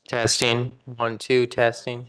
Testing, 1, 2, testing.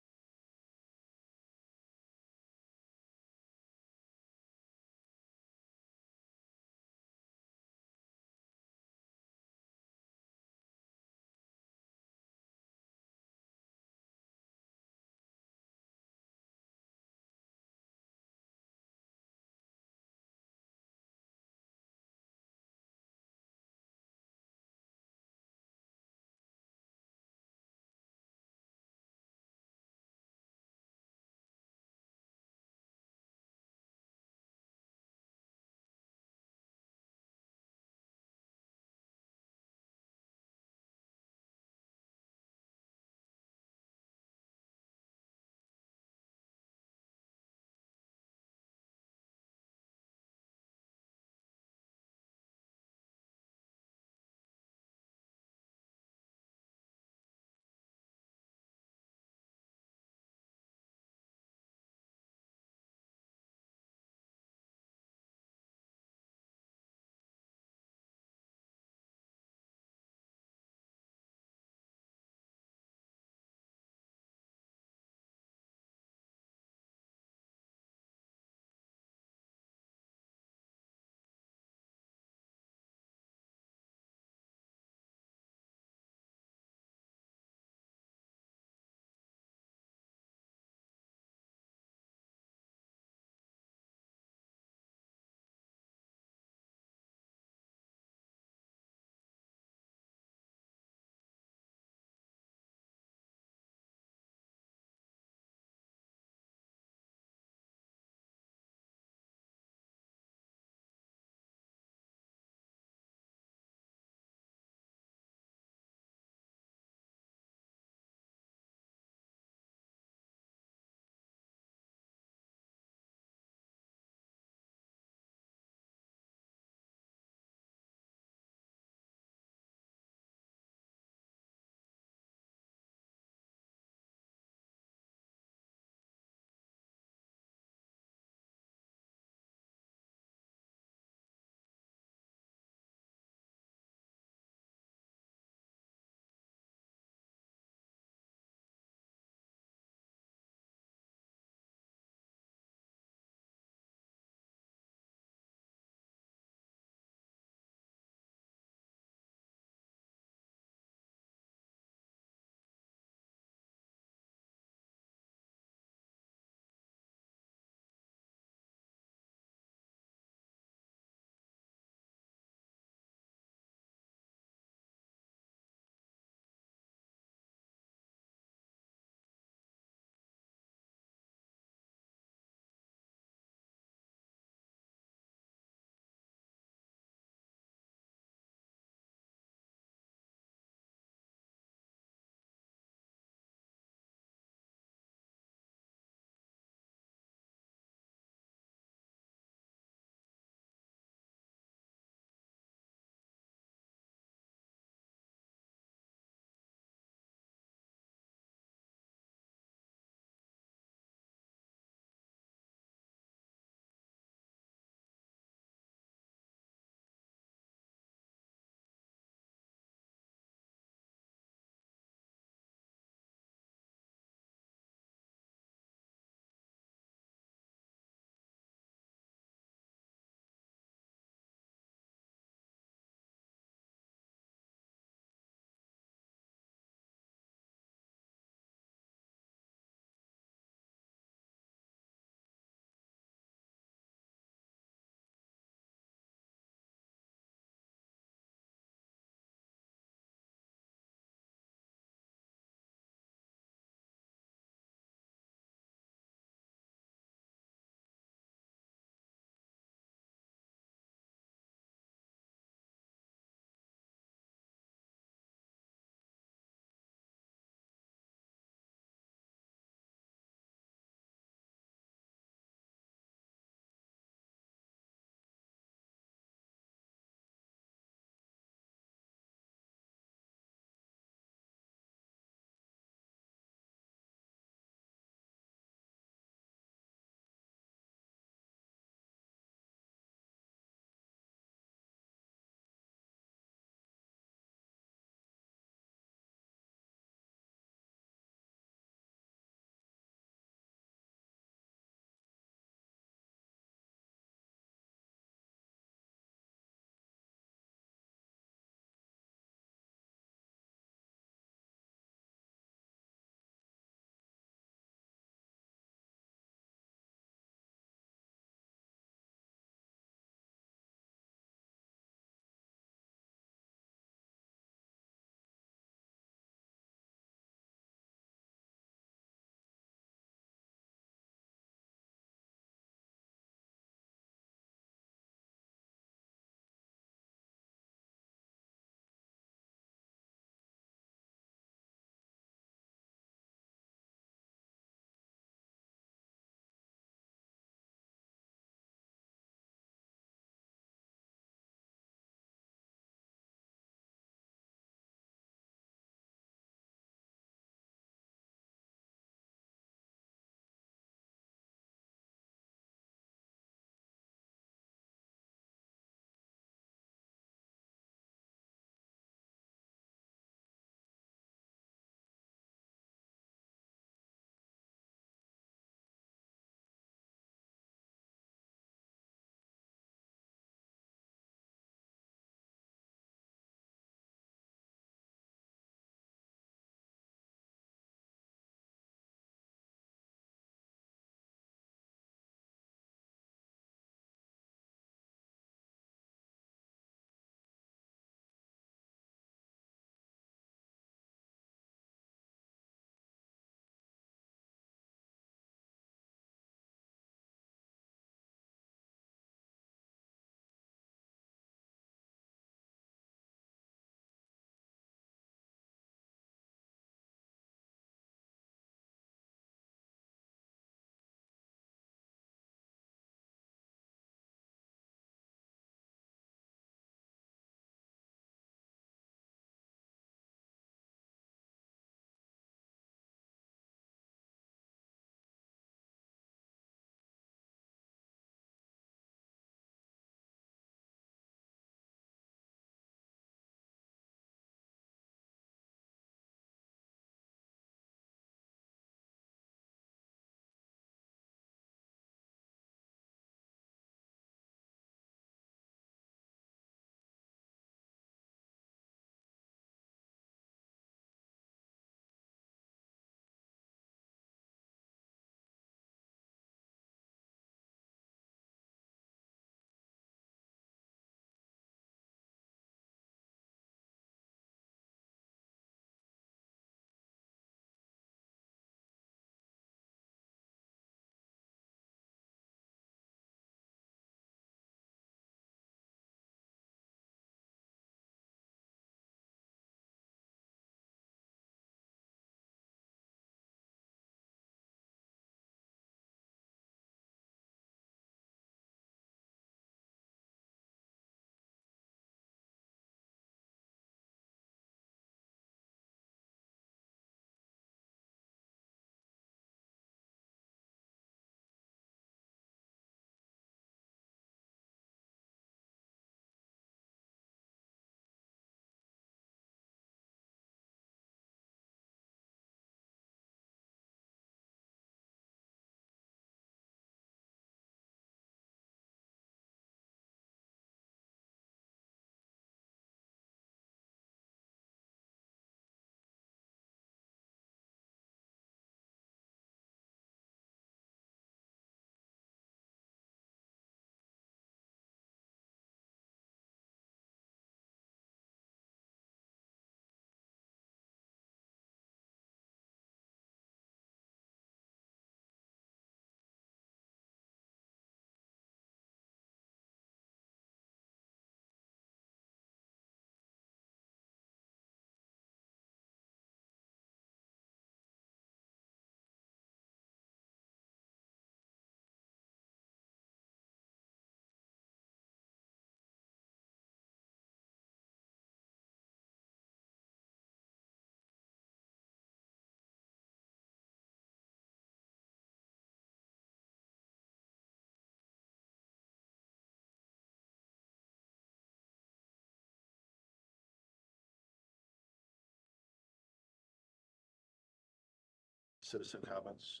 citizen comments?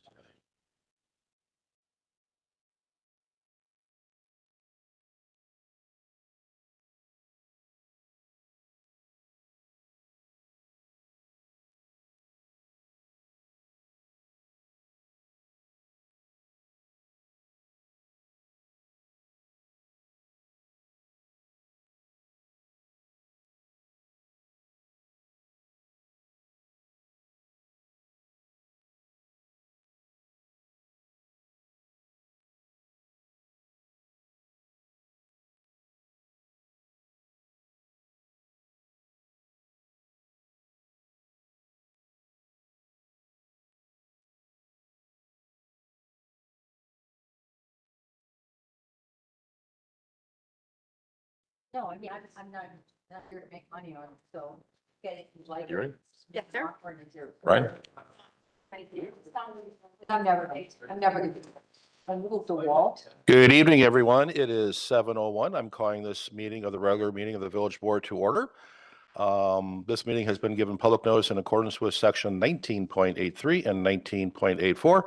No, I mean, I'm not here to make money on it, so get it, like. You ready? Yes, sir. Ryan? I'm never gonna, I moved the wall. Good evening, everyone. It is 7:01. I'm calling this meeting of the regular meeting of the village board to order. This meeting has been given public notice in accordance with section 19.83 and 19.84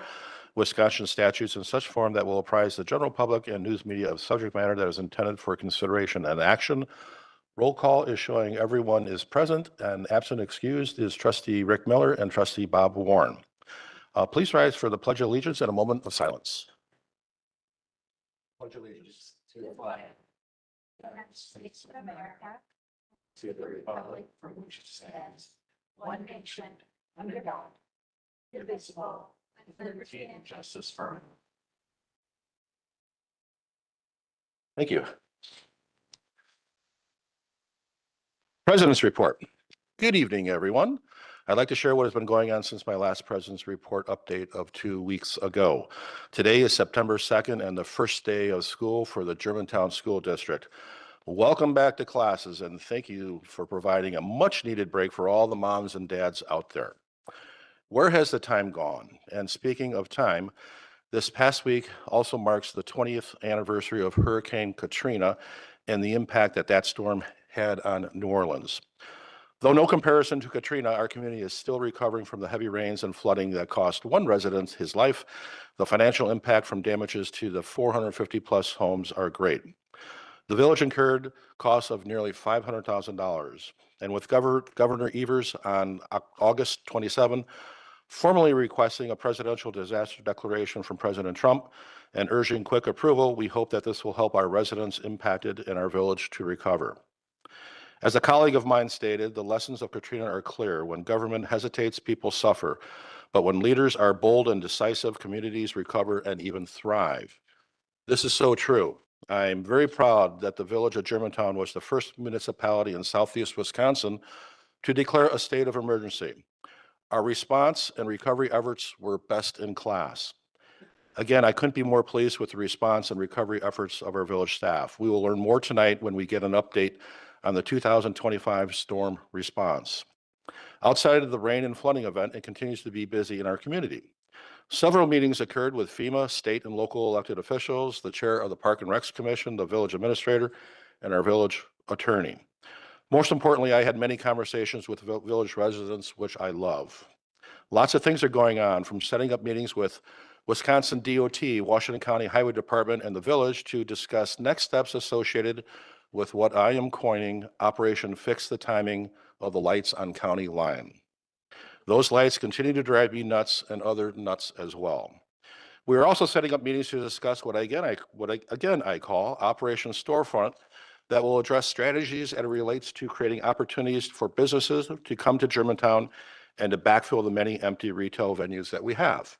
Wisconsin statutes in such form that will apprise the general public and news media of subject matter that is intended for consideration and action. Roll call is showing everyone is present, and absent excused is trustee Rick Miller and trustee Bob Warren. Please rise for the Pledge of Allegiance and a moment of silence. Pledge allegiance To the flag. United States of America. To the republic for which it stands. One nation, under God. Indivisible, with liberty and justice for all. Thank you. President's report. Good evening, everyone. I'd like to share what has been going on since my last President's report update of 2 weeks ago. Today is September 2nd and the first day of school for the Germantown School District. Welcome back to classes, and thank you for providing a much needed break for all the moms and dads out there. Where has the time gone? And speaking of time, this past week also marks the 20th anniversary of Hurricane Katrina and the impact that that storm had on New Orleans. Though no comparison to Katrina, our community is still recovering from the heavy rains and flooding that cost one resident his life. The financial impact from damages to the 450 plus homes are great. The village incurred costs of nearly $500,000. And with Governor Evers on August 27, formally requesting a presidential disaster declaration from President Trump and urging quick approval, we hope that this will help our residents impacted in our village to recover. As a colleague of mine stated, the lessons of Katrina are clear. When government hesitates, people suffer. But when leaders are bold and decisive, communities recover and even thrive. This is so true. I'm very proud that the village of Germantown was the first municipality in southeast Wisconsin to declare a state of emergency. Our response and recovery efforts were best in class. Again, I couldn't be more pleased with the response and recovery efforts of our village staff. We will learn more tonight when we get an update on the 2025 storm response. Outside of the rain and flooding event, it continues to be busy in our community. Several meetings occurred with FEMA, state and local elected officials, the chair of the Park and Recs Commission, the village administrator, and our village attorney. Most importantly, I had many conversations with village residents, which I love. Lots of things are going on, from setting up meetings with Wisconsin DOT, Washington County Highway Department, and the village to discuss next steps associated with what I am coining Operation Fix the Timing of the Lights on County Line. Those lights continue to drive me nuts and other nuts as well. We are also setting up meetings to discuss what I call Operation Storefront, that will address strategies as it relates to creating opportunities for businesses to come to Germantown and to backfill the many empty retail venues that we have.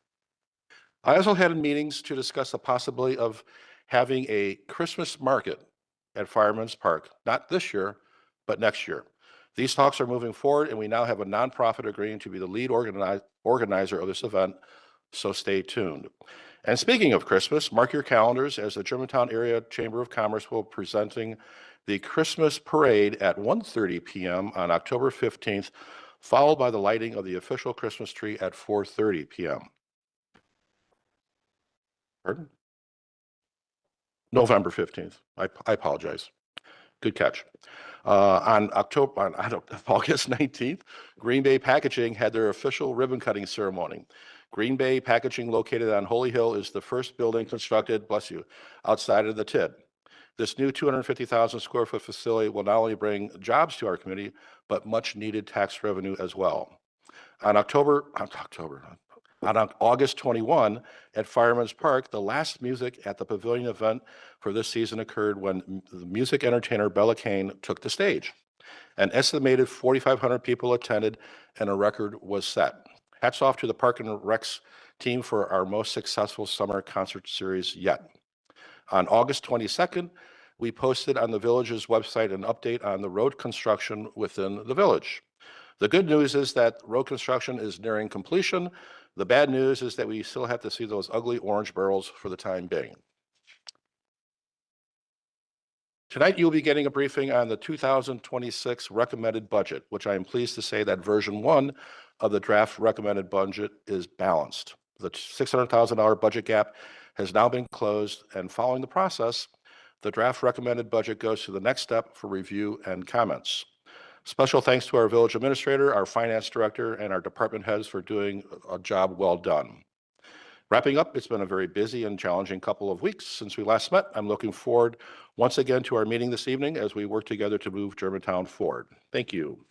I also had meetings to discuss the possibility of having a Christmas market at Fireman's Park, not this year, but next year. These talks are moving forward, and we now have a nonprofit agreeing to be the lead organizer of this event, so stay tuned. And speaking of Christmas, mark your calendars as the Germantown Area Chamber of Commerce will be presenting the Christmas Parade at 1:30 p.m. on October 15th, followed by the lighting of the official Christmas tree at 4:30 p.m. Pardon? November 15th. I apologize. Good catch. On August 19th, Green Bay Packaging had their official ribbon cutting ceremony. Green Bay Packaging, located on Holy Hill, is the first building constructed, bless you, outside of the TID. This new 250,000 square foot facility will not only bring jobs to our community, but much needed tax revenue as well. On August 21 at Fireman's Park, the last music at the pavilion event for this season occurred when the music entertainer Bella Kane took the stage. An estimated 4,500 people attended and a record was set. Hats off to the Park and Recs team for our most successful summer concert series yet. On August 22nd, we posted on the village's website an update on the road construction within the village. The good news is that road construction is nearing completion. The bad news is that we still have to see those ugly orange barrels for the time being. Tonight, you'll be getting a briefing on the 2026 recommended budget, which I am pleased to say that version 1 of the draft recommended budget is balanced. The $600,000 budget gap has now been closed, and following the process, the draft recommended budget goes to the next step for review and comments. Special thanks to our village administrator, our finance director, and our department heads for doing a job well done. Wrapping up, it's been a very busy and challenging couple of weeks since we last met. I'm looking forward once again to our meeting this evening as we work together to move Germantown forward. Thank you.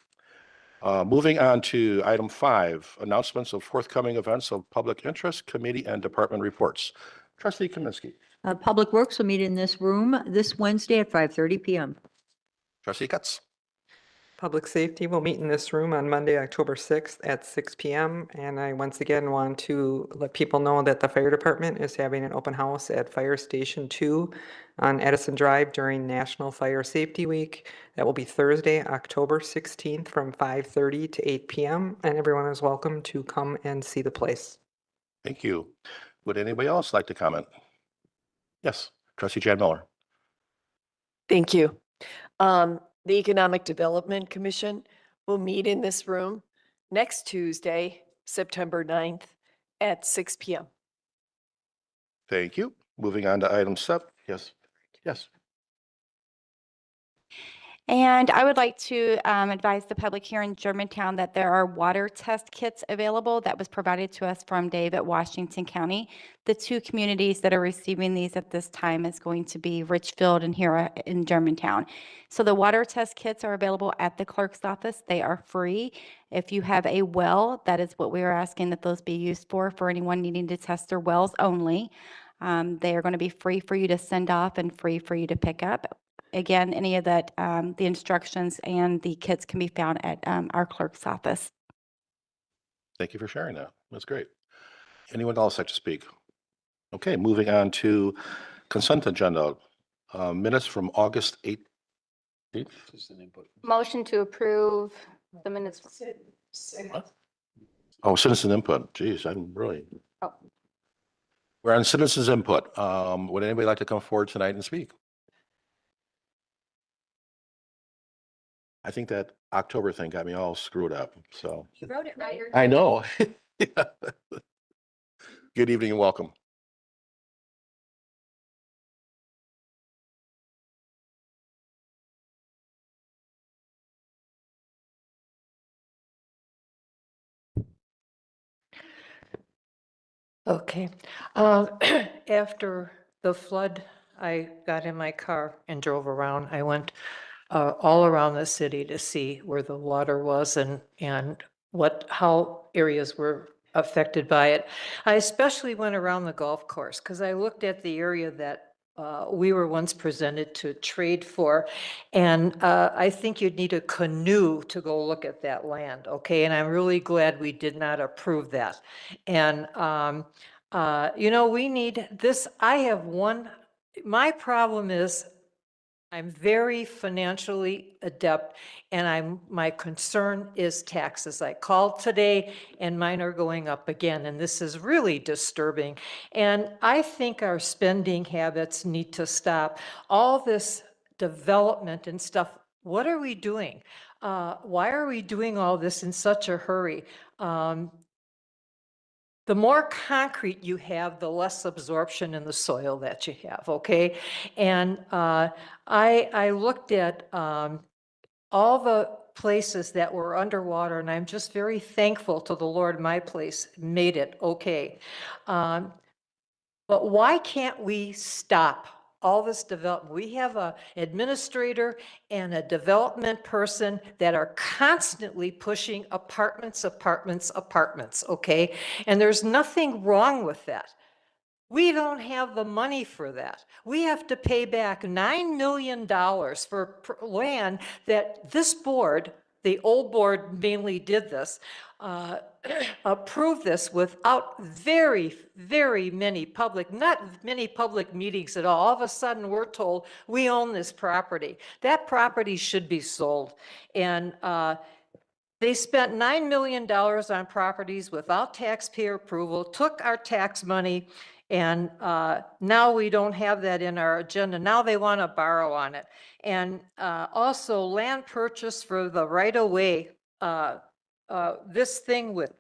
Moving on to item 5, announcements of forthcoming events of public interest, committee and department reports. Trustee Kaminsky. Public Works will meet in this room this Wednesday at 5:30 p.m. Trustee Cutts. Public Safety will meet in this room on Monday, October 6th at 6 p.m. And I once again want to let people know that the fire department is having an open house at Fire Station 2 on Edison Drive during National Fire Safety Week. That will be Thursday, October 16th from 5:30 to 8 p.m. And everyone is welcome to come and see the place. Thank you. Would anybody else like to comment? Yes, Trustee Jan Miller. Thank you. The Economic Development Commission will meet in this room next Tuesday, September 9th at 6 p.m. Thank you. Moving on to item 7. Yes. Yes. And I would like to advise the public here in Germantown that there are water test kits available that was provided to us from Dave at Washington County. The 2 communities that are receiving these at this time is going to be Richfield and here in Germantown. So the water test kits are available at the clerk's office. They are free. If you have a well, that is what we are asking that those be used for anyone needing to test their wells only. They are going to be free for you to send off and free for you to pick up. Again, any of that, the instructions and the kits can be found at our clerk's office. Thank you for sharing that. That's great. Anyone else like to speak? Okay, moving on to consent agenda. Minutes from August 8th. Motion to approve the minutes. Oh, citizen input. Geez, I'm really. Oh. We're on citizens input. Would anybody like to come forward tonight and speak? I think that October thing got me all screwed up, so. You wrote it right. I know. Good evening and welcome. Okay. After the flood, I got in my car and drove around. I went all around the city to see where the water was and how areas were affected by it. I especially went around the golf course because I looked at the area that we were once presented to trade for. And I think you'd need a canoe to go look at that land, okay? And I'm really glad we did not approve that. And, we need this. My problem is I'm very financially adept, and my concern is taxes. I called today and mine are going up again, and this is really disturbing. And I think our spending habits need to stop. All this development and stuff, what are we doing? Why are we doing all this in such a hurry? The more concrete you have, the less absorption in the soil that you have, okay? And I looked at all the places that were underwater, and I'm just very thankful to the Lord, my place made it okay. But why can't we stop all this development? We have a administrator and a development person that are constantly pushing apartments, okay? And there's nothing wrong with that. We don't have the money for that. We have to pay back $9 million for land that this board, the old board mainly did this, approved this without very, very many not many public meetings at all. All of a sudden, we're told we own this property. That property should be sold. And they spent $9 million on properties without taxpayer approval, took our tax money, and now we don't have that in our agenda. Now they want to borrow on it. And also land purchase for the right-of-way, this thing with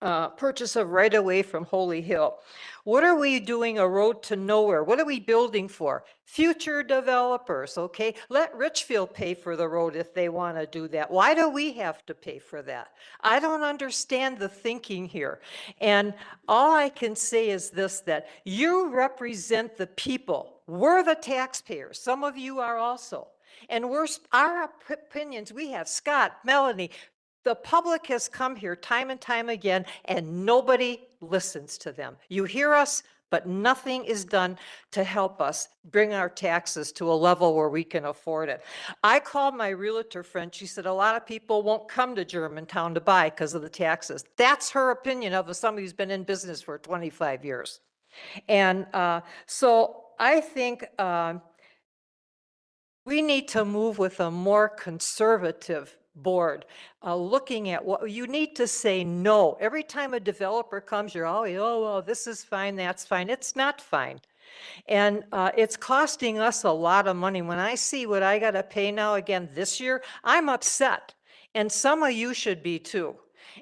purchase of right-of-way from Holy Hill. What are we doing a road to nowhere? What are we building for? Future developers, okay? Let Richfield pay for the road if they want to do that. Why do we have to pay for that? I don't understand the thinking here. And all I can say is this, that you represent the people. We're the taxpayers. Some of you are also. And our opinions, we have Scott, Melanie, the public has come here time and time again, and nobody listens to them. You hear us, but nothing is done to help us bring our taxes to a level where we can afford it. I called my realtor friend. She said a lot of people won't come to Germantown to buy because of the taxes. That's her opinion of somebody who's been in business for 25 years. And so I think we need to move with a more conservative board, looking at what you need to say no. Every time a developer comes, you're always, oh, well, this is fine, that's fine. It's not fine. And it's costing us a lot of money. When I see what I got to pay now again this year, I'm upset. And some of you should be too.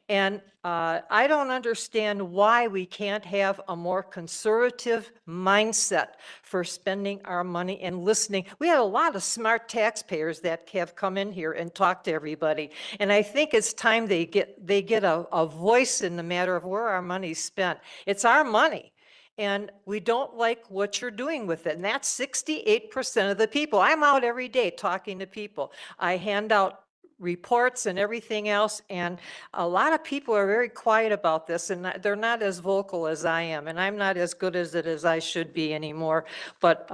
And I don't understand why we can't have a more conservative mindset for spending our money and listening. We had a lot of smart taxpayers that have come in here and talked to everybody. And I think it's time they get a voice in the matter of where our money's spent. It's our money. And we don't like what you're doing with it. And that's 68% of the people. I'm out every day talking to people. I hand out reports and everything else, and a lot of people are very quiet about this, and they're not as vocal as I am, and I'm not as good as it as I should be anymore. But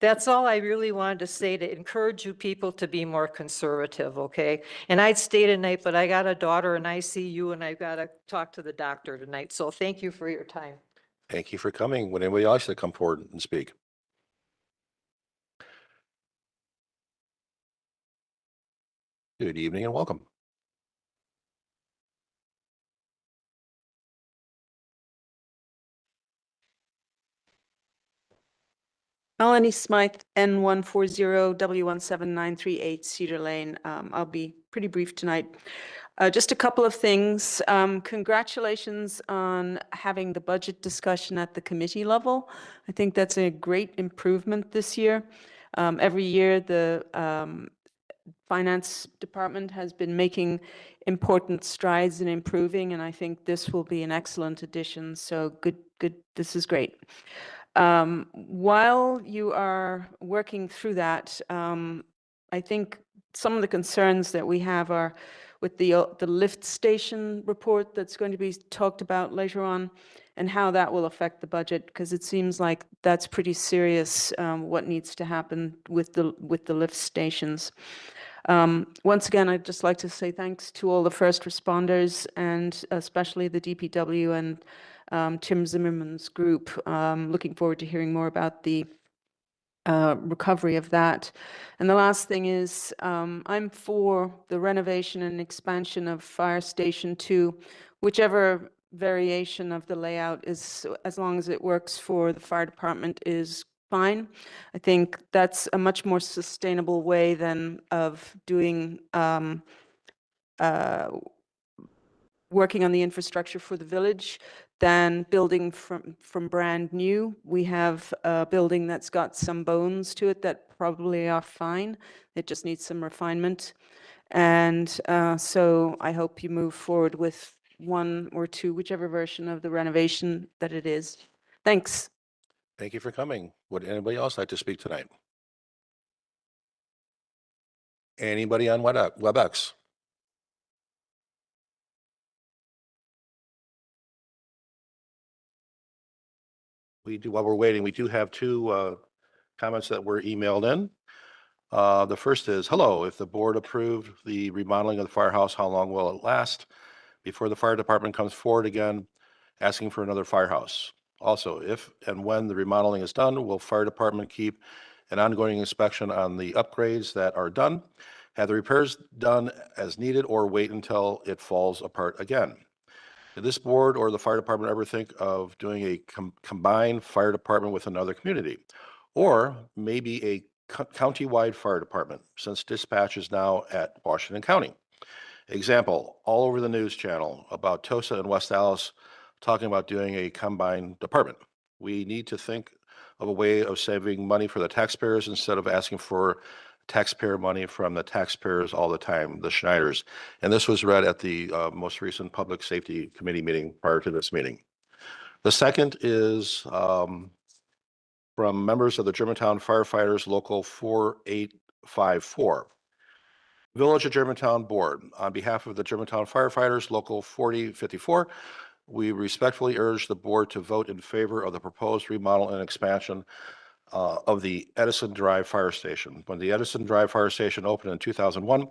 that's all I really wanted to say, to encourage you people to be more conservative, okay? And I'd stay tonight, but I got a daughter and I see you, and I've got to talk to the doctor tonight. So thank you for your time. Thank you for coming. Would anybody else like to come forward and speak? Good evening and welcome. Melanie Smythe, N140W17938 Cedar Lane. I'll be pretty brief tonight. Just a couple of things. Congratulations on having the budget discussion at the committee level. I think that's a great improvement this year. Every year, the finance department has been making important strides in improving, and I think this will be an excellent addition. So good. This is great. While you are working through that, I think some of the concerns that we have are with the lift station report that's going to be talked about later on, and how that will affect the budget, because it seems like that's pretty serious, what needs to happen with the lift stations. Once again, I'd just like to say thanks to all the first responders, and especially the DPW and Tim Zimmerman's group. Looking forward to hearing more about the recovery of that. And the last thing is, I'm for the renovation and expansion of Fire Station 2, whichever variation of the layout is, as long as it works for the fire department, is fine. I think that's a much more sustainable way than of doing working on the infrastructure for the village. than building from brand new. We have a building that's got some bones to it that probably are fine. It just needs some refinement. And so I hope you move forward with one or two, whichever version of the renovation that it is. Thanks. Thank you for coming. Would anybody else like to speak tonight? Anybody on WebEx? While we're waiting, we do have two comments that were emailed in. The first is, hello, if the board approved the remodeling of the firehouse, how long will it last before the fire department comes forward again asking for another firehouse? Also, if and when the remodeling is done, will fire department keep an ongoing inspection on the upgrades that are done? Have the repairs done as needed or wait until it falls apart again? Did this board or the fire department ever think of doing a combined fire department with another community? Or maybe a county-wide fire department, since dispatch is now at Washington County? Example, all over the news channel about Tosa and West Allis talking about doing a combined department. We need to think of a way of saving money for the taxpayers instead of asking for taxpayer money from the taxpayers all the time, the Schneiders. And this was read at the most recent Public Safety Committee meeting prior to this meeting. The second is from members of the Germantown Firefighters Local 4854. Village of Germantown Board, on behalf of the Germantown Firefighters Local 4054, we respectfully urge the board to vote in favor of the proposed remodel and expansion of the Edison Drive Fire Station. When the Edison Drive Fire Station opened in 2001,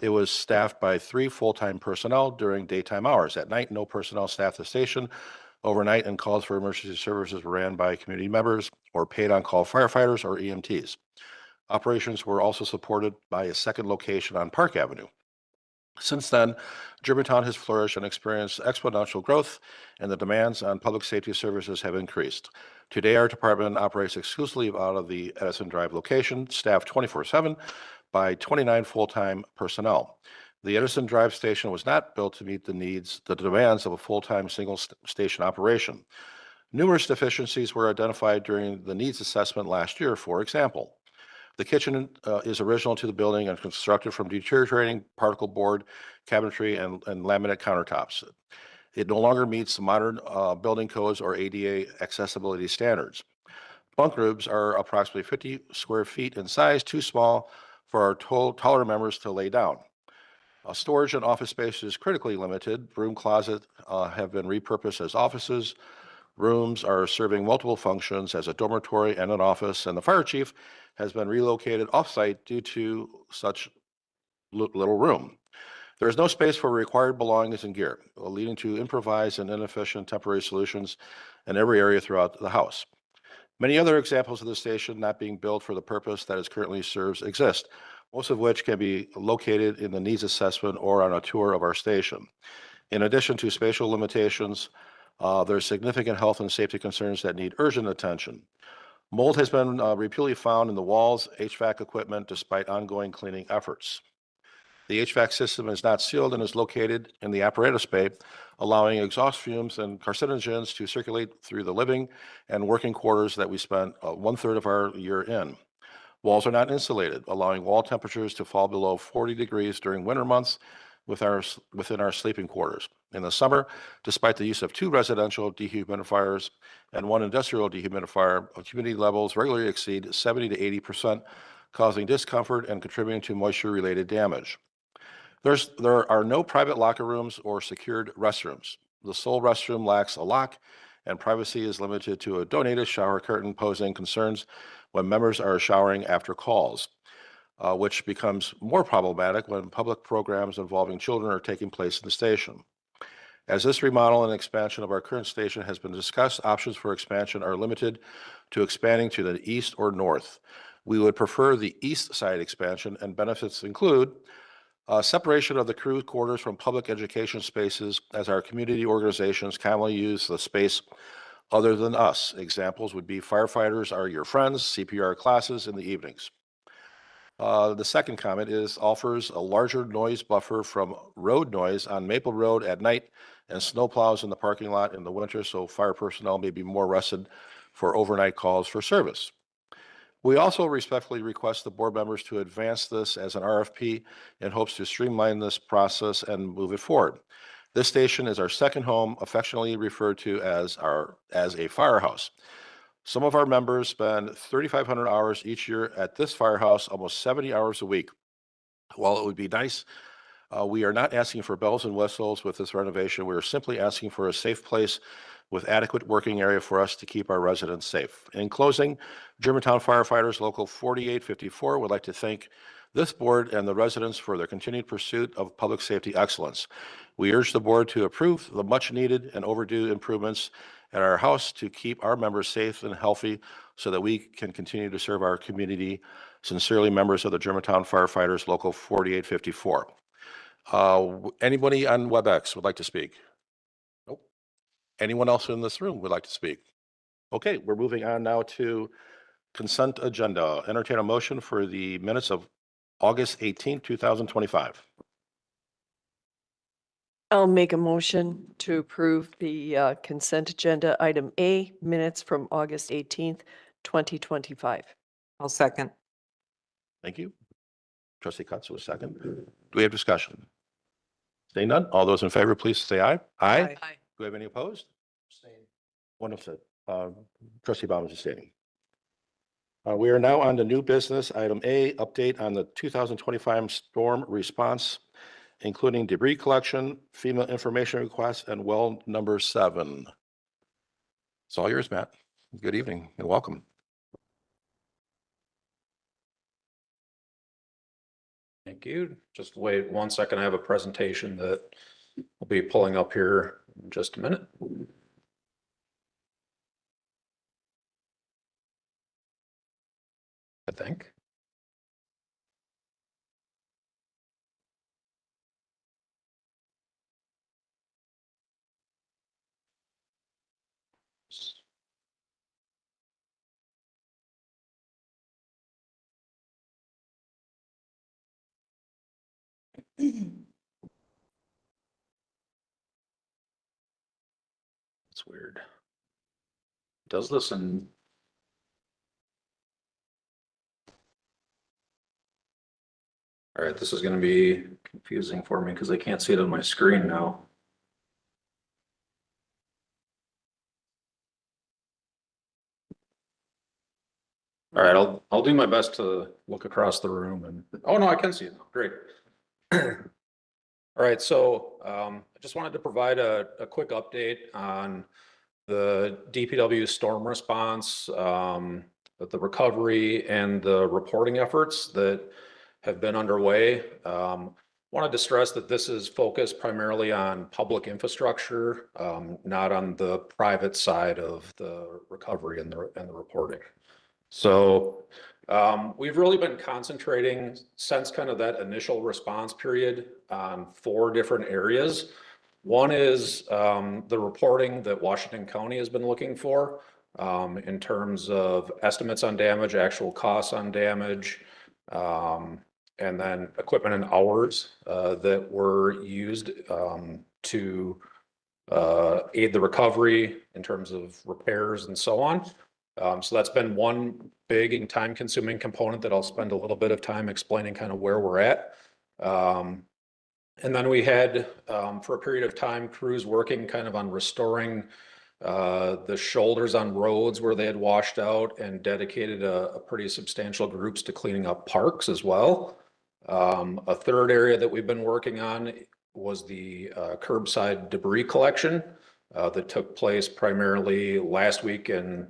it was staffed by 3 full-time personnel during daytime hours. At night, no personnel staffed the station overnight, and calls for emergency services were ran by community members or paid on-call firefighters or EMTs. Operations were also supported by a second location on Park Avenue. Since then, Germantown has flourished and experienced exponential growth, and the demands on public safety services have increased. Today, our department operates exclusively out of the Edison Drive location, staffed 24/7 by 29 full-time personnel. The Edison Drive station was not built to meet the demands of a full-time single station operation. Numerous deficiencies were identified during the needs assessment last year. For example, the kitchen is original to the building and constructed from deteriorating particle board cabinetry and laminate countertops. It no longer meets modern building codes or ADA accessibility standards. Bunk rooms are approximately 50 square feet in size, too small for our taller members to lay down. Storage and office space is critically limited. Broom closets have been repurposed as offices. Rooms are serving multiple functions as a dormitory and an office, and the fire chief has been relocated off-site due to such little room. There is no space for required belongings and gear, leading to improvised and inefficient temporary solutions in every area throughout the house. Many other examples of the station not being built for the purpose that it currently serves exist, most of which can be located in the needs assessment or on a tour of our station. In addition to spatial limitations, there are significant health and safety concerns that need urgent attention. Mold has been repeatedly found in the walls, HVAC equipment, despite ongoing cleaning efforts. The HVAC system is not sealed and is located in the apparatus bay, allowing exhaust fumes and carcinogens to circulate through the living and working quarters that we spent 1/3 of our year in. Walls are not insulated, allowing wall temperatures to fall below 40 degrees during winter months within our sleeping quarters. In the summer, despite the use of 2 residential dehumidifiers and 1 industrial dehumidifier, humidity levels regularly exceed 70 to 80%, causing discomfort and contributing to moisture-related damage. There are no private locker rooms or secured restrooms. The sole restroom lacks a lock, and privacy is limited to a donated shower curtain, posing concerns when members are showering after calls, which becomes more problematic when public programs involving children are taking place in the station. As this remodel and expansion of our current station has been discussed, options for expansion are limited to expanding to the east or north. We would prefer the east side expansion, and benefits include separation of the crew quarters from public education spaces, as our community organizations commonly use the space other than us. Examples would be firefighters are your friends, CPR classes in the evenings. The second comment is offers a larger noise buffer from road noise on Maple Road at night and snowplows in the parking lot in the winter, so fire personnel may be more rested for overnight calls for service. We also respectfully request the board members to advance this as an RFP in hopes to streamline this process and move it forward. This station is our second home, affectionately referred to as a firehouse. Some of our members spend 3,500 hours each year at this firehouse, almost 70 hours a week. While it would be nice, we are not asking for bells and whistles with this renovation. We are simply asking for a safe place with adequate working area for us to keep our residents safe. In closing, Germantown Firefighters Local 4854 would like to thank this board and the residents for their continued pursuit of public safety excellence. We urge the board to approve the much needed and overdue improvements at our house to keep our members safe and healthy so that we can continue to serve our community. Sincerely, members of the Germantown Firefighters Local 4854. Anybody on WebEx would like to speak? Nope. Anyone else in this room would like to speak? Okay, we're moving on now to consent agenda. Entertain a motion for the minutes of August 18, 2025. I'll make a motion to approve the consent agenda item A, minutes from August 18th, 2025. I'll second. Thank you. Trustee Cutts, a second. Do we have discussion? Seeing none, all those in favor, please say aye. Aye. Do we have any opposed? One of the, Trustee Baum is abstaining. We are now on to new business. Item A, update on the 2025 storm response, including debris collection, FEMA information requests, and well number 7. It's all yours, Matt. Good evening and welcome. Thank you. Just wait 1 second. I have a presentation that I'll be pulling up here in just a minute. I think. It's weird. Does this in all right, this is going to be confusing for me because I can't see it on my screen now. All right, I'll do my best to look across the room and oh no, I can see it now. Great. All right, so I just wanted to provide a quick update on the DPW storm response, the recovery and the reporting efforts that have been underway. Wanted to stress that this is focused primarily on public infrastructure, not on the private side of the recovery and the reporting. So we've really been concentrating since kind of that initial response period on 4 different areas. One is the reporting that Washington County has been looking for in terms of estimates on damage, actual costs on damage, and then equipment and hours that were used to aid the recovery in terms of repairs and so on. So that's been one big and time-consuming component that I'll spend a little bit of time explaining kind of where we're at. And then we had, for a period of time, crews working kind of on restoring the shoulders on roads where they had washed out and dedicated a pretty substantial groups to cleaning up parks as well. A third area that we've been working on was the curbside debris collection that took place primarily last week and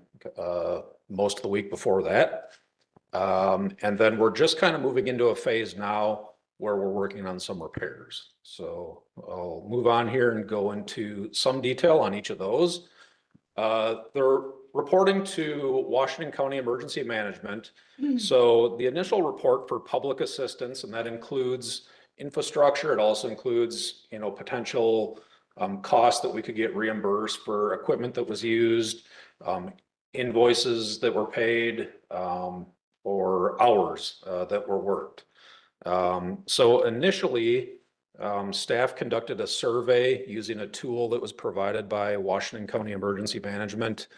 most of the week before that. And then we're just kind of moving into a phase now where we're working on some repairs. So I'll move on here and go into some detail on each of those. They're reporting to Washington County Emergency Management. So the initial report for public assistance, and that includes infrastructure. It also includes, you know, potential costs that we could get reimbursed for equipment that was used, invoices that were paid, or hours that were worked. So initially, Staff conducted a survey using a tool that was provided by Washington County Emergency Management,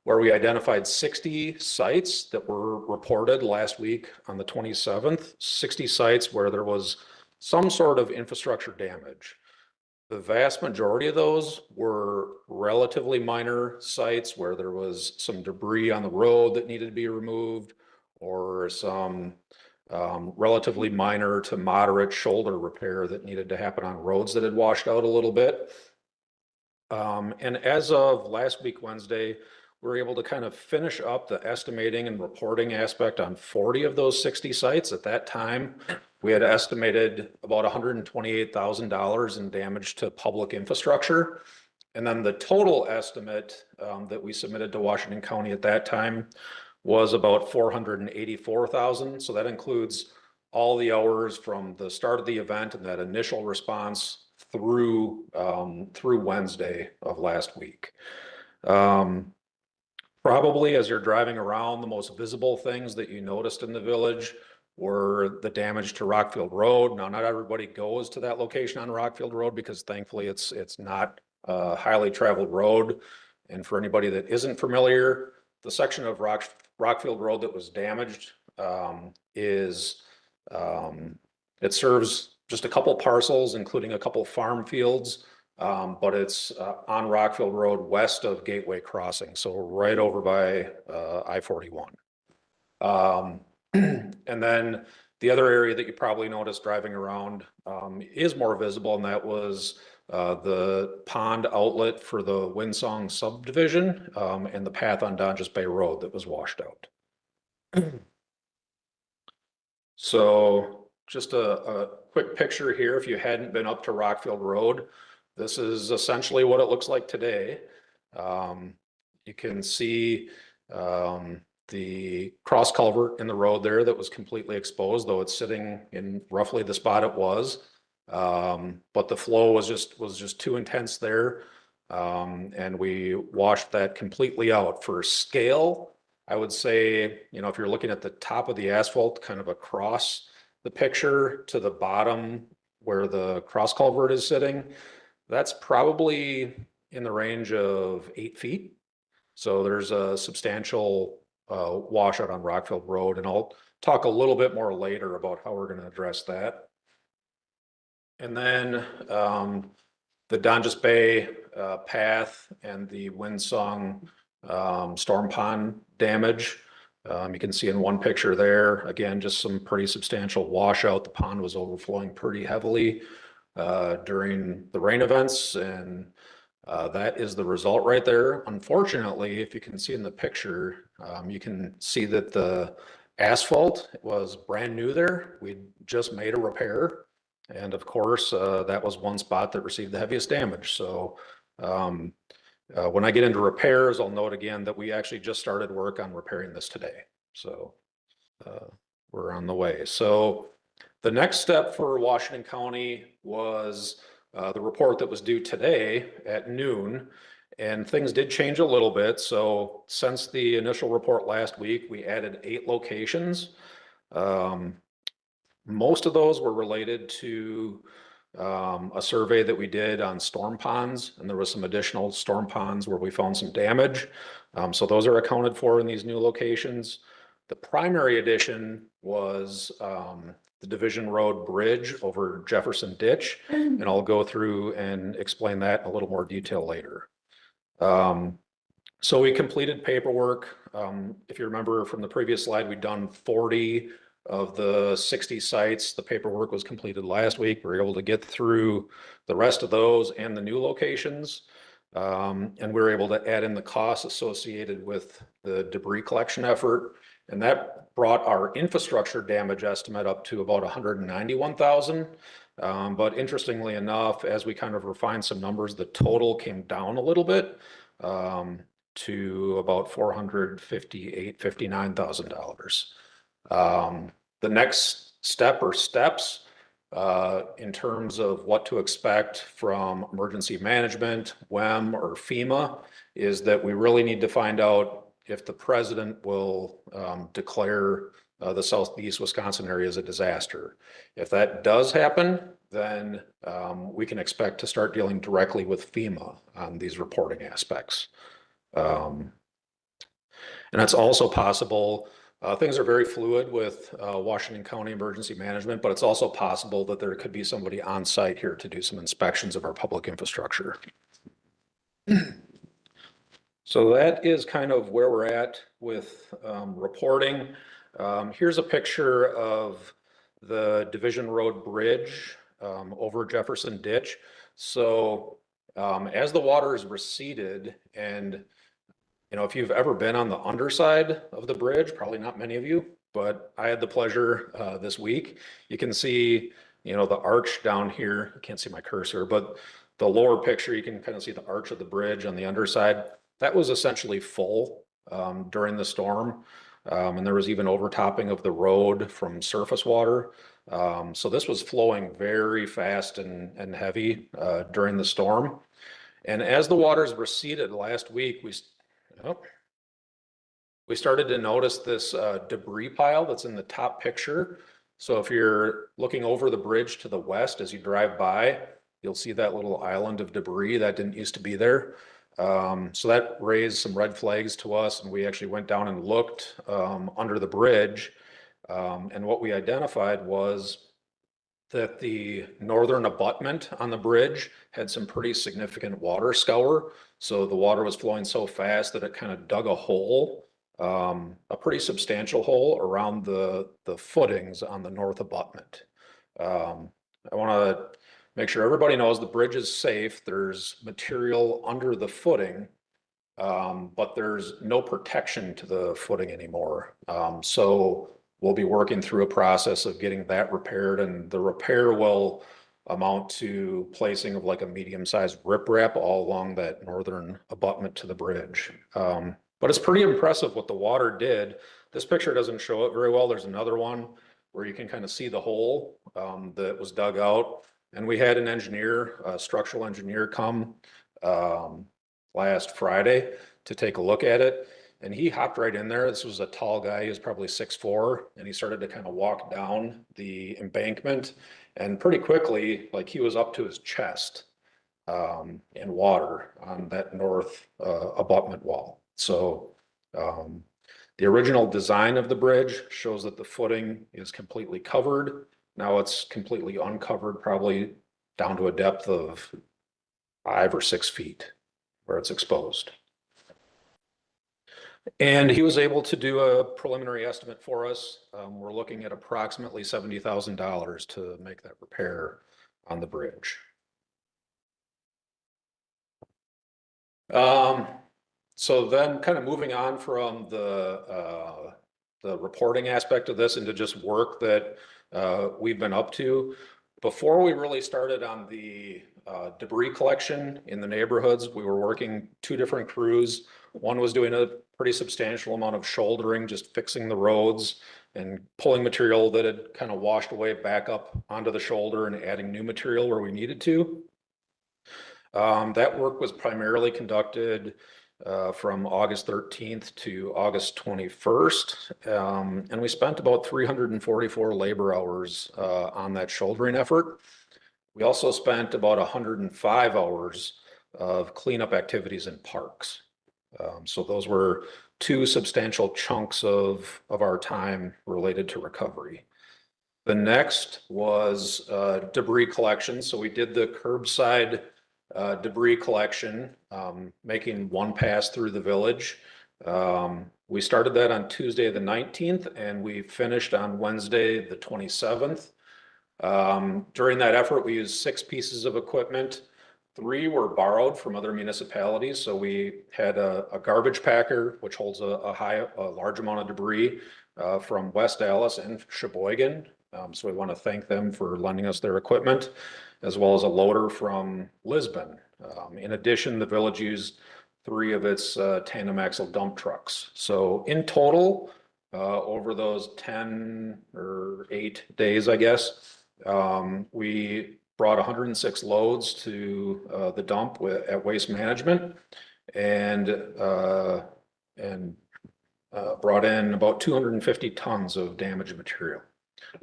where we identified 60 sites that were reported last week on the 27th, 60 sites where there was some sort of infrastructure damage. The vast majority of those were relatively minor sites where there was some debris on the road that needed to be removed, or some relatively minor to moderate shoulder repair that needed to happen on roads that had washed out a little bit. And as of last week, Wednesday, we were able to kind of finish up the estimating and reporting aspect on 40 of those 60 sites. At that time, we had estimated about $128,000 in damage to public infrastructure. And then the total estimate that we submitted to Washington County at that time was about $484,000. So that includes all the hours from the start of the event and that initial response through Wednesday of last week. Probably as you're driving around, the most visible things that you noticed in the village were the damage to Rockfield Road. Now, not everybody goes to that location on Rockfield Road because thankfully it's not a highly traveled road. And for anybody that isn't familiar, the section of Rockfield Road that was damaged it serves just a couple parcels, including a couple farm fields. But it's on Rockfield Road west of Gateway Crossing, so right over by I-41. And then the other area that you probably noticed driving around is more visible, and that was the pond outlet for the Winsong subdivision and the path on Donges Bay Road that was washed out. So just a quick picture here. If you hadn't been up to Rockfield Road, this is essentially what it looks like today. You can see the cross culvert in the road there that was completely exposed, though it's sitting in roughly the spot it was. But the flow was just too intense there. And we washed that completely out. For scale, I would say, if you're looking at the top of the asphalt, kind of across the picture to the bottom where the cross culvert is sitting, that's probably in the range of 8 feet. So there's a substantial washout on Rockfield Road, and I'll talk a little bit more later about how we're going to address that. And then the Donges Bay path and the Winsong storm pond damage. You can see in one picture there, again, just some pretty substantial washout. The pond was overflowing pretty heavily during the rain events, and that is the result right there. Unfortunately, if you can see in the picture, you can see that the asphalt was brand new there. We just made a repair, and of course, that was one spot that received the heaviest damage. So when I get into repairs, I'll note again that we actually just started work on repairing this today. So we're on the way. So the next step for Washington County was the report that was due today at noon, and things did change a little bit. So since the initial report last week, we added 8 locations. Most of those were related to a survey that we did on storm ponds, and there was some additional storm ponds where we found some damage. So those are accounted for in these new locations. The primary addition was the Division Road Bridge over Jefferson Ditch, and I'll go through and explain that in a little more detail later. So we completed paperwork. If you remember from the previous slide, we'd done 40 of the 60 sites. The paperwork was completed last week. We were able to get through the rest of those and the new locations. And we were able to add in the costs associated with the debris collection effort. And that brought our infrastructure damage estimate up to about $191,000. But interestingly enough, as we kind of refined some numbers, the total came down a little bit to about $459,000. The next step or steps in terms of what to expect from emergency management, WEM or FEMA, is that we really need to find out if the president will declare the southeast Wisconsin area as a disaster. If that does happen, then we can expect to start dealing directly with FEMA on these reporting aspects. And it's also possible, things are very fluid with Washington County Emergency Management, but it's also possible that there could be somebody on site here to do some inspections of our public infrastructure. So that is kind of where we're at with reporting. Here's a picture of the Division Road Bridge over Jefferson Ditch. So as the water is receded, and if you've ever been on the underside of the bridge, probably not many of you, but I had the pleasure this week. You can see, the arch down here. You can't see my cursor, but the lower picture, you can kind of see the arch of the bridge on the underside. That was essentially full during the storm. And there was even overtopping of the road from surface water. So this was flowing very fast and heavy during the storm. And as the waters receded last week, we started to notice this debris pile that's in the top picture. So if you're looking over the bridge to the west as you drive by, you'll see that little island of debris that didn't used to be there. So that raised some red flags to us, and we actually went down and looked under the bridge. And what we identified was that the northern abutment on the bridge had some pretty significant water scour. So the water was flowing so fast that it kind of dug a hole, a pretty substantial hole around the footings on the north abutment. I want to make sure everybody knows the bridge is safe. There's material under the footing, but there's no protection to the footing anymore. So we'll be working through a process of getting that repaired, and the repair will amount to placing of like a medium-sized riprap all along that northern abutment to the bridge. But it's pretty impressive what the water did. This picture doesn't show it very well. There's another one where you can kind of see the hole that was dug out. And we had an engineer, a structural engineer, come last Friday to take a look at it. And he hopped right in there. This was a tall guy. He was probably 6'4", and he started to kind of walk down the embankment. And pretty quickly, like, he was up to his chest in water on that north abutment wall. So the original design of the bridge shows that the footing is completely covered. Now it's completely uncovered, probably down to a depth of 5 or 6 feet where it's exposed. And he was able to do a preliminary estimate for us. We're looking at approximately $70,000 to make that repair on the bridge. So then kind of moving on from the reporting aspect of this into just work that we've been up to. Before we really started on the debris collection in the neighborhoods, we were working 2 different crews. One was doing a pretty substantial amount of shouldering, just fixing the roads and pulling material that had kind of washed away back up onto the shoulder and adding new material where we needed to. That work was primarily conducted from August 13th to August 21st. And we spent about 344 labor hours on that shouldering effort. We also spent about 105 hours of cleanup activities in parks. So those were 2 substantial chunks of our time related to recovery. The next was debris collection. So we did the curbside debris collection, making 1 pass through the village. We started that on Tuesday the 19th, and we finished on Wednesday the 27th. During that effort, we used 6 pieces of equipment. 3 were borrowed from other municipalities. So we had a garbage packer, which holds a large amount of debris from West Dallas and Sheboygan. So we want to thank them for lending us their equipment, as well as a loader from Lisbon. In addition, the village used 3 of its tandem axle dump trucks. So in total, over those 10 or 8 days, I guess, we brought 106 loads to the dump at Waste Management, and brought in about 250 tons of damaged material.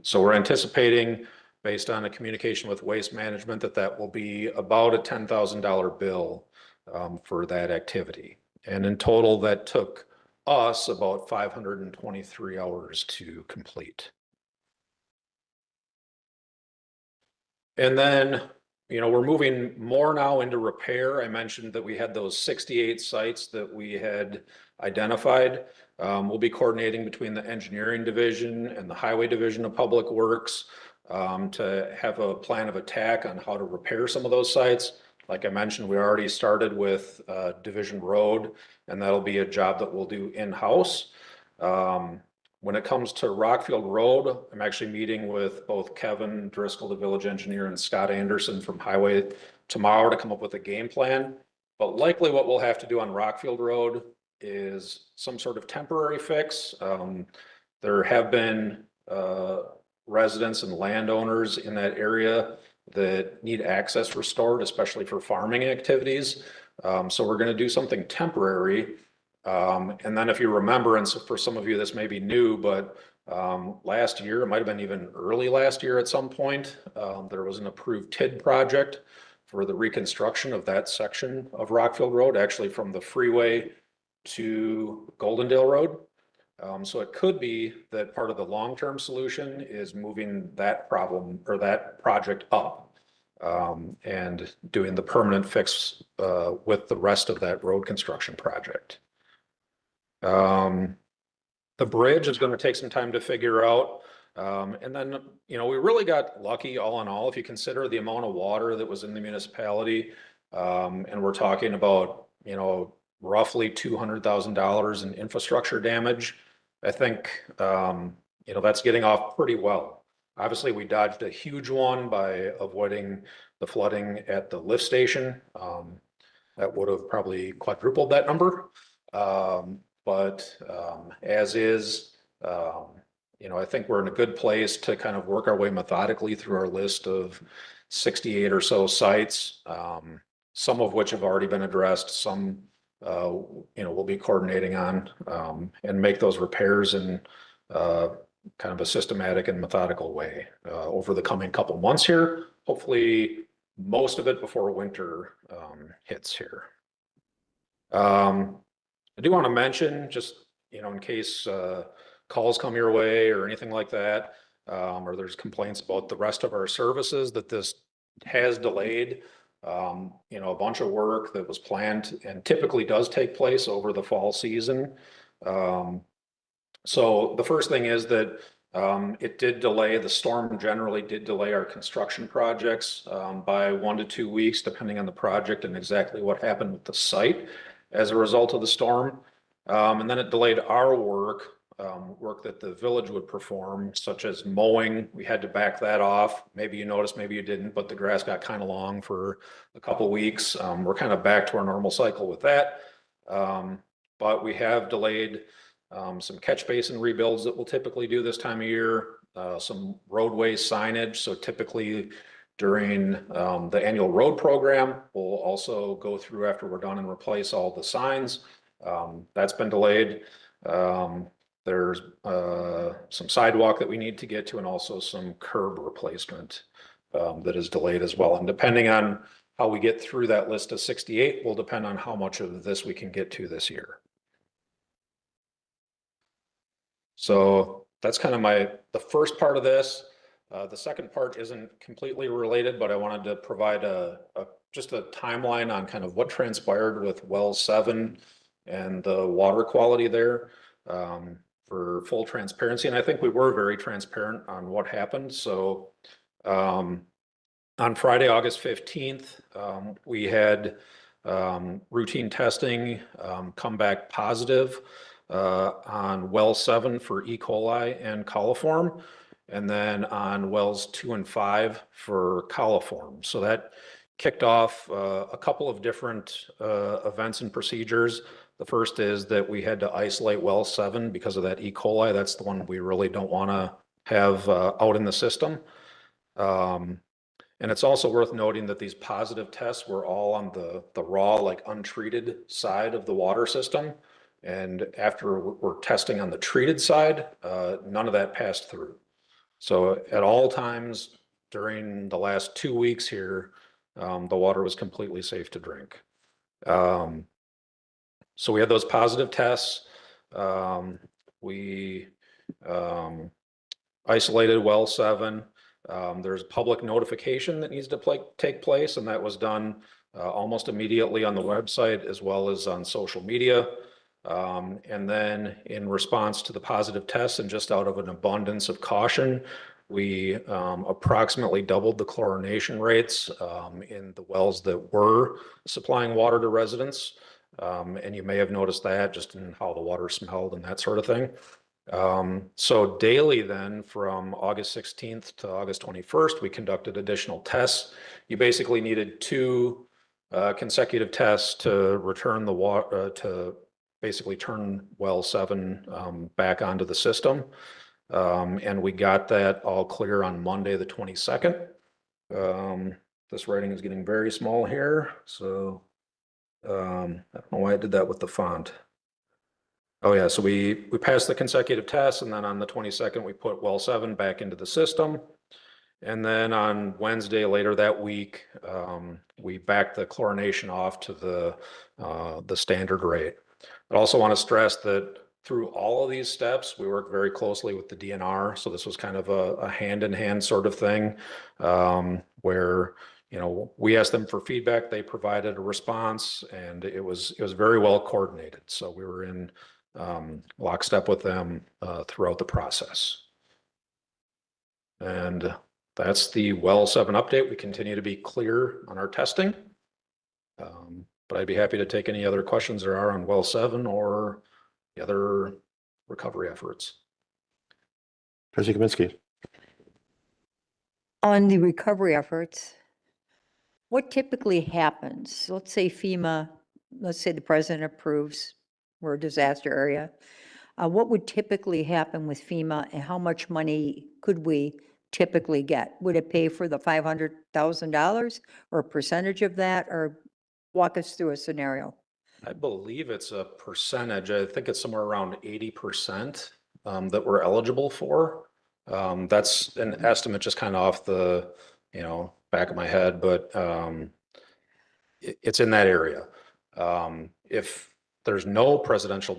So we're anticipating, based on a communication with Waste Management, that will be about a $10,000 bill for that activity. And in total, that took us about 523 hours to complete. And then, we're moving more now into repair. I mentioned that we had those 68 sites that we had identified. We'll be coordinating between the engineering division and the highway division of Public Works to have a plan of attack on how to repair some of those sites. Like I mentioned, we already started with Division Road, and that'll be a job that we'll do in-house. When it comes to Rockfield Road, I'm actually meeting with both Kevin Driscoll, the village engineer, and Scott Anderson from Highway tomorrow to come up with a game plan. But likely what we'll have to do on Rockfield Road is some sort of temporary fix. There have been residents and landowners in that area that need access restored, especially for farming activities. So we're going to do something temporary. And then if you remember, and so for some of you, this may be new, but last year, it might have been even early last year at some point, there was an approved TID project for the reconstruction of that section of Rockfield Road, actually from the freeway to Goldendale Road. So it could be that part of the long-term solution is moving that problem or that project up and doing the permanent fix with the rest of that road construction project. The bridge is going to take some time to figure out. And then, we really got lucky all in all, if you consider the amount of water that was in the municipality. And we're talking about, roughly $200,000 in infrastructure damage. I think, that's getting off pretty well. Obviously, we dodged a huge one by avoiding the flooding at the lift station. That would have probably quadrupled that number. But as is, I think we're in a good place to kind of work our way methodically through our list of 68 or so sites, some of which have already been addressed, some, we'll be coordinating on and make those repairs in kind of a systematic and methodical way over the coming couple months here. Hopefully, most of it before winter hits here. I do want to mention, just, in case calls come your way or anything like that, or there's complaints about the rest of our services, that this has delayed, a bunch of work that was planned and typically does take place over the fall season. So the first thing is that it did delay, the storm generally did delay our construction projects by 1 to 2 weeks, depending on the project and exactly what happened with the site as a result of the storm. And then it delayed our work that the village would perform, such as mowing. We had to back that off. Maybe you noticed, maybe you didn't, but the grass got kind of long for a couple weeks. We're kind of back to our normal cycle with that. But we have delayed some catch basin rebuilds that we'll typically do this time of year, some roadway signage. So typically during the annual road program, we'll also go through after we're done and replace all the signs. That's been delayed. There's some sidewalk that we need to get to, and also some curb replacement that is delayed as well. And depending on how we get through that list of 68 will depend on how much of this we can get to this year. So that's kind of the first part of this. The second part isn't completely related, but I wanted to provide just a timeline on kind of what transpired with well 7 and the water quality there for full transparency. And I think we were very transparent on what happened. So on Friday, August 15th, we had routine testing come back positive on well 7 for E. coli and coliform, and then on wells 2 and 5 for coliform. So that kicked off a couple of different events and procedures. The first is that we had to isolate well 7 because of that E. coli. That's the one we really don't want to have out in the system. And it's also worth noting that these positive tests were all on the raw, like untreated side of the water system. And after we're testing on the treated side, none of that passed through. So at all times during the last 2 weeks here, the water was completely safe to drink. So we had those positive tests. We isolated well 7. There's public notification that needs to take place, and that was done almost immediately on the website as well as on social media. And then in response to the positive tests and just out of an abundance of caution, we approximately doubled the chlorination rates in the wells that were supplying water to residents. And you may have noticed that just in how the water smelled and that sort of thing. So daily then from August 16th to August 21st, we conducted additional tests. You basically needed 2 consecutive tests to return the water, to basically turn well 7 back onto the system. And we got that all clear on Monday, the 22nd. This writing is getting very small here, so I don't know why I did that with the font. Oh yeah, so we passed the consecutive tests, and then on the 22nd, we put well 7 back into the system. And then on Wednesday later that week, we backed the chlorination off to the standard rate. I also want to stress that through all of these steps, we work very closely with the DNR. So this was kind of a hand-in-hand sort of thing, where we asked them for feedback, they provided a response, and it was very well coordinated. So we were in lockstep with them throughout the process. And that's the well 7 update. We continue to be clear on our testing. But I'd be happy to take any other questions there are on well 7 or the other recovery efforts. Trustee Kaminsky. On the recovery efforts, what typically happens? Let's say FEMA, let's say the president approves, we're a disaster area. What would typically happen with FEMA, and how much money could we typically get? Would it pay for the $500,000 or a percentage of that, or walk us through a scenario? I believe it's a percentage. I think it's somewhere around 80% that we're eligible for. That's an estimate just kind of off the back of my head, but it's in that area. If there's no presidential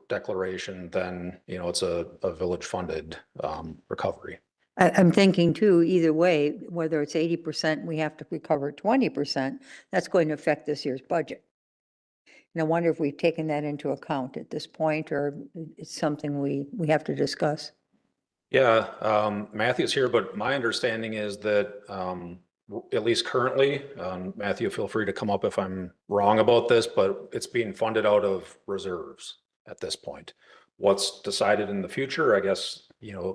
declaration, then it's a village funded recovery. I'm thinking too, either way, whether it's 80%, we have to recover 20%, that's going to affect this year's budget. And I wonder if we've taken that into account at this point, or it's something we have to discuss. Yeah, Matthew's here, but my understanding is that at least currently, Matthew, feel free to come up if I'm wrong about this, but it's being funded out of reserves at this point. What's decided in the future, I guess,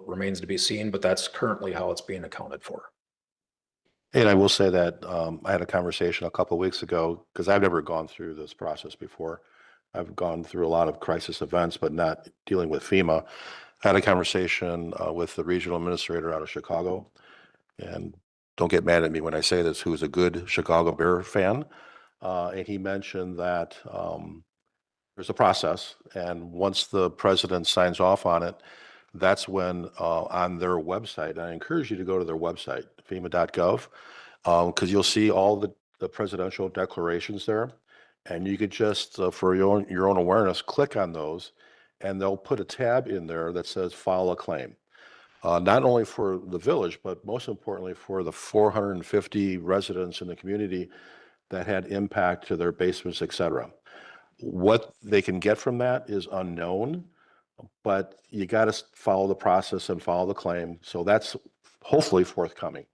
remains to be seen, but that's currently how it's being accounted for. And I will say that I had a conversation a couple of weeks ago, because I've never gone through this process before. I've gone through a lot of crisis events, but not dealing with FEMA. I had a conversation with the regional administrator out of Chicago, and don't get mad at me when I say this, who's a good Chicago Bear fan. And he mentioned that there's a process, and once the president signs off on it, that's when on their website, I encourage you to go to their website, FEMA.gov, because you'll see all the presidential declarations there. And you could just, for your own awareness, click on those, and they'll put a tab in there that says file a claim. Not only for the village, but most importantly for the 450 residents in the community that had impact to their basements, et cetera. What they can get from that is unknown, but you got to follow the process and follow the claim. So that's hopefully forthcoming.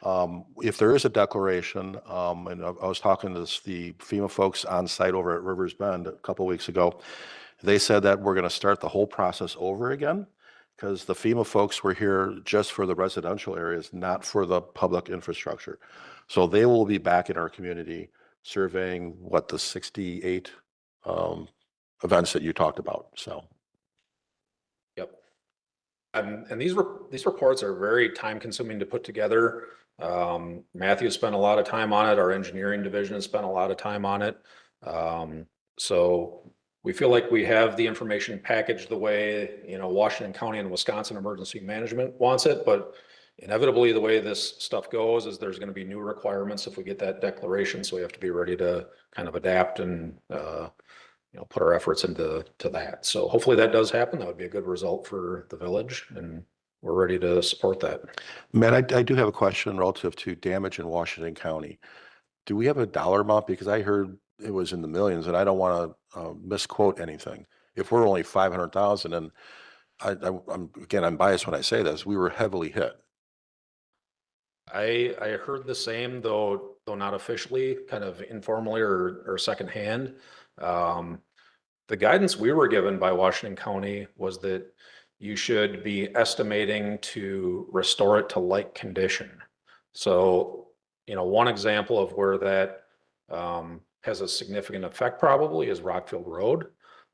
If there is a declaration, and I was talking to the FEMA folks on site over at Rivers Bend a couple of weeks ago, they said that we're going to start the whole process over again, because the FEMA folks were here just for the residential areas, not for the public infrastructure. So they will be back in our community surveying the 68 events that you talked about. So. Yep. And these reports are very time consuming to put together. Matthew spent a lot of time on it. Our engineering division has spent a lot of time on it. So we feel like we have the information packaged the way, you know, Washington County and Wisconsin Emergency Management wants it, but inevitably the way this stuff goes is there's going to be new requirements if we get that declaration. So we have to be ready to kind of adapt and, you know, put our efforts into that. So hopefully that does happen. That would be a good result for the village, and we're ready to support that. Matt, I do have a question relative to damage in Washington County. Do we have a dollar amount? Because I heard it was in the millions, and I don't want to misquote anything. If we're only 500,000, and I'm biased when I say this, we were heavily hit. I heard the same, though not officially, kind of informally or secondhand. The guidance we were given by Washington County was that you should be estimating to restore it to like condition. So, you know, one example of where that has a significant effect probably is Rockfield Road.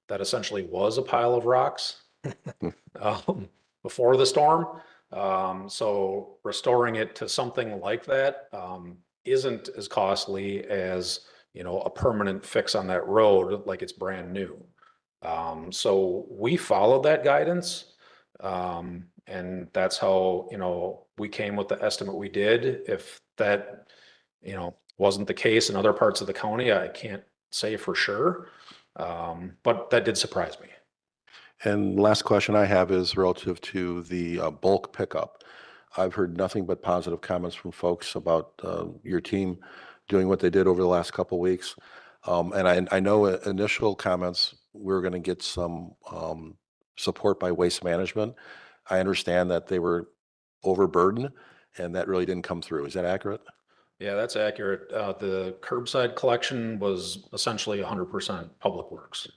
That essentially was a pile of rocks before the storm. So restoring it to something like that isn't as costly as, you know, a permanent fix on that road like it's brand new. So we followed that guidance. And that's how, you know, we came with the estimate we did. If that, you know, wasn't the case in other parts of the county, I can't say for sure. But that did surprise me. And last question I have is relative to the bulk pickup. I've heard nothing but positive comments from folks about your team doing what they did over the last couple of weeks. And I know initial comments, we're going to get some support by Waste Management. I understand that they were overburdened and that really didn't come through. Is that accurate? Yeah, that's accurate. The curbside collection was essentially 100% Public Works.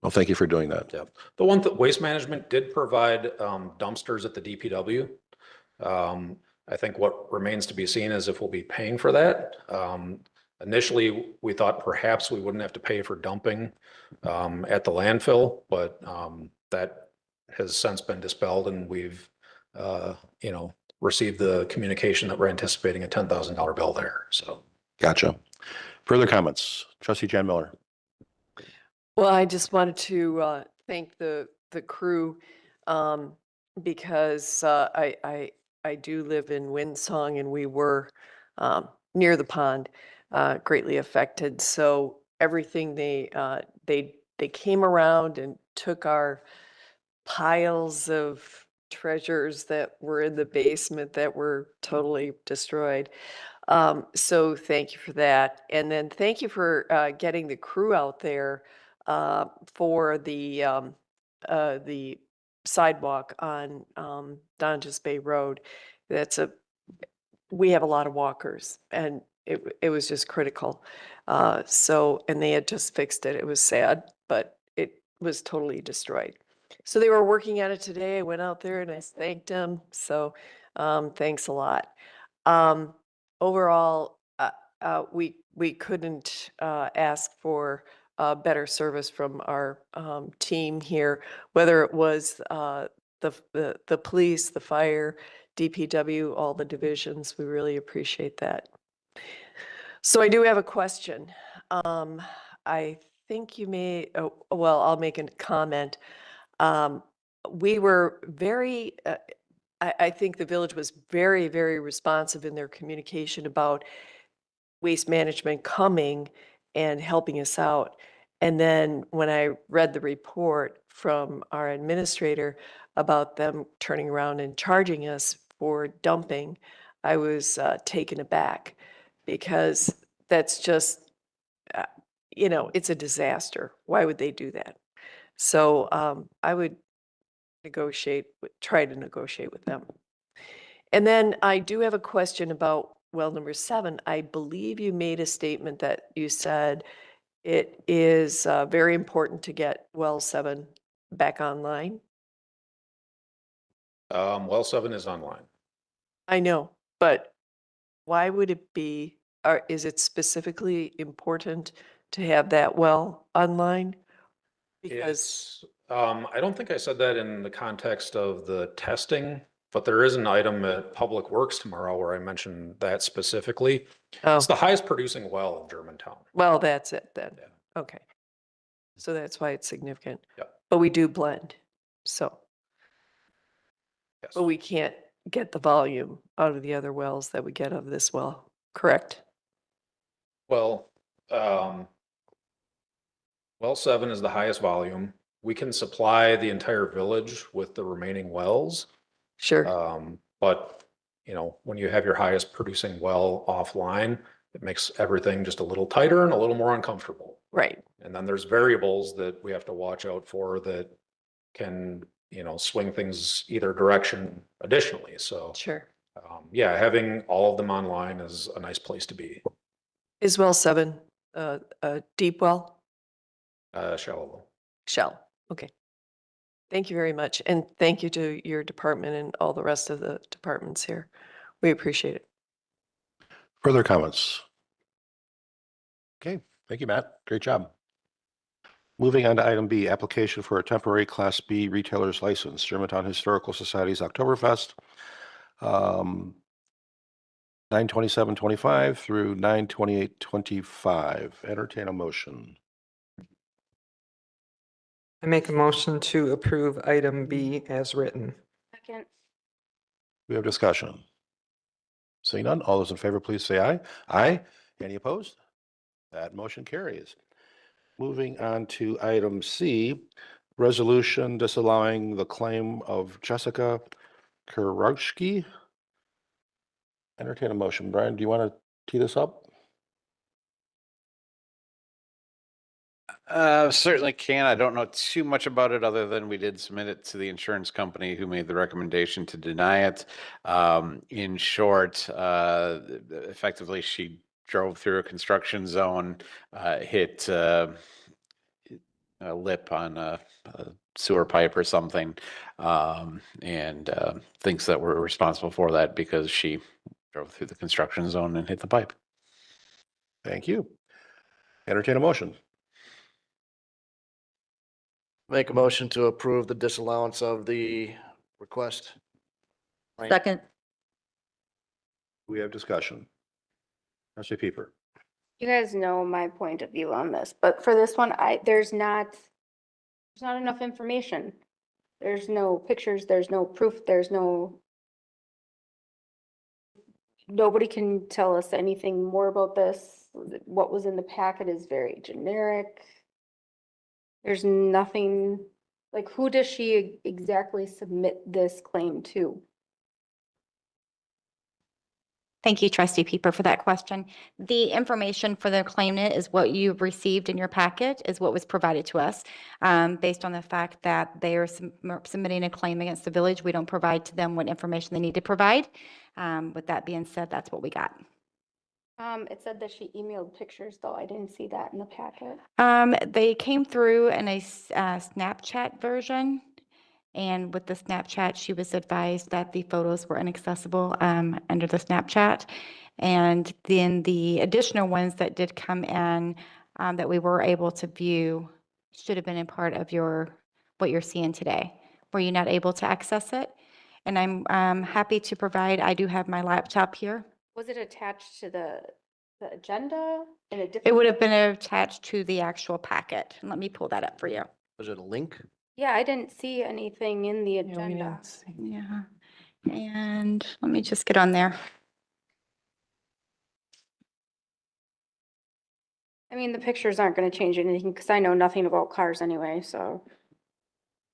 Well, thank you for doing that. Yeah. The one that Waste Management did provide dumpsters at the DPW. I think what remains to be seen is if we'll be paying for that. Initially, we thought perhaps we wouldn't have to pay for dumping at the landfill, but that has since been dispelled, and we've, you know, received the communication that we're anticipating a $10,000 bill there. So, Gotcha. Further comments? Trustee Jan Miller. Well, I just wanted to thank the crew because I do live in Windsong, and we were near the pond, greatly affected. So everything they came around and took our piles of treasures that were in the basement that were totally destroyed. So thank you for that. And then thank you for getting the crew out there for the sidewalk on Donges Bay Road. We have a lot of walkers, and it was just critical. So, and they had just fixed it. It was sad, but it was totally destroyed. So they were working at it today. I went out there and I thanked them. So thanks a lot. Overall, we couldn't ask for better service from our team here, whether it was the police, the fire, DPW, all the divisions. We really appreciate that. So I do have a question. I think you may, well, I'll make a comment. We were very, I think the village was very, very responsive in their communication about Waste Management coming and helping us out. And then when I read the report from our administrator about them turning around and charging us for dumping, I was taken aback, because that's just, you know, it's a disaster. Why would they do that? So I would try to negotiate with them. And then I do have a question about well number 7. I believe you made a statement that you said it is very important to get well 7 back online. well 7 is online. I know, but why would it be, or is it specifically important to have that well online? Because I don't think I said that in the context of the testing, but there is an item at Public Works tomorrow where I mentioned that specifically. oh, It's the highest producing well in Germantown. well, that's it then. Yeah. Okay. So that's why it's significant. Yep. But we do blend, so, Yes. but we can't get the volume out of the other wells that we get out of this well, correct? Well, well 7 is the highest volume. We can supply the entire village with the remaining wells. Sure, But, you know, when you have your highest producing well offline, it makes everything just a little tighter and a little more uncomfortable. right. And then there's variables that we have to watch out for that can, you know, swing things either direction additionally. So, Sure. yeah, having all of them online is a nice place to be. Is well 7 a deep well? Shallow. Shell, okay. Thank you very much, and thank you to your department and all the rest of the departments here. We appreciate it. Further comments? Okay, thank you, Matt. Great job. Moving on to item B, application for a temporary Class B retailer's license, Germantown Historical Society's Oktoberfest, 9/27/25 through 9/28/25. Entertain a motion. I make a motion to approve item B as written. Second. We have discussion. Seeing none, all those in favor, please say aye. Aye. Any opposed? That motion carries. Moving on to item C, resolution disallowing the claim of Jessica Kurowski. Entertain a motion. Brian, do you want to tee this up? Certainly can. I don't know too much about it other than we did submit it to the insurance company who made the recommendation to deny it. In short, effectively, she drove through a construction zone, hit a lip on a sewer pipe or something, and thinks that we're responsible for that because she drove through the construction zone and hit the pipe. Thank you. Entertain a motion. Make a motion to approve the disallowance of the request. Second. We have discussion. Trustee Pieper. You guys know my point of view on this, but for this one, there's not enough information. There's no pictures, there's no proof, nobody can tell us anything more about this. What was in the packet is very generic. There's nothing, like, who does she exactly submit this claim to? Thank you, Trustee Pieper, for that question. The information for the claimant is what you've received in your packet, is what was provided to us. Based on the fact that they are submitting a claim against the village, we don't provide to them what information they need to provide. With that being said, that's what we got. It said that she emailed pictures, though. I didn't see that in the packet. They came through in a Snapchat version. And with the Snapchat, she was advised that the photos were inaccessible under the Snapchat. And then the additional ones that did come in that we were able to view should have been a part of what you're seeing today. Were you not able to access it? And I'm happy to provide, I do have my laptop here. Was it attached to the agenda in a different? It would have been attached to the actual packet. Let me pull that up for you. Was it a link? Yeah, I didn't see anything in the Yeah, we agenda. didn't see. Yeah, and let me just get on there. I mean, the pictures aren't gonna change anything, because I know nothing about cars anyway, so.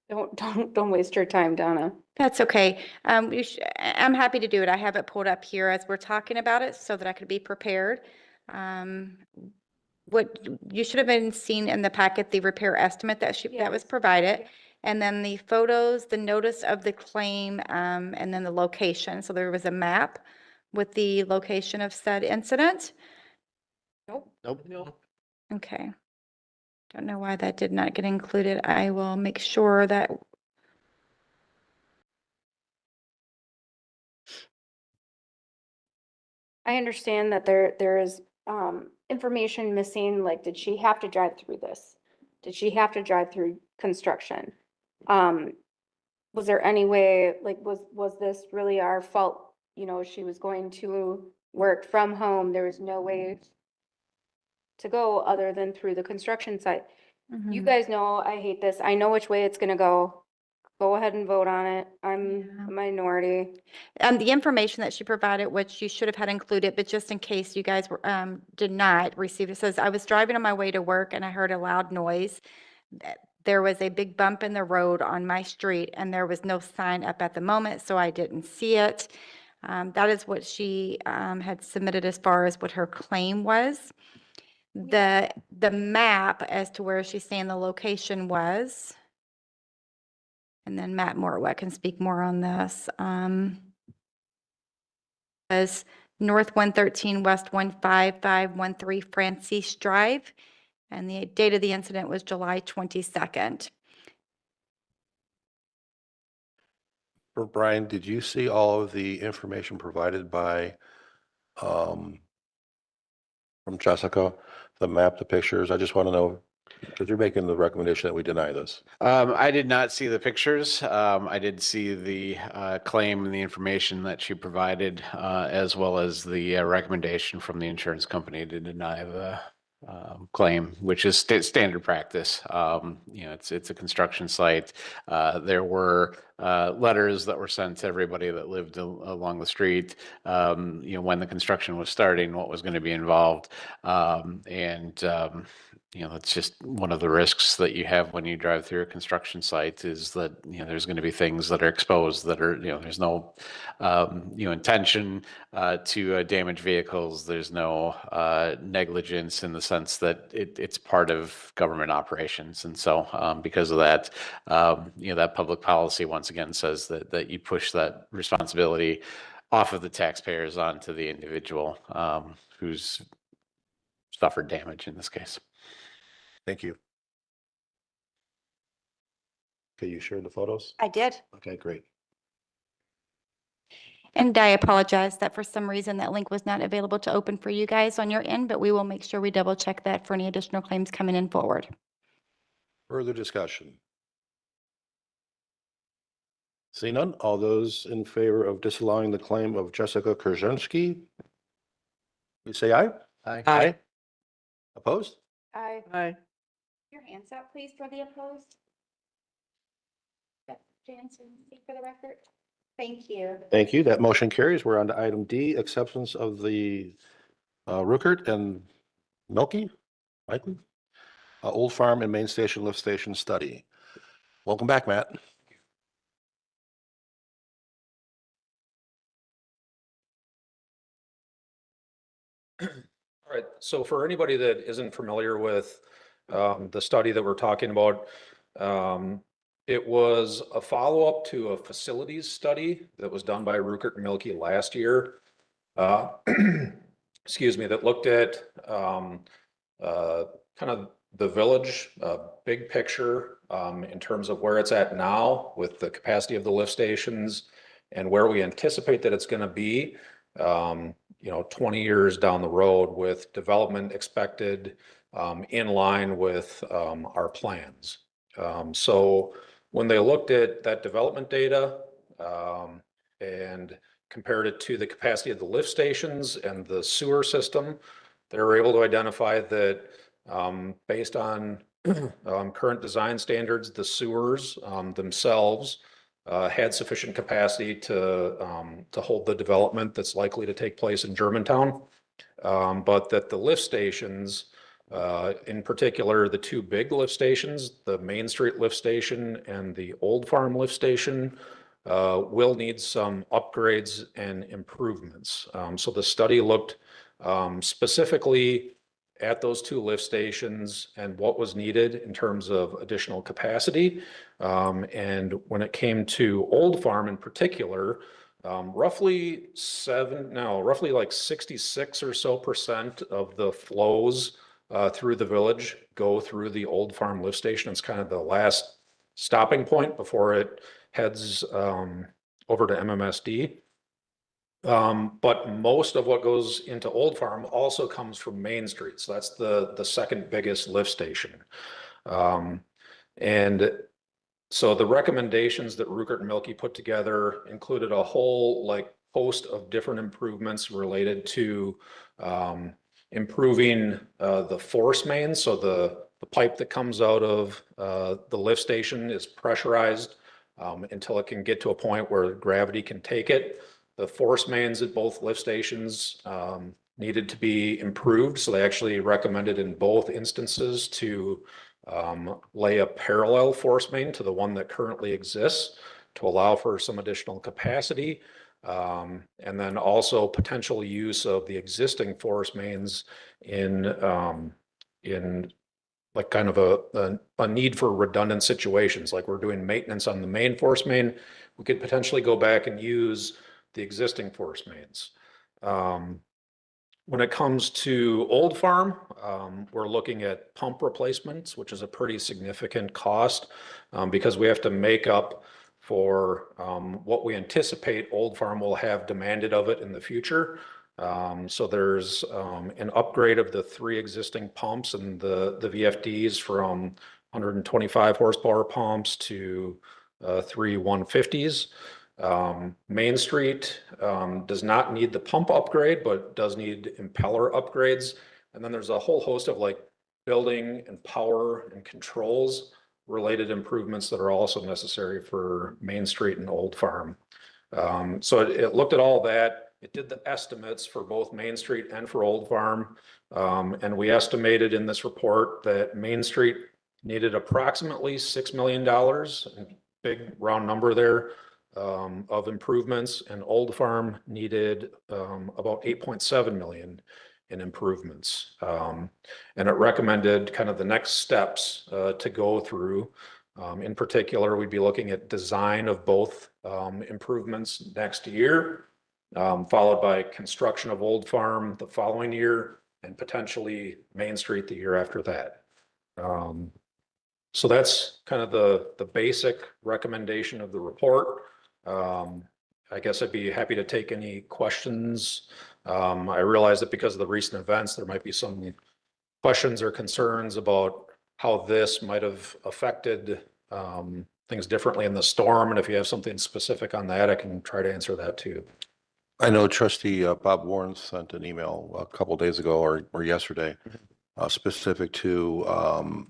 Don't waste your time, Donna. That's okay. I'm happy to do it. I have it pulled up here as we're talking about it so that I could be prepared. What you should have been seen in the packet, the repair estimate that was Yes. provided. Yeah. And then the photos, the notice of the claim, and then the location. So there was a map with the location of said incident. Nope. Nope. Okay. Don't know why that did not get included. I will make sure that. I understand that there is information missing, like, did she have to drive through this? Did she have to drive through construction? Was there any way, like, was this really our fault? You know, she was going to work from home. There was no way to go other than through the construction site. Mhm. guys know I hate this. I know which way it's gonna go. Go ahead and vote on it. I'm Yeah. a minority. The information that she provided, which you should have had included, but just in case you guys were, did not receive it, says, I was driving on my way to work and I heard a loud noise. There was a big bump in the road on my street and there was no sign up at the moment, so I didn't see it. That is what she had submitted as far as what her claim was. The map as to where she's saying the location was, and then Matt Morwet can speak more on this. Was North 113, West 15513 Francis Drive, and the date of the incident was July 22nd. Brian, did you see all of the information provided by, from Jessica, the map, the pictures? I just want to know, because you're making the recommendation that we deny this. I did not see the pictures. I did see the claim and the information that she provided, as well as the recommendation from the insurance company to deny the claim, which is standard practice. It's a construction site. There were letters that were sent to everybody that lived along the street, when the construction was starting, what was going to be involved. That's just one of the risks that you have when you drive through a construction site is that, there's going to be things that are exposed that are, there's no, intention to damage vehicles. There's no negligence in the sense that it's part of government operations. And so because of that, that public policy once again says that you push that responsibility off of the taxpayers onto the individual who's suffered damage in this case. Thank you. Okay, you shared the photos? I did. Okay, great. And I apologize that for some reason that link was not available to open for you guys on your end, but we will make sure we double check that for any additional claims coming in forward. Further discussion? See none? All those in favor of disallowing the claim of Jessica Kurzynski, please say aye. Aye. Opposed? Aye. Your hands up, please, for the opposed. Jansen, speak for the record. Thank you. Thank you. That motion carries. We're on to item D, acceptance of the Ruckert and Milky, likely, Old Farm and Main Station Lift Station Study. Welcome back, Matt. All right, so for anybody that isn't familiar with the study that we're talking about, it was a follow-up to a facilities study that was done by Ruckert and Milky last year. Excuse me, that looked at kind of the village, big picture in terms of where it's at now with the capacity of the lift stations and where we anticipate that it's going to be, 20 years down the road with development expected in line with our plans. So when they looked at that development data and compared it to the capacity of the lift stations and the sewer system, they were able to identify that based on current design standards, the sewers themselves had sufficient capacity to hold the development that's likely to take place in Germantown, but that the lift stations, in particular, the two big lift stations, the Main Street lift station and the Old Farm lift station, will need some upgrades and improvements. So the study looked specifically at those two lift stations and what was needed in terms of additional capacity. And when it came to Old Farm in particular, roughly like 66 or so % of the flows through the village go through the Old Farm lift station. It's kind of the last stopping point before it heads over to MMSD. But most of what goes into Old Farm also comes from Main Street. So that's the second biggest lift station. And so the recommendations that Ruckert and Milky put together included a whole host of different improvements related to improving the force main. So the pipe that comes out of the lift station is pressurized until it can get to a point where gravity can take it. The force mains at both lift stations needed to be improved. So they actually recommended in both instances to lay a parallel force main to the one that currently exists to allow for some additional capacity. And then also potential use of the existing force mains in like kind of a need for redundant situations, like we're doing maintenance on the main force main. We could potentially go back and use the existing force mains. When it comes to Old Farm, we're looking at pump replacements, which is a pretty significant cost because we have to make up for what we anticipate Old Farm will have demanded of it in the future. So there's an upgrade of the 3 existing pumps and the VFDs from 125 horsepower pumps to 3 150s. Main Street does not need the pump upgrade, but does need impeller upgrades. And then there's a whole host of like building and power and controls related improvements that are also necessary for Main Street and Old Farm. So it looked at all that. It did the estimates for both Main Street and for Old Farm. And we estimated in this report that Main Street needed approximately $6 million, big round number there, of improvements, and Old Farm needed about 8.7 million in improvements. And it recommended kind of the next steps to go through. In particular, we'd be looking at design of both improvements next year, followed by construction of Old Farm the following year, and potentially Main Street the year after that. So that's kind of the basic recommendation of the report. I guess I'd be happy to take any questions. I realize that because of the recent events, there might be some questions or concerns about how this might have affected things differently in the storm. And if you have something specific on that, I can try to answer that too. I know Trustee Bob Warren sent an email a couple days ago or yesterday specific to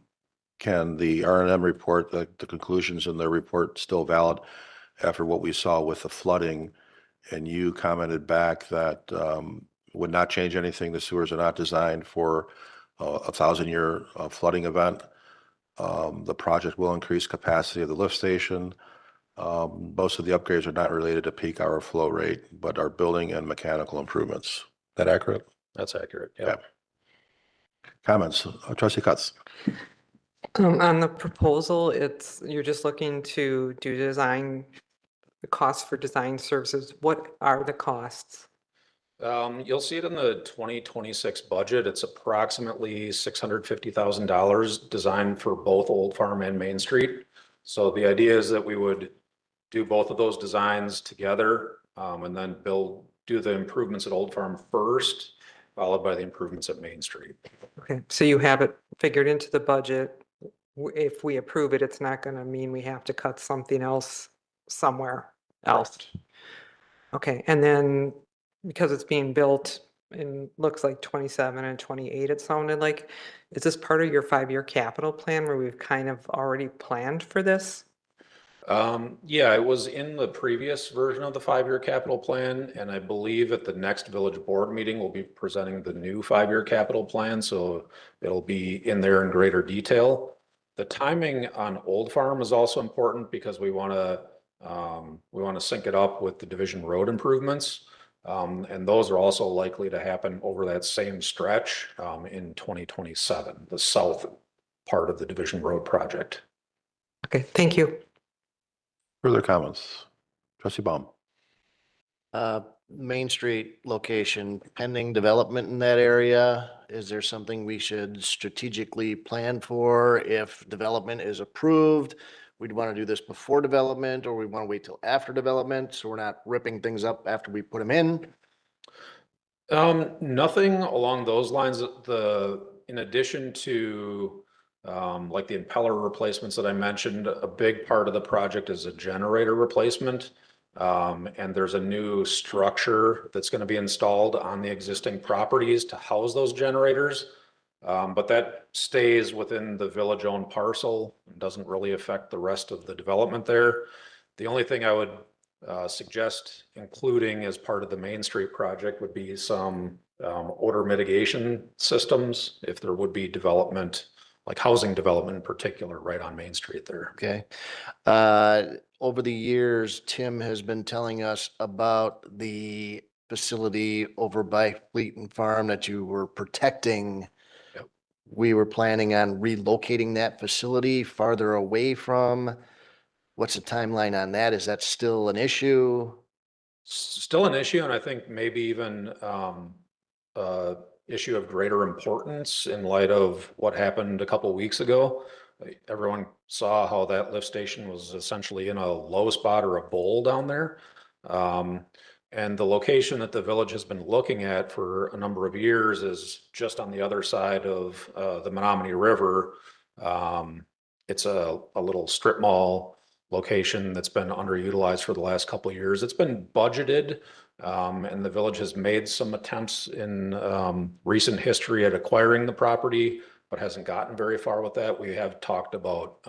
can the R&M report, the conclusions in the report still valid after what we saw with the flooding? And you commented back that would not change anything. The sewers are not designed for a 1,000-year flooding event. The project will increase capacity of the lift station. Most of the upgrades are not related to peak hour flow rate, but are building and mechanical improvements. Is that accurate? That's accurate. Yeah. Okay. Comments? Trustee Cutts. On the proposal, you're just looking to do design, the cost for design services. What are the costs? You'll see it in the 2026 budget. It's approximately $650,000 designed for both Old Farm and Main Street. So the idea is that we would do both of those designs together and then do the improvements at Old Farm first, followed by the improvements at Main Street. Okay, so you have it figured into the budget. If we approve it, it's not going to mean we have to cut something else somewhere else. Okay, and then because it's being built in looks like 27 and 28, it sounded like, is this part of your 5-year capital plan where we've kind of already planned for this? Yeah, it was in the previous version of the 5-year capital plan, and I believe at the next village board meeting, we'll be presenting the new 5-year capital plan, so it'll be in there in greater detail. The timing on Old Farm is also important because we want to sync it up with the Division Road improvements, and those are also likely to happen over that same stretch in 2027, the south part of the Division Road project. Okay, thank you. Further comments? Trustee Baum. Main Street location, pending development in that area. Is there something we should strategically plan for if development is approved? We'd want to do this before development, or we want to wait till after development so we're not ripping things up after we put them in? Nothing along those lines. In addition to like the impeller replacements that I mentioned, a big part of the project is a generator replacement. And there's a new structure that's going to be installed on the existing properties to house those generators. But that stays within the village-owned parcel and doesn't really affect the rest of the development there. The only thing I would suggest including as part of the Main Street project would be some odor mitigation systems if there would be development, like housing development in particular, right on Main Street there. Okay. Over the years, Tim has been telling us about the facility over by Fleeton Farm that you were protecting. Yep. We were planning on relocating that facility farther away from. What's the timeline on that? Is that still an issue? Still an issue, and I think maybe even issue of greater importance in light of what happened a couple weeks ago. Everyone saw how that lift station was essentially in a low spot or a bowl down there. And the location that the village has been looking at for a number of years is just on the other side of the Menominee River. It's a little strip mall location that's been underutilized for the last couple of years. It's been budgeted, and the village has made some attempts in recent history at acquiring the property, but hasn't gotten very far with that. We have talked about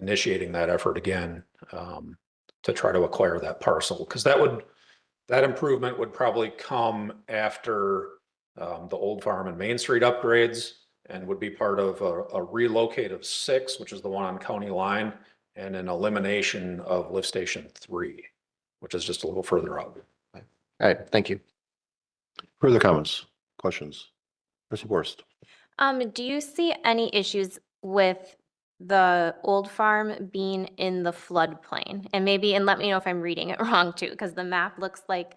initiating that effort again to try to acquire that parcel, because that improvement would probably come after the Old Farm and Main Street upgrades, and would be part of a relocate of 6, which is the one on County Line, and an elimination of Lift Station 3, which is just a little further up. All right, thank you. Further comments, questions? Trustee Borst. Do you see any issues with the Old Farm being in the floodplain? And let me know if I'm reading it wrong too, because the map looks like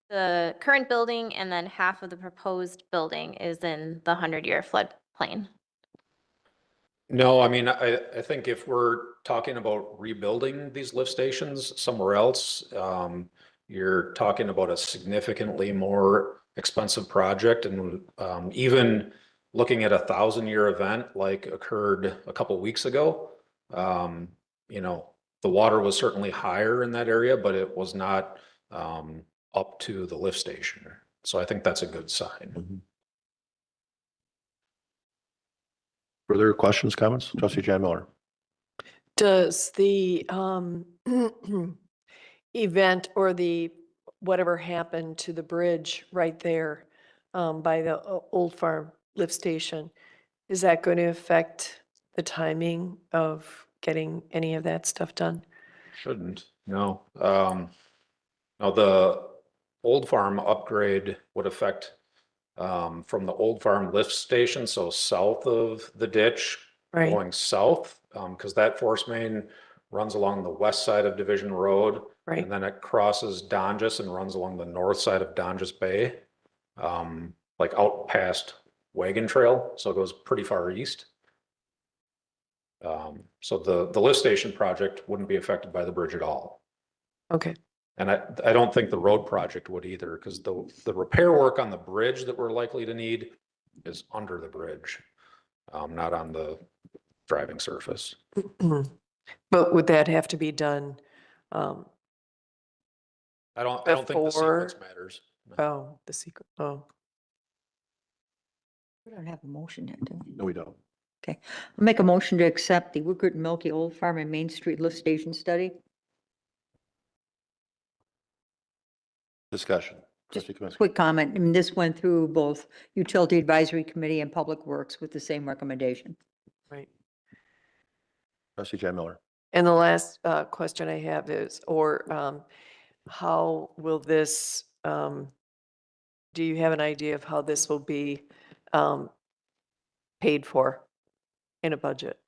the current building and then half of the proposed building is in the 100-year floodplain. No, I mean, I think if we're talking about rebuilding these lift stations somewhere else, you're talking about a significantly more expensive project. And even looking at a 1,000-year event like occurred a couple weeks ago, you know, the water was certainly higher in that area, but it was not up to the lift station. So I think that's a good sign. Further questions, comments? Trustee Jan Miller. Does the event or the whatever happened to the bridge right there by the Old Farm lift station, is that going to affect the timing of getting any of that stuff done? Shouldn't, no. Now the Old Farm upgrade would affect from the Old Farm lift station, so south of the ditch, Right. going south, because that force main runs along the west side of Division Road, Right. and then it crosses Donges and runs along the north side of Donges Bay, like out past Wagon Trail, so it goes pretty far east. So the lift station project wouldn't be affected by the bridge at all. Okay. And I don't think the road project would either, because the repair work on the bridge that we're likely to need is under the bridge, not on the driving surface. But would that have to be done? I don't think the sequence Before- matters. Oh, the secret. Oh, We don't have a motion yet, do we? No, we don't. Okay, I'll make a motion to accept the Woodgert and Milky Old Farm and Main Street lift station study. Discussion. Trustee Kaminsky. Quick comment, I mean, this went through both Utility Advisory Committee and Public Works with the same recommendation. right. Trustee Jan Miller. And the last question I have is, how will this, do you have an idea of how this will be paid for in a budget?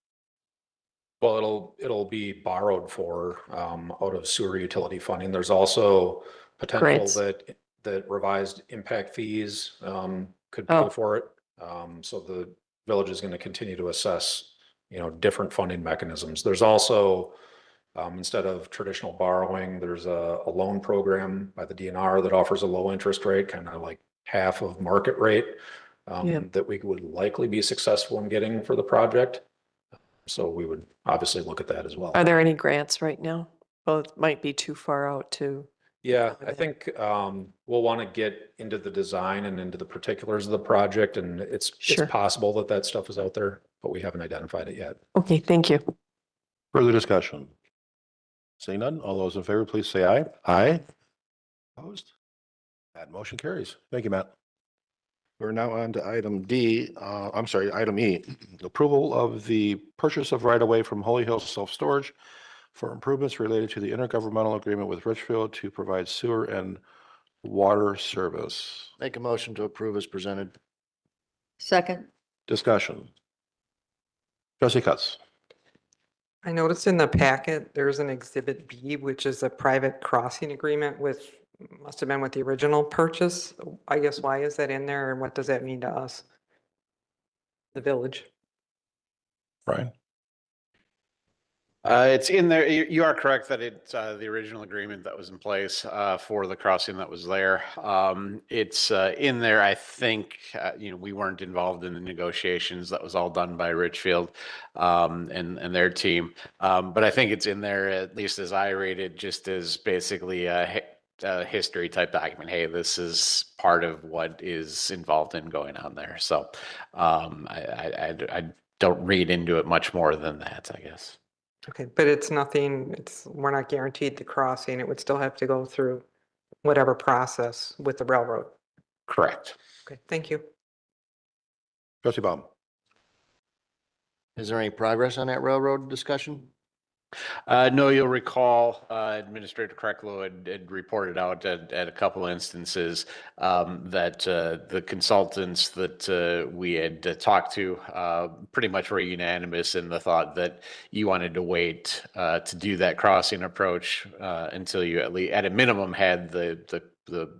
Well, it'll be borrowed for out of sewer utility funding. There's also potential Grants. that revised impact fees could pay Oh. for it. So the village is going to continue to assess, you know, different funding mechanisms. There's also instead of traditional borrowing, there's a loan program by the DNR that offers a low interest rate, kind of like half of market rate, Yeah. that we would likely be successful in getting for the project. So we would obviously look at that as well. Are there any grants right now Both might be too far out to. Yeah, over I that. think we'll want to get into the design and into the particulars of the project, and it's Sure. possible that that stuff is out there, but we haven't identified it yet. Okay, thank you. Further discussion? Seeing none, all those in favor, please say aye. Aye. Opposed? That motion carries. Thank you, Matt. We're now on to item item E, approval of the purchase of right-of-way from Holy Hills Self-Storage for improvements related to the intergovernmental agreement with Richfield to provide sewer and water service. Make a motion to approve as presented. Second. Discussion. Trustee Cutts. I noticed in the packet, there's an Exhibit B, which is a private crossing agreement with, must have been with the original purchase. I guess why is that in there and what does that mean to us? The village. Brian. It's in there. You are correct that it's the original agreement that was in place for the crossing that was there. It's in there. I think, we weren't involved in the negotiations. That was all done by Richfield and their team. But I think it's in there, at least as I read it, just as basically a history type document. Hey, this is part of what is involved in going on there. So I don't read into it much more than that, I guess. Okay, but it's nothing, we're not guaranteed the crossing. It would still have to go through whatever process with the railroad. Correct. Okay, thank you. Trustee Baum. Is there any progress on that railroad discussion? No, you'll recall Administrator Krecklow had reported out at a couple instances that the consultants that we had talked to pretty much were unanimous in the thought that you wanted to wait to do that crossing approach until you at a minimum had the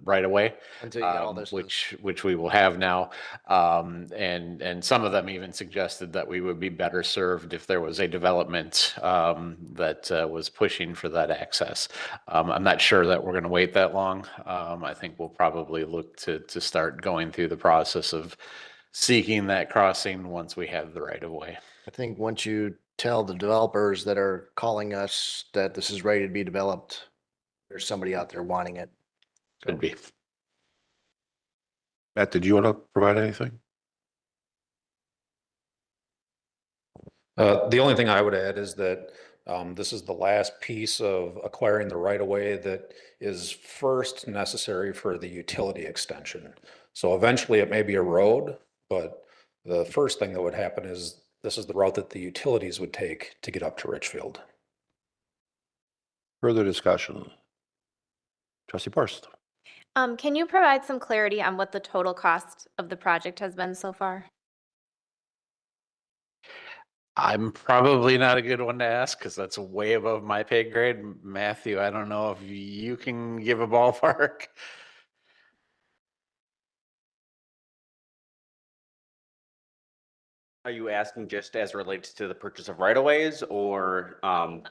right of way, Until you got all this. which we will have now. And some of them even suggested that we would be better served if there was a development that was pushing for that access. I'm not sure that we're going to wait that long. I think we'll probably look to start going through the process of seeking that crossing once we have the right of way. I think once you tell the developers that are calling us that this is ready to be developed, there's somebody out there wanting it. Could be. Matt, did you want to provide anything? The only thing I would add is that this is the last piece of acquiring the right of way that is first necessary for the utility extension. So eventually it may be a road, but the first thing that would happen is this is the route that the utilities would take to get up to Richfield. Further discussion. Trustee Parst. Can you provide some clarity on what the total cost of the project has been so far? I'm probably not a good one to ask because that's way above my pay grade. Matthew, I don't know if you can give a ballpark. Are you asking just as relates to the purchase of right-of-ways or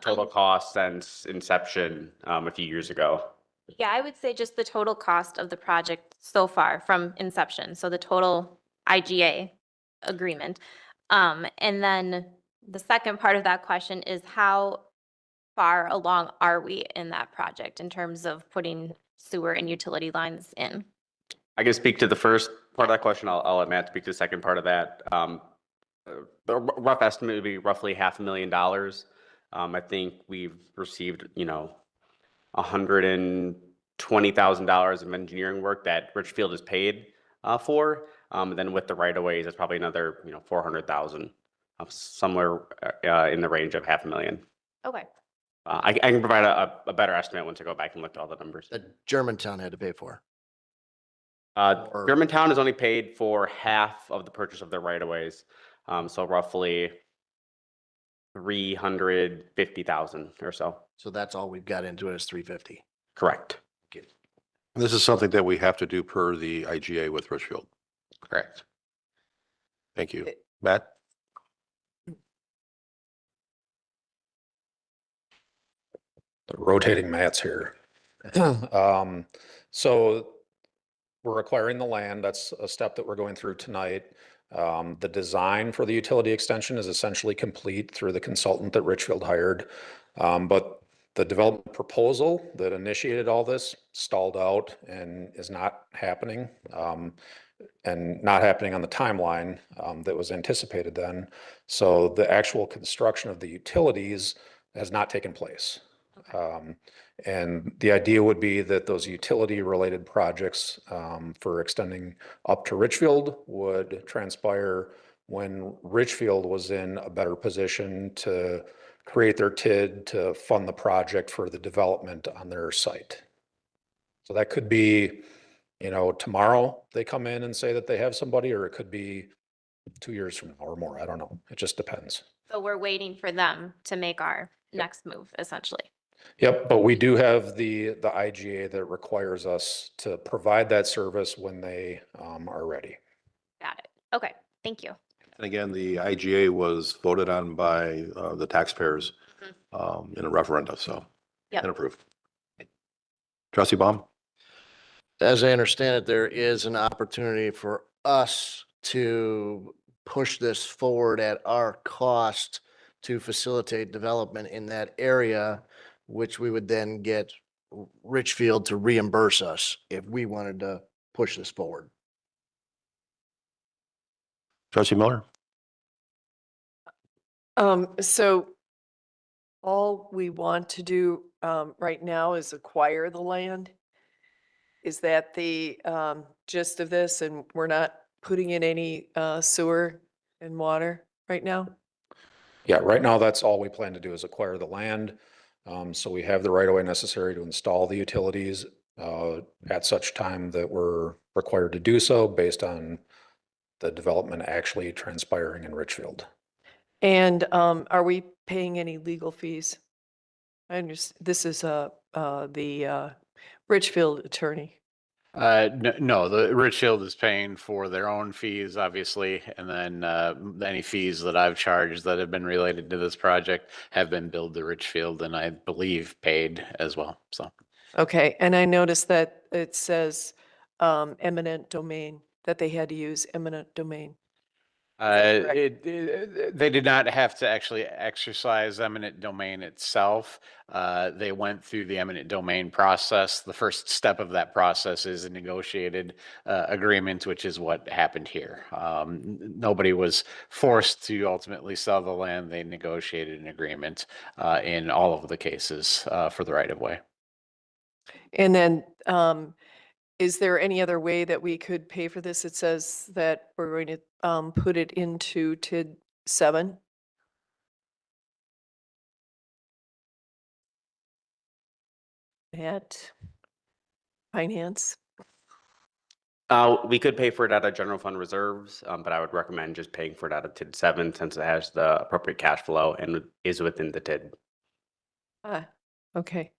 total cost since inception a few years ago? Yeah, I would say just the total cost of the project so far from inception, so the total IGA agreement. And then the second part of that question is how far along are we in that project in terms of putting sewer and utility lines in? I can speak to the first part of that question. I'll let Matt speak to the second part of that. The rough estimate would be roughly $500,000. I think we've received, $120,000 of engineering work that Richfield has paid for. And then with the right of ways, it's probably another, $400,000, somewhere in the range of $500,000. Okay. I can provide a better estimate once I go back and look at all the numbers. That Germantown had to pay for. Germantown has only paid for half of the purchase of the right of ways. So roughly $350,000 or so. So that's all we've got into it is 350. Correct. This is something that we have to do per the IGA with Richfield. Correct. Thank you. Matt? The rotating mats here. So we're acquiring the land. That's a step that we're going through tonight. The design for the utility extension is essentially complete through the consultant that Richfield hired. But The development proposal that initiated all this stalled out and is not happening. And not happening on the timeline that was anticipated then. So the actual construction of the utilities has not taken place. And the idea would be that those utility-related projects for extending up to Richfield would transpire when Richfield was in a better position to create their TID to fund the project for the development on their site. So that could be, you know, tomorrow they come in and say that they have somebody, or it could be 2 years from now or more. I don't know. It just depends. So we're waiting for them to make our next move, essentially. Yep, but we do have the IGA that requires us to provide that service when they are ready. Got it. Okay, thank you. And again, the IGA was voted on by the taxpayers in a referendum, so, Yep. and approved. Trustee Baum? As I understand it, there is an opportunity for us to push this forward at our cost to facilitate development in that area, which we would then get Richfield to reimburse us if we wanted to push this forward. Trustee Miller? So all we want to do right now is acquire the land. Is that the gist of this? And we're not putting in any sewer and water right now? Yeah, right now, that's all we plan to do is acquire the land. So we have the right of way necessary to install the utilities at such time that we're required to do so based on the development actually transpiring in Richfield. And are we paying any legal fees? I understand, this is the Richfield attorney. No, the Richfield is paying for their own fees, obviously, and then any fees that I've charged that have been related to this project have been billed to Richfield and I believe paid as well, so. Okay, and I noticed that it says eminent domain, that they had to use eminent domain. correct? They did not have to actually exercise eminent domain itself. They went through the eminent domain process. The first step of that process is a negotiated agreement, which is what happened here. Nobody was forced to ultimately sell the land. They negotiated an agreement in all of the cases for the right of way. And then, is there any other way that we could pay for this? It says that we're going to put it into TID 7. At finance. We could pay for it out of general fund reserves, but I would recommend just paying for it out of TID 7 since it has the appropriate cash flow and is within the TID. Okay.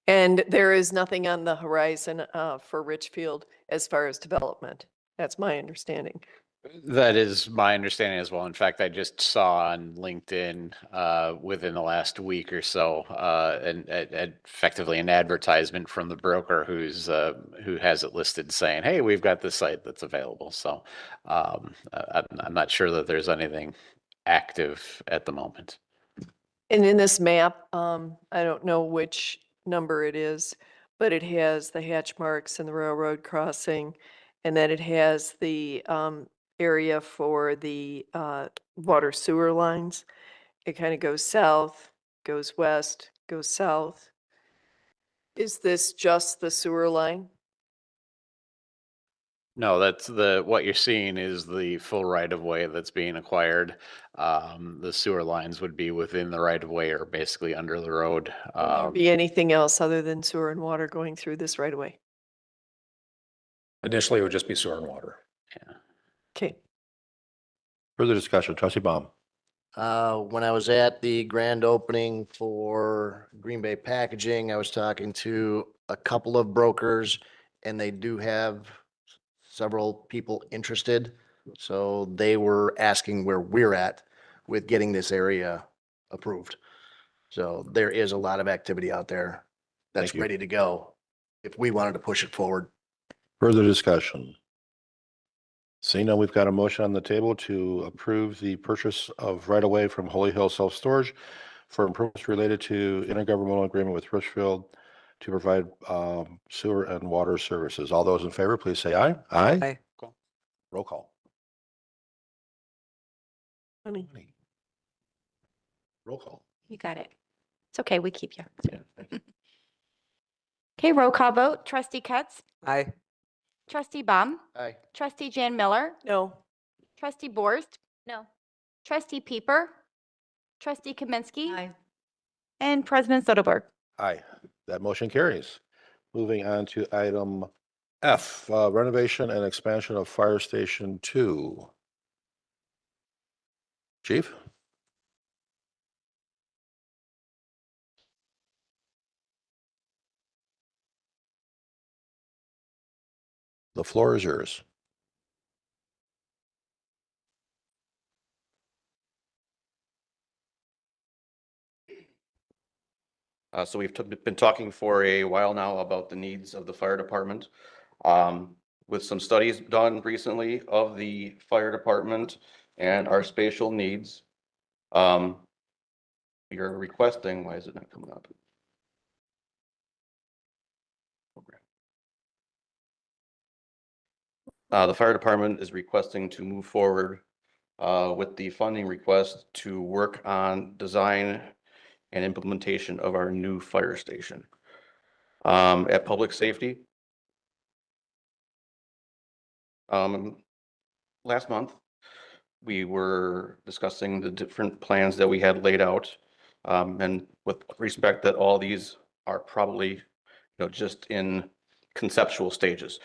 And there is nothing on the horizon for Richfield as far as development. That's my understanding. That is my understanding as well. In fact, I just saw on LinkedIn within the last week or so, effectively an advertisement from the broker who has it listed saying, "Hey, we've got this site that's available." So I'm not sure that there's anything active at the moment. And in this map, I don't know which number it is, but it has the hatch marks and the railroad crossing, and then it has the area for the water sewer lines. It kind of goes south, goes west, goes south. Is this just the sewer line? No, that's what you're seeing is the full right of way that's being acquired. The sewer lines would be within the right of way or basically under the road. Will there be anything else other than sewer and water going through this right away? Initially, it would just be sewer and water. Yeah. Okay. Further discussion, Trustee Baum? When I was at the grand opening for Green Bay Packaging, I was talking to a couple of brokers and they do have several people interested. So they were asking where we're at with getting this area approved. So there is a lot of activity out there that's Thank you. ready to go if we wanted to push it forward. Further discussion? Seeing none, we've got a motion on the table to approve the purchase of right-of-way from Holy Hill Self-Storage for improvements related to intergovernmental agreement with Richfield to provide sewer and water services. All those in favor, please say aye. Aye. Aye. Roll call. Honey. Roll call. You got it. It's okay, we keep you. Yeah, thank you. Okay, roll call vote. Trustee Cutts, Aye. trustee Baum, Aye. trustee Jan Miller, No. trustee Borst, No. trustee Pieper, trustee Kaminsky, Aye. and President Soderberg. Aye, that motion carries. Moving on to item F, renovation and expansion of Fire Station 2. Chief? The floor is yours. So we've been talking for a while now about the needs of the fire department. With some studies done recently of the fire department and our spatial needs. You're requesting, why is it not coming up? The fire department is requesting to move forward with the funding request to work on design and implementation of our new fire station. At Public Safety, last month, we were discussing the different plans that we had laid out. And with respect that all these are probably, just in conceptual stages.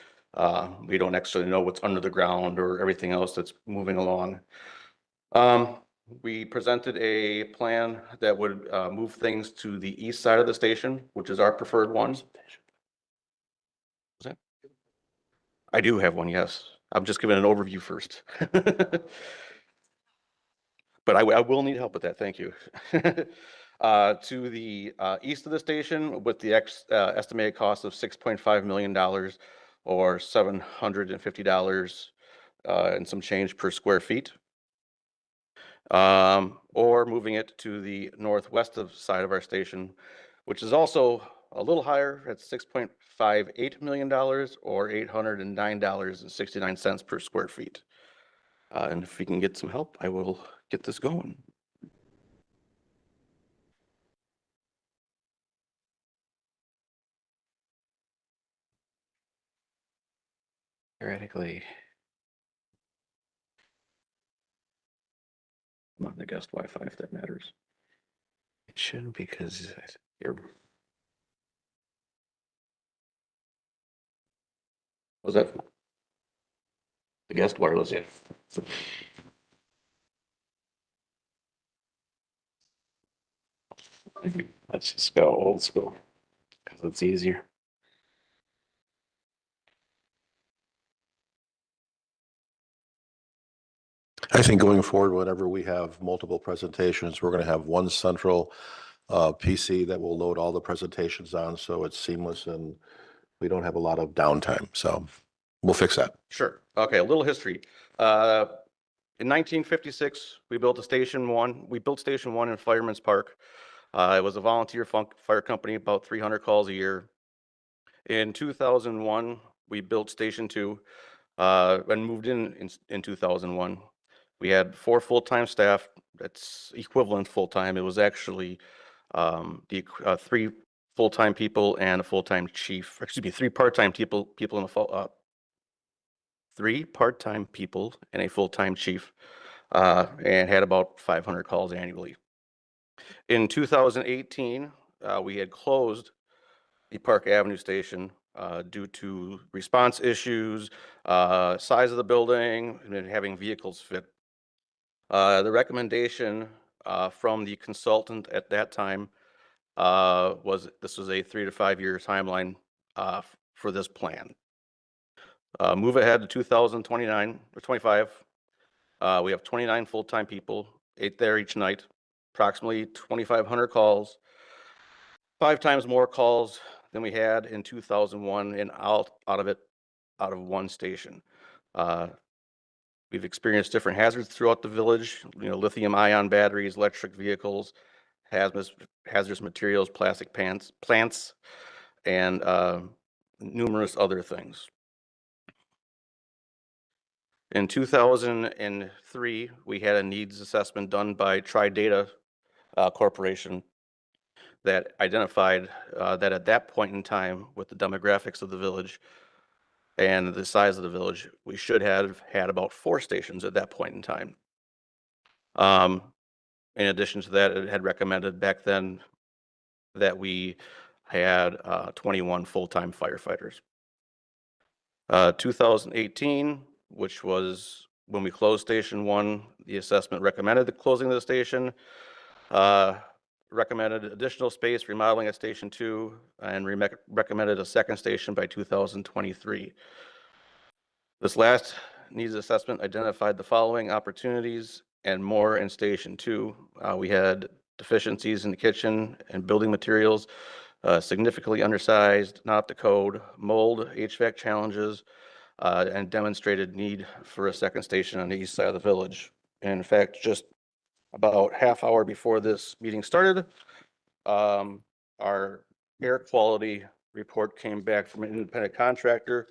We don't actually know what's under the ground or everything else that's moving along. We presented a plan that would move things to the east side of the station, which is our preferred one. I do have one, yes. I'm just giving an overview first. But I will need help with that, thank you. To the east of the station with the estimated cost of $6.5 million or $750 and some change per square feet. Or moving it to the northwest side of our station, which is also a little higher at $6.58 million or $809.69 per square feet. And if we can get some help, I will get this going. Theoretically, I'm on the guest Wi-Fi if that matters. it shouldn't because you're. Was that? The guest wireless, yeah. Let's just go old school because it's easier. I think going forward, whenever we have multiple presentations, we're going to have one central PC that will load all the presentations on, so it's seamless and we don't have a lot of downtime. So we'll fix that. Sure. Okay, a little history. In 1956, we built Station 1. We built Station 1 in Fireman's Park. It was a volunteer fire company, about 300 calls a year. In 2001, we built Station 2 and moved in 2001. We had 4 full-time staff. That's equivalent full-time. It was actually 3 full-time people and a full-time chief. Excuse me, 3 part-time people in a 3 part-time people and a full-time chief, and had about 500 calls annually. In 2018, we had closed the Park Avenue station due to response issues, size of the building, and having vehicles fit. The recommendation from the consultant at that time was this was a 3 to 5 year timeline for this plan. Move ahead to 2029 or 25. We have 29 full-time people, 8 there each night, approximately 2,500 calls, 5 times more calls than we had in 2001, and out of one station. We've experienced different hazards throughout the village, lithium-ion batteries, electric vehicles, hazardous materials, plastic plants, and numerous other things. In 2003, we had a needs assessment done by Tridata Corporation that identified that at that point in time, with the demographics of the village and the size of the village, we should have had about 4 stations at that point in time. In addition to that, it had recommended back then that we had 21 full-time firefighters. 2018, which was when we closed Station 1, the assessment recommended the closing of the station, recommended additional space remodeling at Station 2, and recommended a second station by 2023. This last needs assessment identified the following opportunities and more in Station 2. We had deficiencies in the kitchen and building materials, significantly undersized, not up to code, mold, HVAC challenges, and demonstrated need for a second station on the east side of the village. And in fact, just about half hour before this meeting started, our air quality report came back from an independent contractor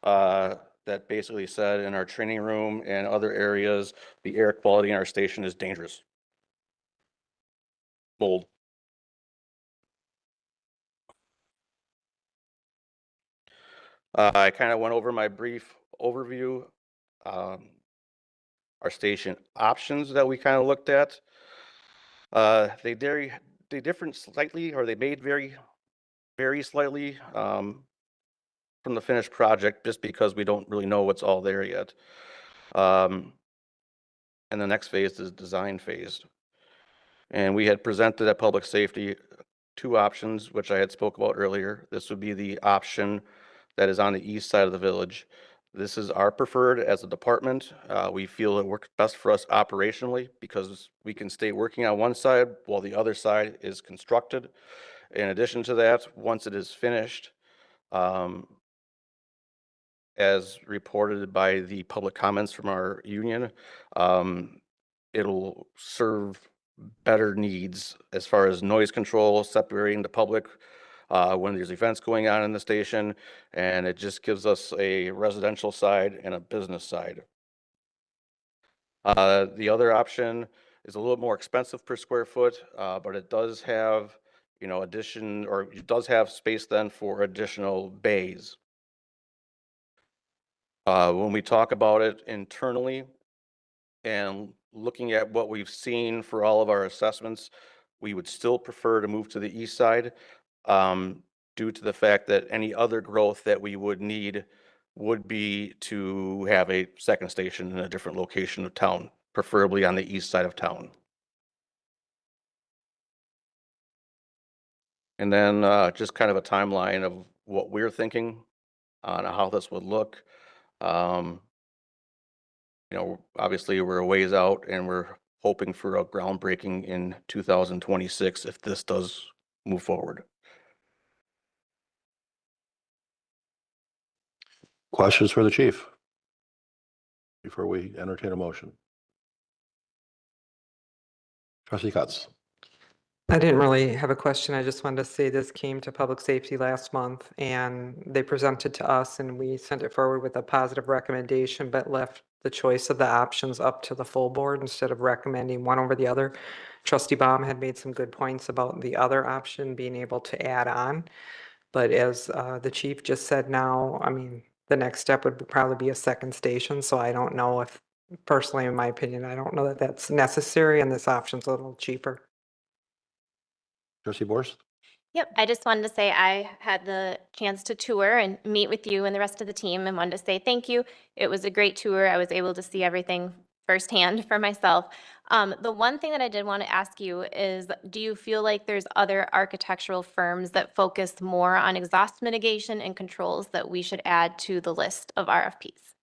that basically said in our training room and other areas, the air quality in our station is dangerous. Mold. I kind of went over my brief overview. Our station options that we kind of looked at. They differ slightly, or they made vary slightly from the finished project, just because we don't really know what's all there yet. And the next phase is design phase. And we had presented at Public Safety 2 options, which I had spoke about earlier. This would be the option that is on the east side of the village. This is our preferred as a department. We feel it works best for us operationally because we can stay working on one side while the other side is constructed. In addition to that, once it is finished, as reported by the public comments from our union, it'll serve better needs as far as noise control, separating the public when there's events going on in the station, and it just gives us a residential side and a business side. The other option is a little more expensive per square foot, but it does have, it does have space then for additional bays. When we talk about it internally and looking at what we've seen for all of our assessments, we would still prefer to move to the east side due to the fact that any other growth that we would need would be to have a second station in a different location of town, preferably on the east side of town. And then just kind of a timeline of what we're thinking on how this would look. Obviously we're a ways out and we're hoping for a groundbreaking in 2026 if this does move forward. Questions for the chief before we entertain a motion? Trustee Cutts. I didn't really have a question. I just wanted to say this came to Public Safety last month and they presented to us and we sent it forward with a positive recommendation, but left the choice of the options up to the full board instead of recommending one over the other. Trustee Baum had made some good points about the other option being able to add on. But as the chief just said now, I mean, the next step would probably be a second station. So I don't know if, personally, in my opinion, I don't know that that's necessary and this option's a little cheaper. Trustee Borst. Yep, I just wanted to say I had the chance to tour and meet with you and the rest of the team and wanted to say thank you. It was a great tour. I was able to see everything firsthand for myself. The one thing that I did want to ask you is, do you feel like there's other architectural firms that focus more on exhaust mitigation and controls that we should add to the list of RFPs?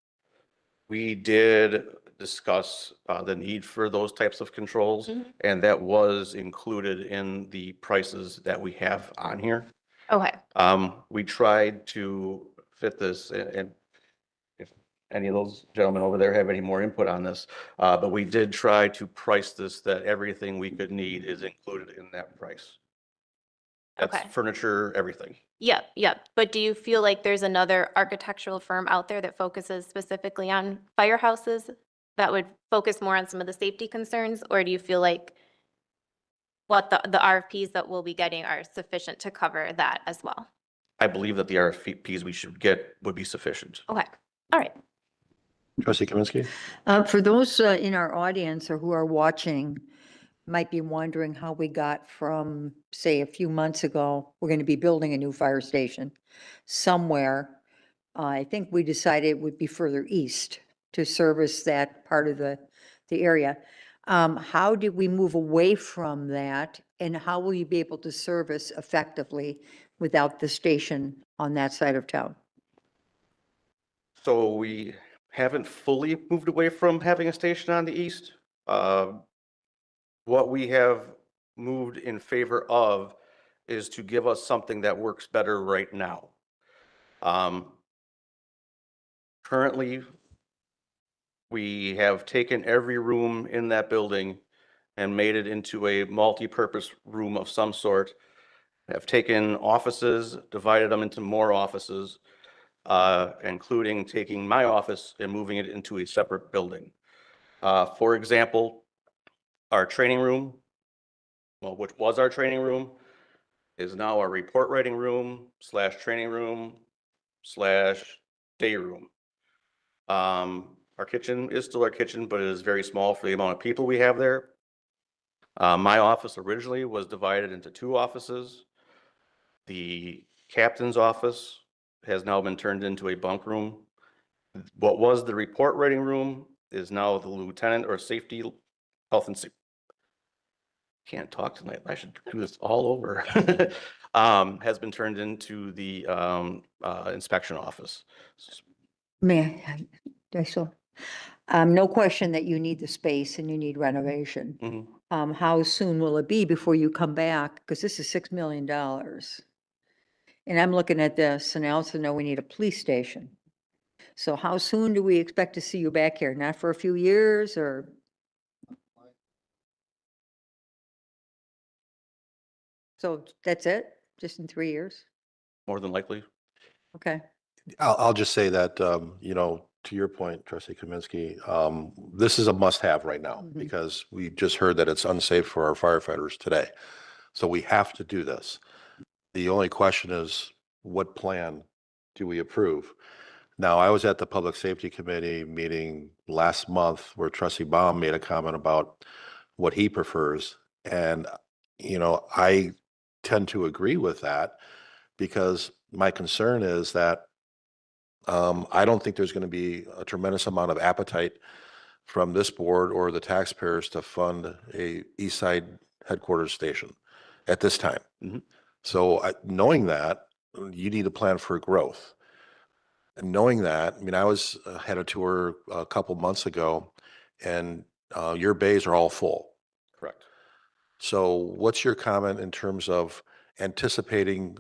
We did discuss the need for those types of controls, and that was included in the prices that we have on here. Okay. We tried to fit this, and any of those gentlemen over there have any more input on this. But we did try to price this that everything we could need is included in that price. That's Okay. furniture, everything. Yep, yep. But do you feel like there's another architectural firm out there that focuses specifically on firehouses that would focus more on some of the safety concerns? Or do you feel like what the RFPs that we'll be getting are sufficient to cover that as well? I believe that the RFPs we should get would be sufficient. Okay, all right. Trustee Kaminsky? For those in our audience or who are watching, might be wondering how we got from, say, a few months ago, we're going to be building a new fire station somewhere. I think we decided it would be further east to service that part of the area. How did we move away from that, and how will you be able to service effectively without the station on that side of town? So we haven't fully moved away from having a station on the east. What we have moved in favor of is to give us something that works better right now. Currently, we have taken every room in that building and made it into a multi-purpose room of some sort. Have taken offices, divided them into more offices, including taking my office and moving it into a separate building. For example, our training room, well, which was our training room, is now our report writing room / training room / day room. Our kitchen is still our kitchen, but it is very small for the amount of people we have there. My office originally was divided into 2 offices. The captain's office has now been turned into a bunk room. What was the report writing room is now the lieutenant or safety, health and safety. Can't talk tonight. I should do this all over. Has been turned into the inspection office. May I so? No question that you need the space and you need renovation. Mhm. How soon will it be before you come back? Because this is $6 million. And I'm looking at this, and I also know we need a police station. So how soon do we expect to see you back here? Not for a few years, or? So that's it? Just in 3 years? More than likely. Okay. I'll just say that, you know, to your point, Trustee Kaminsky, this is a must-have right now Mhm. because we just heard that it's unsafe for our firefighters today. So we have to do this. The only question is, what plan do we approve? Now, I was at the Public Safety Committee meeting last month where Trustee Baum made a comment about what he prefers. And, you know, I tend to agree with that because my concern is that I don't think there's going to be a tremendous amount of appetite from this board or the taxpayers to fund a East Side headquarters station at this time. Mhm. So knowing that, you need a plan for growth. And knowing that, I mean, I had a tour a couple months ago, and your bays are all full. Correct. So what's your comment in terms of anticipating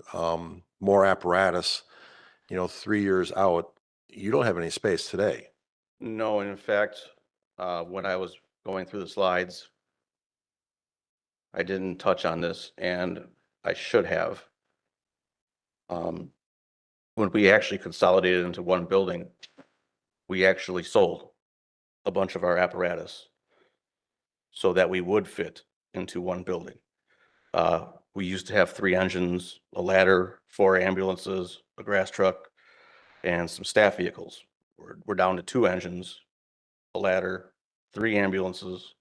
more apparatus, you know, 3 years out? You don't have any space today. No, and in fact, when I was going through the slides, I didn't touch on this, and I should have. When we actually consolidated into one building, we actually sold a bunch of our apparatus so that we would fit into one building. We used to have 3 engines, a ladder, 4 ambulances, a grass truck, and some staff vehicles. We're down to 2 engines, a ladder, 3 ambulances,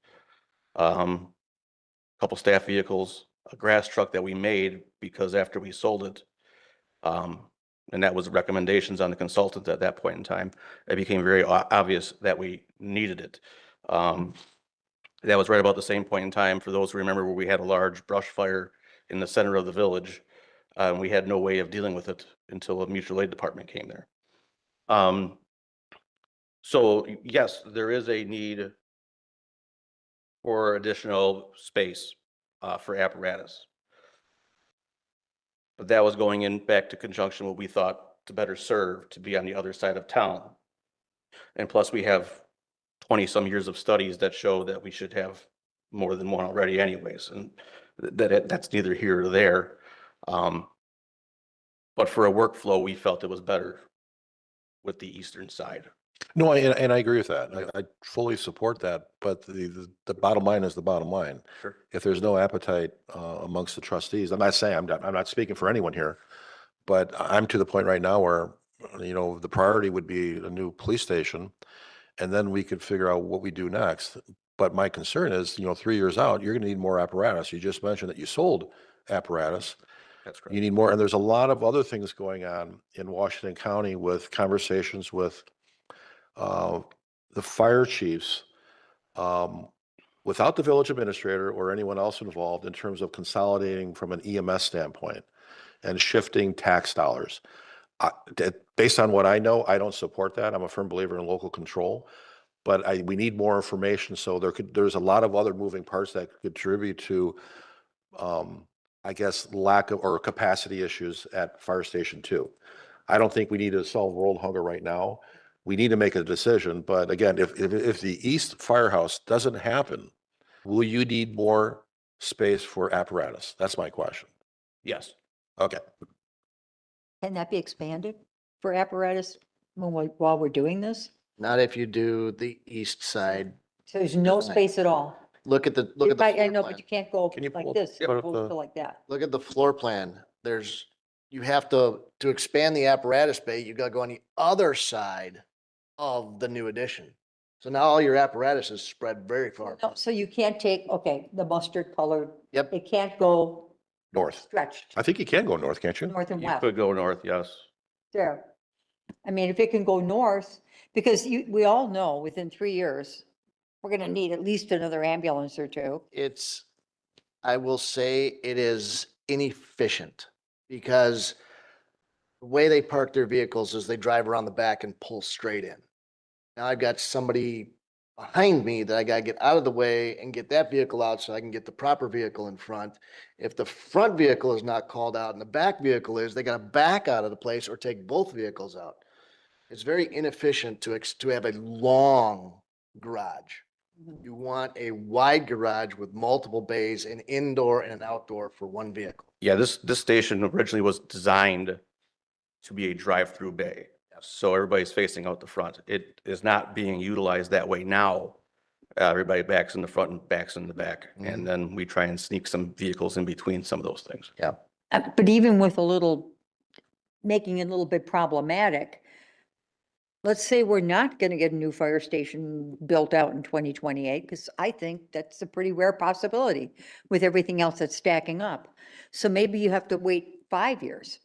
couple staff vehicles, a grass truck that we made because after we sold it, and that was recommendations on the consultant at that point in time, it became very obvious that we needed it. That was right about the same point in time, for those who remember, where we had a large brush fire in the center of the village. We had no way of dealing with it until a mutual aid department came there. So yes, there is a need for additional space for apparatus. But that was going in back to conjunction what we thought to better serve to be on the other side of town. And plus, we have 20-some years of studies that show that we should have more than one already anyways, and that's neither here or there. But for a workflow, we felt it was better with the eastern side. No, and I agree with that. I fully support that, but the bottom line is the bottom line. Sure. If there's no appetite amongst the trustees, I'm not saying, I'm not speaking for anyone here, but I'm to the point right now where, the priority would be a new police station, and then we could figure out what we do next. But my concern is, 3 years out, you're gonna need more apparatus. You just mentioned that you sold apparatus. That's correct. You need more, and there's a lot of other things going on in Washington County with conversations with the fire chiefs, without the village administrator or anyone else involved in terms of consolidating from an EMS standpoint and shifting tax dollars. Based on what I know, I don't support that. I'm a firm believer in local control, but we need more information. So there's a lot of other moving parts that could contribute to, I guess, lack of or capacity issues at Fire Station 2. I don't think we need to solve world hunger right now. We need to make a decision. But again, if the East Firehouse doesn't happen, will you need more space for apparatus? That's my question. Yes. Okay. Can that be expanded for apparatus while we're doing this? Not if you do the east side. So there's no space at all? Look at the I floor know, plan. but you can't go Can you like pull- this, put up opposed the- to like that. Look at the floor plan. You have to expand the apparatus bay, you gotta go on the other side of the new addition. So now all your apparatus is spread very far. No, so you can't take, okay, the mustard colored. Yep. It can't go North. stretched I think you can go north, can't you? north and You west. could go north, yes. There. I mean, if it can go north, because we all know within 3 years, we're gonna need at least another ambulance or two. I will say it is inefficient because the way they park their vehicles is they drive around the back and pull straight in. Now I've got somebody behind me that I gotta get out of the way and get that vehicle out so I can get the proper vehicle in front. If the front vehicle is not called out and the back vehicle is, they gotta back out of the place or take both vehicles out. It's very inefficient to have a long garage. You want a wide garage with multiple bays, an indoor and an outdoor for one vehicle. Yeah, this station originally was designed to be a drive-through bay. So everybody's facing out the front. It is not being utilized that way now. Everybody backs in the front and backs in the back. And then we try and sneak some vehicles in between some of those things. Yeah. But even with making it a little bit problematic, let's say we're not gonna get a new fire station built out in 2028, because I think that's a pretty rare possibility with everything else that's stacking up. So maybe you have to wait 5 years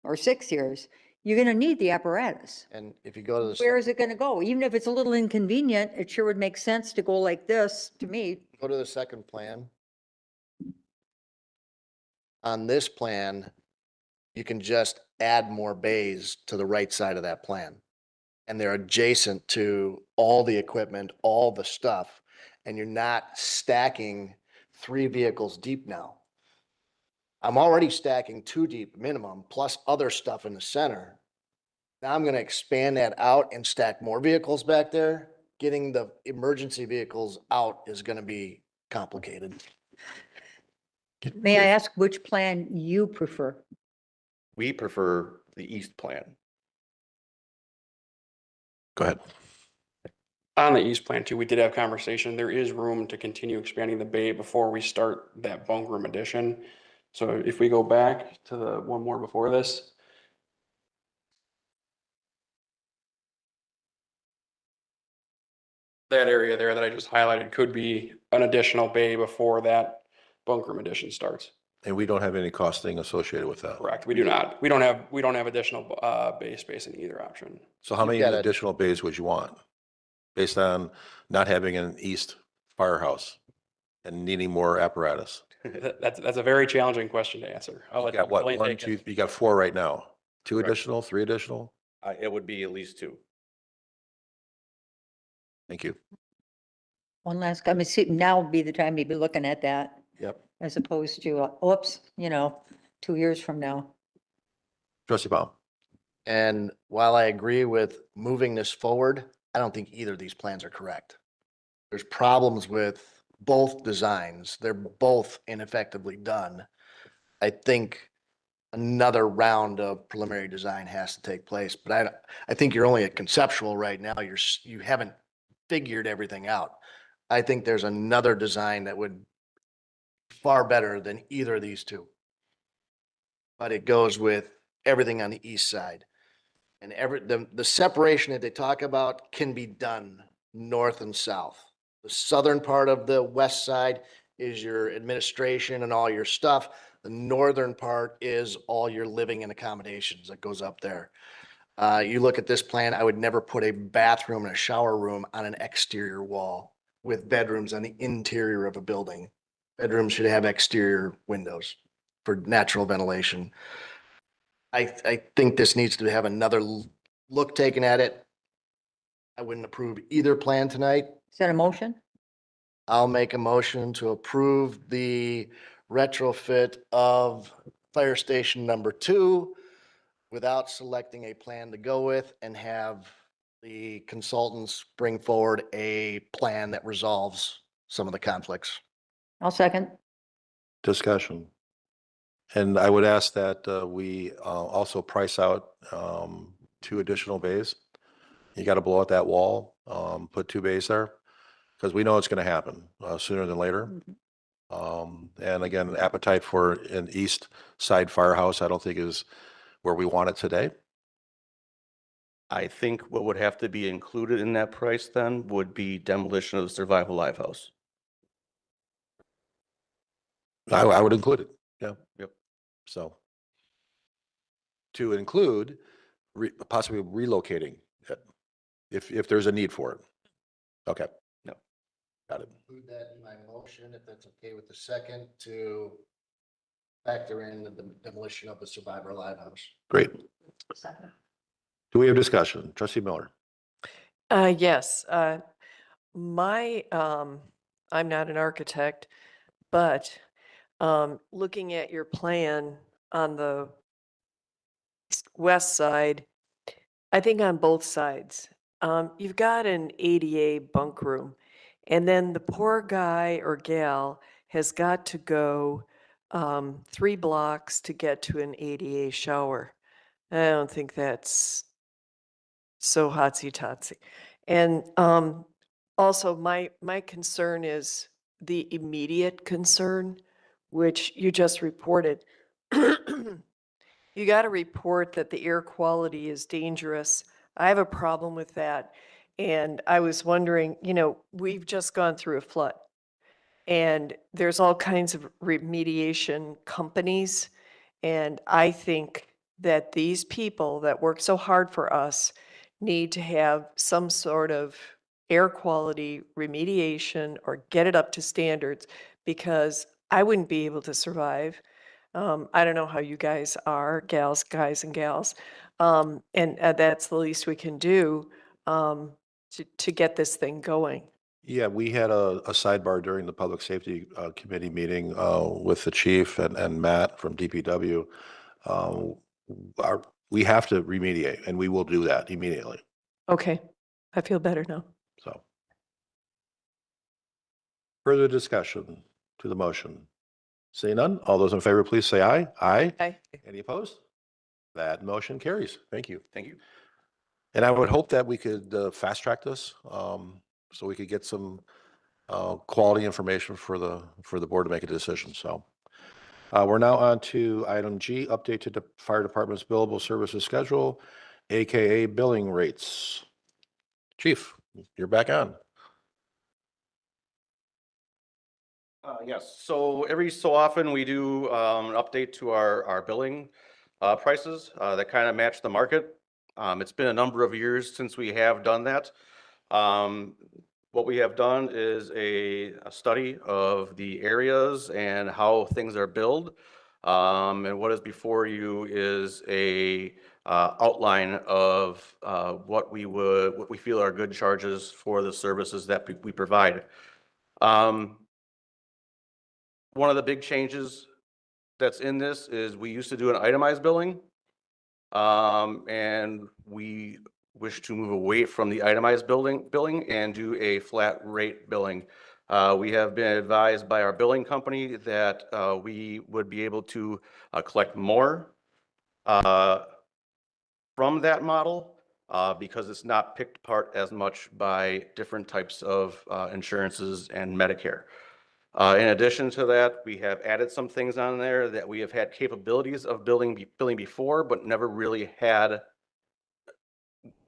or 6 years. You're gonna need the apparatus. And if you go to Where is it gonna go? Even if it's a little inconvenient, it sure would make sense to go like this, to me. go to the second plan. On this plan, you can just add more bays to the right side of that plan. And they're adjacent to all the equipment, all the stuff, and you're not stacking 3 vehicles deep now. I'm already stacking 2 deep minimum, plus other stuff in the center. Now I'm gonna expand that out and stack more vehicles back there. Getting the emergency vehicles out is gonna be complicated. May I ask which plan you prefer? We prefer the east plan. Go ahead. On the east plan too, we did have conversation. There is room to continue expanding the bay before we start that bunk room addition. So if we go back to the one more before this. That area there that I just highlighted could be an additional bay before that bunk room addition starts. And we don't have any costing associated with that. Correct. We do not. We don't have additional bay space in either option. So how You've many got additional bays would you want? Based on not having an east firehouse and needing more apparatus? That's a very challenging question to answer. I'll You let got what, Elaine 1, take 2, it. you got 4 right now. 2 Correct. additional, 3 additional? It would be at least 2. Thank you. One last, I mean, see, now would be the time to be looking at that. Yep. As opposed to, whoops, 2 years from now. Trustee Baum. And while I agree with moving this forward, I don't think either of these plans are correct. There's problems with both designs. They're both ineffectively done. I think another round of preliminary design has to take place, but I think you're only at conceptual right now. You haven't figured everything out. I think there's another design that would be far better than either of these two. But it goes with everything on the east side. And the separation that they talk about can be done north and south. The southern part of the west side is your administration and all your stuff. The northern part is all your living and accommodations that goes up there. You look at this plan, I would never put a bathroom and a shower room on an exterior wall with bedrooms on the interior of a building. Bedrooms should have exterior windows for natural ventilation. I think this needs to have another look taken at it. I wouldn't approve either plan tonight. Is that a motion? I'll make a motion to approve the retrofit of fire station number 2 without selecting a plan to go with, and have the consultants bring forward a plan that resolves some of the conflicts. I'll second. Discussion. And I would ask that we also price out 2 additional bays. You got to blow out that wall, put 2 bays there, because we know it's going to happen sooner than later. And again, appetite for an east side firehouse, I don't think is where we want it today. I think what would have to be included in that price then would be demolition of the Survival Live House. I would include it. Yeah. Yep. So to include possibly relocating it if there's a need for it. Okay. No. Got it. Include that in my motion, if that's okay with the second, to factor in the demolition of the Survivor Live House. Great. Do we have discussion? Trustee Miller. Yes, I'm not an architect, but looking at your plan on the west side, I think on both sides, you've got an ADA bunk room, and then the poor guy or gal has got to go 3 blocks to get to an ADA shower. I don't think that's so hotsy-totsy. And also, my concern is the immediate concern, which you just reported. You got to report that the air quality is dangerous. I have a problem with that. And I was wondering, we've just gone through a flood, and there's all kinds of remediation companies. And I think that these people that work so hard for us need to have some sort of air quality remediation or get it up to standards, because I wouldn't be able to survive. I don't know how you guys are, guys and gals. And that's the least we can do to get this thing going. Yeah, we had a sidebar during the Public Safety Committee meeting with the chief and Matt from DPW. We have to remediate, and we will do that immediately. Okay, I feel better now. So further discussion to the motion? Seeing none, all those in favor, please say aye. Aye. Aye. Any opposed? That motion carries. Thank you. Thank you. And I would hope that we could fast track this so we could get some quality information for the board to make a decision. So we're now on to item G, update to the fire department's billable services schedule, AKA billing rates. Chief, you're back on. Yes, so every so often we do an update to our billing prices that kind of match the market. It's been a number of years since we have done that. What we have done is a study of the areas and how things are billed. And what is before you is a outline of what we feel are good charges for the services that we provide. One of the big changes that's in this is we used to do an itemized billing. And we wish to move away from the itemized billing and do a flat rate billing. We have been advised by our billing company that we would be able to collect more from that model because it's not picked apart as much by different types of insurances and Medicare. In addition to that, we have added some things on there that we have had capabilities of billing before, but never really had.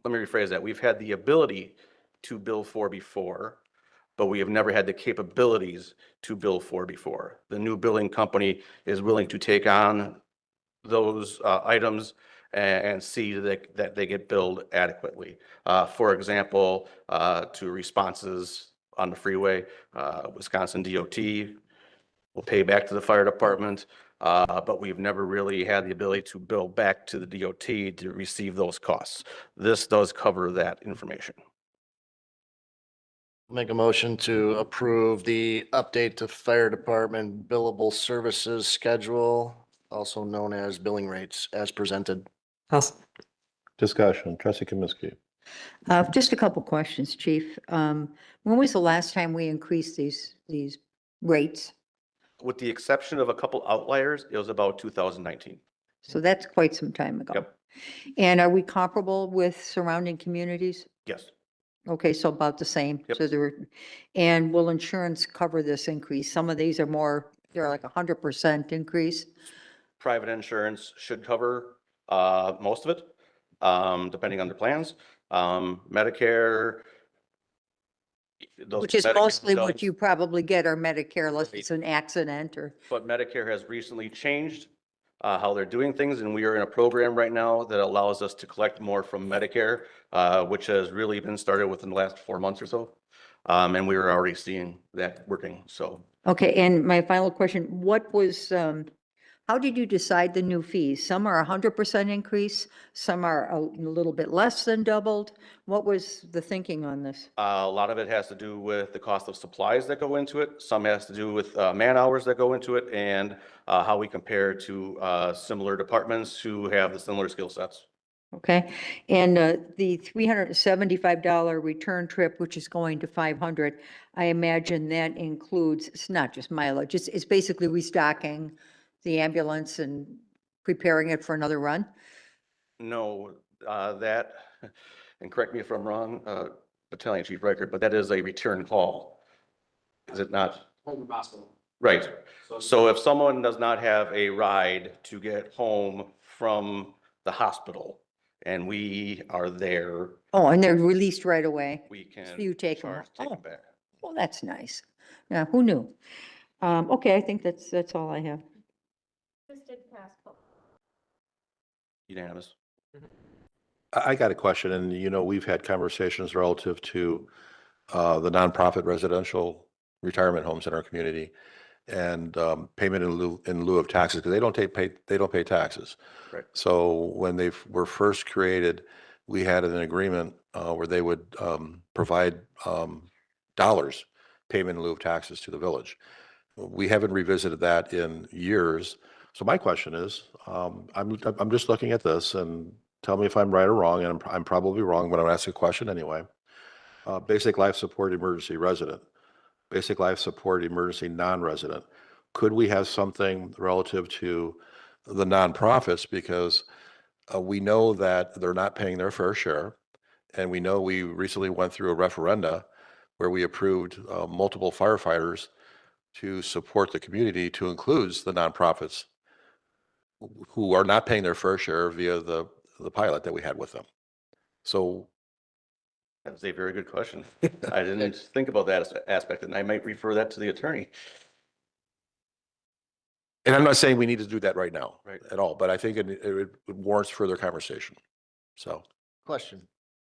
Let me rephrase that. We've had the ability to bill for before, but we have never had the capabilities to bill for before. The new billing company is willing to take on those items and see that they get billed adequately. For example, to responses on the freeway, Wisconsin DOT will pay back to the fire department, but we've never really had the ability to bill back to the DOT to receive those costs. This does cover that information. Make a motion to approve the update to fire department billable services schedule, also known as billing rates, as presented. Discussion, trustee Kaminsky. Just a couple questions, Chief. When was the last time we increased these rates? With the exception of a couple outliers, it was about 2019. So that's quite some time ago. Yep. And are we comparable with surrounding communities? Yes. Okay, so about the same. Yep. So and will insurance cover this increase? Some of these are more, they're like 100% increase. Private insurance should cover most of it, depending on the plans. Medicare. Which is mostly what does, you probably get are Medicare, unless it's an accident or. But Medicare has recently changed how they're doing things, and we are in a program right now that allows us to collect more from Medicare, which has really been started within the last 4 months or so. And we were already seeing that working, so. Okay, and my final question, what was, how did you decide the new fees? Some are 100% increase, some are a little bit less than doubled. What was the thinking on this? A lot of it has to do with the cost of supplies that go into it. Some has to do with man hours that go into it and how we compare to similar departments who have the similar skill sets. Okay, and the $375 return trip, which is going to 500, I imagine that includes, it's not just mileage, it's basically restocking the ambulance and preparing it for another run? No, that, and correct me if I'm wrong, Battalion Chief Reichert, but that is a return call. Is it not? Right. So if someone does not have a ride to get home from the hospital and we are there. Oh, and they're released right away? We can. So you take them. Take them back. Well, that's nice. Yeah, who knew? Okay, I think that's all I have. Unanimous. I got a question, and we've had conversations relative to the nonprofit residential retirement homes in our community and payment in lieu of taxes, because they don't pay taxes. Right. So when they were first created, we had an agreement where they would provide dollars payment in lieu of taxes to the village. We haven't revisited that in years. So my question is, I'm just looking at this, and tell me if I'm right or wrong, and I'm probably wrong, but I'm asking a question anyway. Basic life support emergency resident, basic life support emergency non-resident. Could we have something relative to the nonprofits, because we know that they're not paying their fair share, and we know we recently went through a referenda where we approved multiple firefighters to support the community, to include the nonprofits who are not paying their fair share via the pilot that we had with them. So That's a very good question. I didn't think about that aspect, and I might refer that to the attorney. And I'm not saying we need to do that right now, Right. at all, but I think it warrants further conversation. So, Question,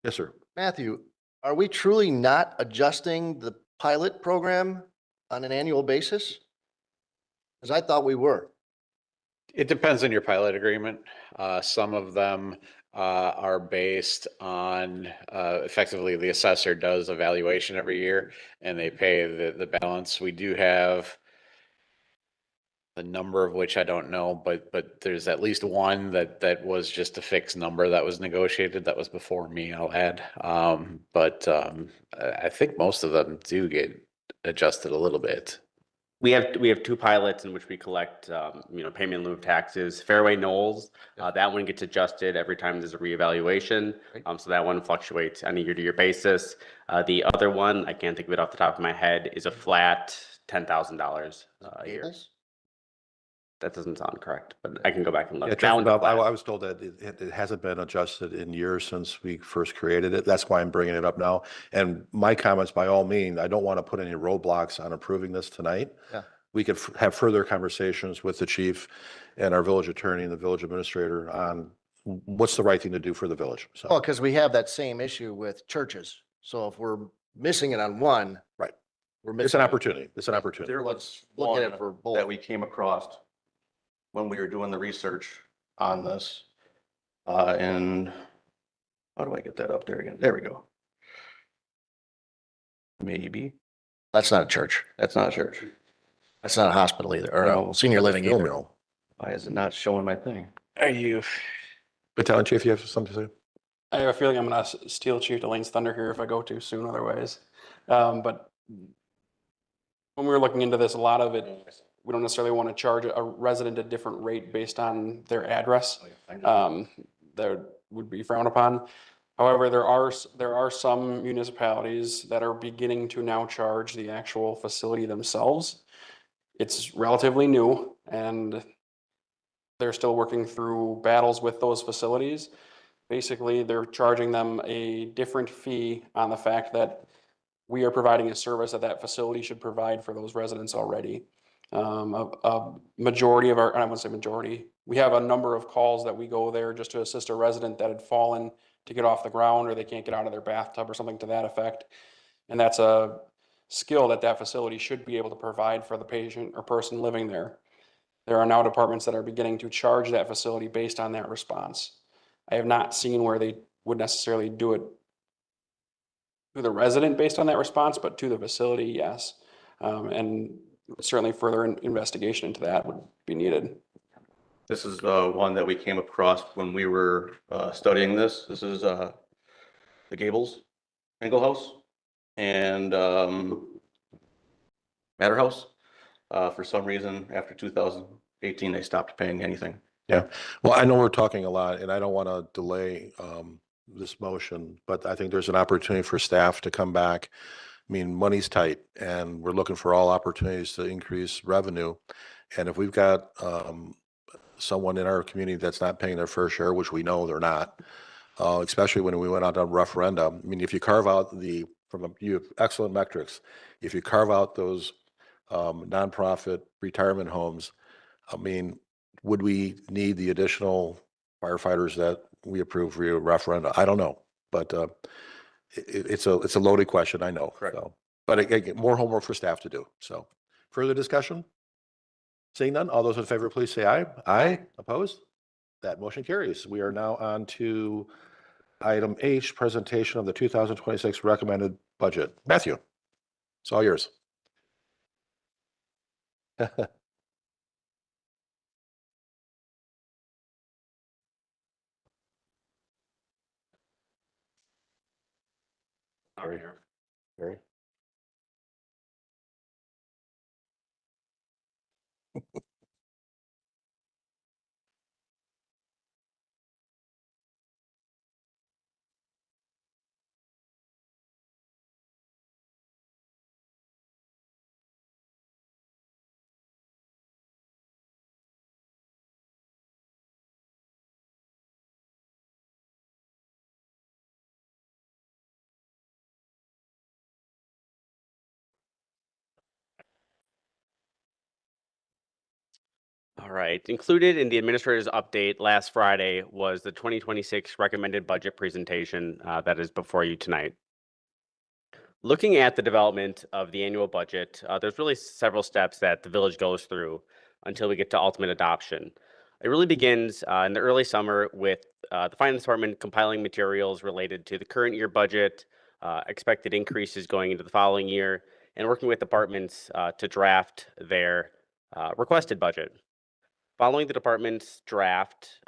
yes, sir. Matthew, are we truly not adjusting the pilot program on an annual basis? Because I thought we were. It depends on your pilot agreement. Some of them are based on effectively the assessor does evaluation every year and they pay the balance. We do have the number of which I don't know, but there's at least one that was just a fixed number that was negotiated. That was before me, I'll add. I think most of them do get adjusted a little bit. We have two pilots in which we collect, payment in lieu of taxes. Fairway Knolls, that one gets adjusted every time there's a reevaluation. So that one fluctuates on a year-to-year basis. The other one, I can't think of it off the top of my head, is a flat $10,000 a year. Gables? That doesn't sound correct, but I can go back and look. Yeah, That one's Bob, flat. I was told that it hasn't been adjusted in years since we first created it. That's why I'm bringing it up now. And my comments, by all means, I don't want to put any roadblocks on approving this tonight. Yeah. We could have further conversations with the chief and our village attorney and the village administrator on what's the right thing to do for the village. So, Well, because we have that same issue with churches. So if we're missing it on one. Right. We're it's missing. an opportunity. It's an opportunity. There was Look at one it for both. that we came across when we were doing the research on this. And how do I get that up there again? There we go. Maybe. That's not a church. That's not a church. That's not a hospital either, or No. a senior living Film either. mill. Why is it not showing my thing? Are you? Battalion Chief, you have something to say? I have a feeling I'm gonna steal Chief Delane's thunder here if I go too soon otherwise. But when we were looking into this, a lot of it, we don't necessarily want to charge a resident a different rate based on their address. That would be frowned upon. However, there are some municipalities that are beginning to now charge the actual facility themselves. It's relatively new and they're still working through battles with those facilities. Basically, they're charging them a different fee on the fact that we are providing a service that that facility should provide for those residents already. A majority of our, I wouldn't say majority, we have a number of calls that we go there just to assist a resident that had fallen to get off the ground or they can't get out of their bathtub or something to that effect. And that's a skill that that facility should be able to provide for the patient or person living there. There are now departments that are beginning to charge that facility based on that response. I have not seen where they would necessarily do it to the resident based on that response, but to the facility, yes. And certainly further investigation into that would be needed. This is one that we came across when we were studying this. This is the Gables Engel House and Matter House. For some reason, after 2018, they stopped paying anything. Yeah. Well, I know we're talking a lot and I don't want to delay this motion, but I think there's an opportunity for staff to come back. I mean, money's tight and we're looking for all opportunities to increase revenue. And if we've got someone in our community that's not paying their fair share, which we know they're not, especially when we went out on referendum. I mean, if you carve out you have excellent metrics. If you carve out those nonprofit retirement homes, I mean, would we need the additional firefighters that we approve via referendum? I don't know, but it's a loaded question, I know. Correct. So, but again, more homework for staff to do. So further discussion? Seeing none, all those in favor, please say aye. Aye. Opposed? That motion carries. We are now on to item H, presentation of the 2026 recommended budget. Matthew, it's all yours. Very. All right. Included in the administrator's update last Friday was the 2026 recommended budget presentation that is before you tonight. Looking at the development of the annual budget, there's really several steps that the village goes through until we get to ultimate adoption. It really begins in the early summer with the finance department compiling materials related to the current year budget, expected increases going into the following year, and working with departments to draft their requested budget. Following the department's draft,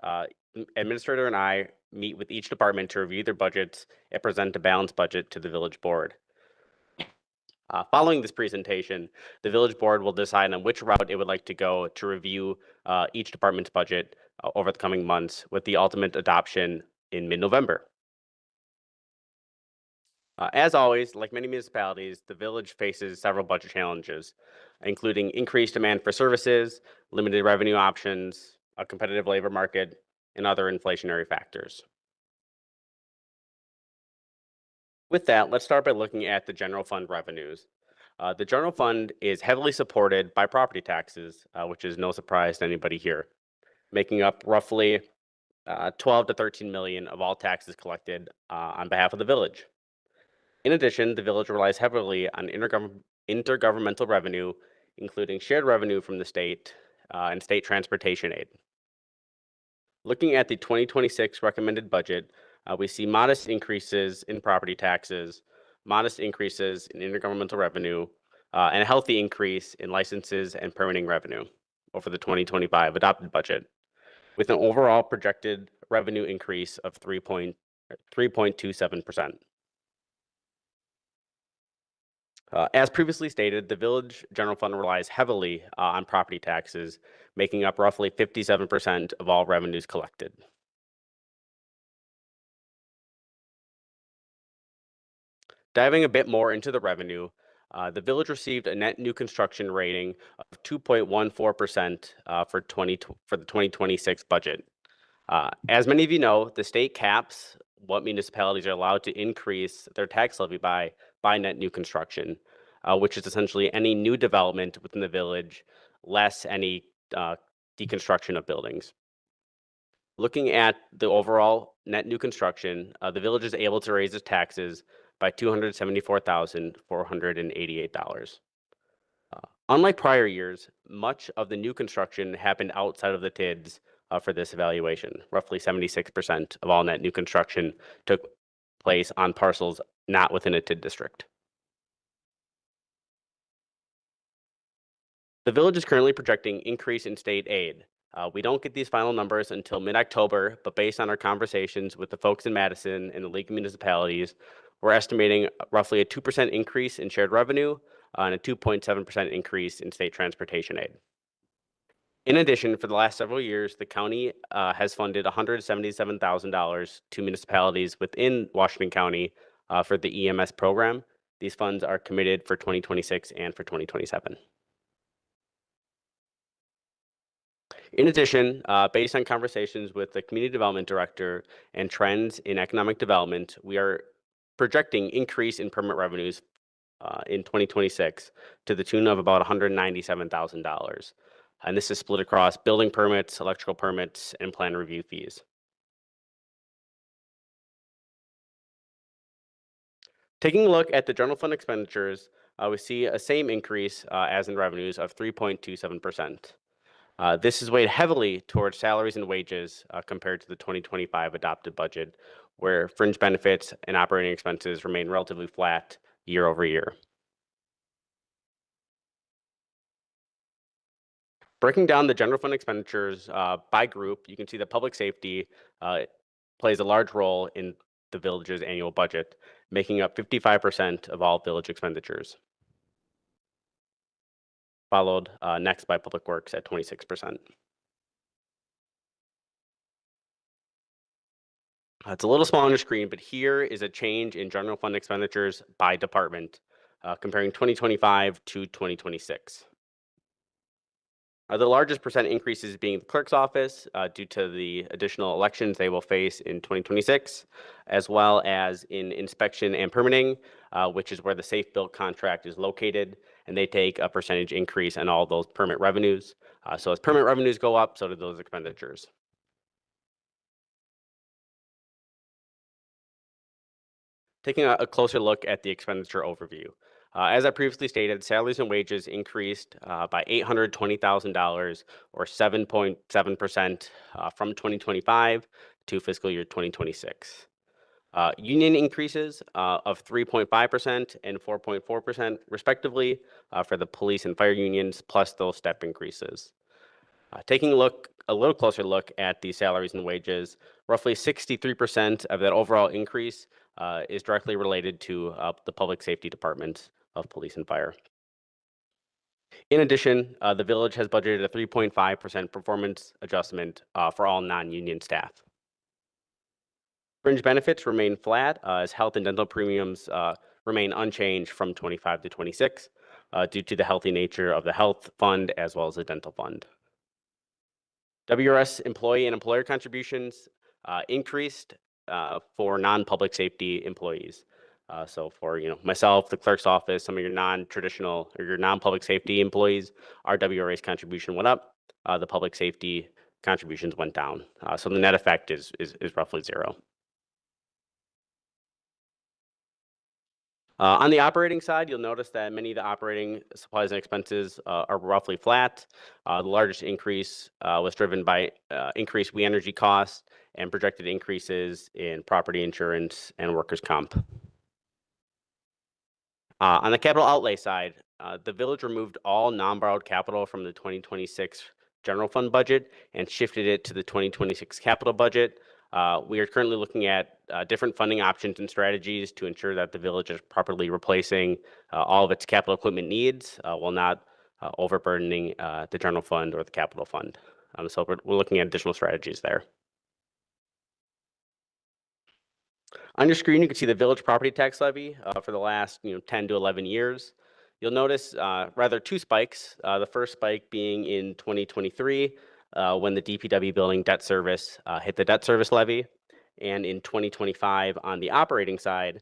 administrator and I meet with each department to review their budgets and present a balanced budget to the village board. Following this presentation, the village board will decide on which route it would like to go to review each department's budget over the coming months, with the ultimate adoption in mid-November. As always, like many municipalities, the village faces several budget challenges, including increased demand for services, limited revenue options, a competitive labor market, and other inflationary factors. With that, let's start by looking at the general fund revenues. The general fund is heavily supported by property taxes, which is no surprise to anybody here, making up roughly 12 to 13 million of all taxes collected on behalf of the village. In addition, the village relies heavily on intergovernmental revenue, including shared revenue from the state and state transportation aid. Looking at the 2026 recommended budget, we see modest increases in property taxes, modest increases in intergovernmental revenue, and a healthy increase in licenses and permitting revenue over the 2025 adopted budget, with an overall projected revenue increase of 3.27%. As previously stated, the village general fund relies heavily on property taxes, making up roughly 57% of all revenues collected. Diving a bit more into the revenue, the village received a net new construction rating of 2.14% for the 2026 budget. As many of you know, the state caps what municipalities are allowed to increase their tax levy by net new construction, which is essentially any new development within the village, less any deconstruction of buildings. Looking at the overall net new construction, the village is able to raise its taxes by $274,488. Unlike prior years, much of the new construction happened outside of the TIDs for this evaluation. Roughly 76% of all net new construction took place on parcels not within a TID district. The village is currently projecting increase in state aid. We don't get these final numbers until mid-October, but based on our conversations with the folks in Madison and the League of Municipalities, we're estimating roughly a 2% increase in shared revenue and a 2.7% increase in state transportation aid. In addition, for the last several years, the county has funded $177,000 to municipalities within Washington County for the EMS program. These funds are committed for 2026 and for 2027. In addition, based on conversations with the community development director and trends in economic development, we are projecting increase in permit revenues in 2026 to the tune of about $197,000. And this is split across building permits, electrical permits, and plan review fees. Taking a look at the general fund expenditures, we see a same increase as in revenues of 3.27%. This is weighed heavily towards salaries and wages compared to the 2025 adopted budget, where fringe benefits and operating expenses remain relatively flat year over year. Breaking down the general fund expenditures by group, you can see that public safety plays a large role in the village's annual budget, making up 55% of all village expenditures, followed next by public works at 26%. It's a little small on your screen, but here is a change in general fund expenditures by department, comparing 2025 to 2026. The largest percent increases being the clerk's office due to the additional elections they will face in 2026, as well as in inspection and permitting, which is where the Safe Built contract is located, and they take a percentage increase on all those permit revenues. So as permit revenues go up, so do those expenditures. Taking a closer look at the expenditure overview. As I previously stated, salaries and wages increased by $820,000 or 7.7% from 2025 to fiscal year 2026. Union increases of 3.5% and 4.4% respectively for the police and fire unions, plus those step increases. Taking a little closer look at the salaries and wages, roughly 63% of that overall increase is directly related to the Public Safety Department of Police and Fire. In addition, the village has budgeted a 3.5% performance adjustment for all non-union staff. Fringe benefits remain flat as health and dental premiums remain unchanged from 25 to 26 due to the healthy nature of the health fund as well as the dental fund. WRS employee and employer contributions increased for non-public safety employees. So for myself, the clerk's office, some of your non-traditional or your non-public safety employees, our WRA's contribution went up. The public safety contributions went down. So the net effect is roughly zero. On the operating side, you'll notice that many of the operating supplies and expenses are roughly flat. The largest increase was driven by increased We Energy costs and projected increases in property insurance and workers' comp. On the capital outlay side, the village removed all non-borrowed capital from the 2026 general fund budget and shifted it to the 2026 capital budget. We are currently looking at different funding options and strategies to ensure that the village is properly replacing all of its capital equipment needs while not overburdening the general fund or the capital fund. So we're looking at additional strategies there. On your screen, you can see the village property tax levy for the last 10 to 11 years. You'll notice rather two spikes. The first spike being in 2023 when the DPW building debt service hit the debt service levy, and in 2025 on the operating side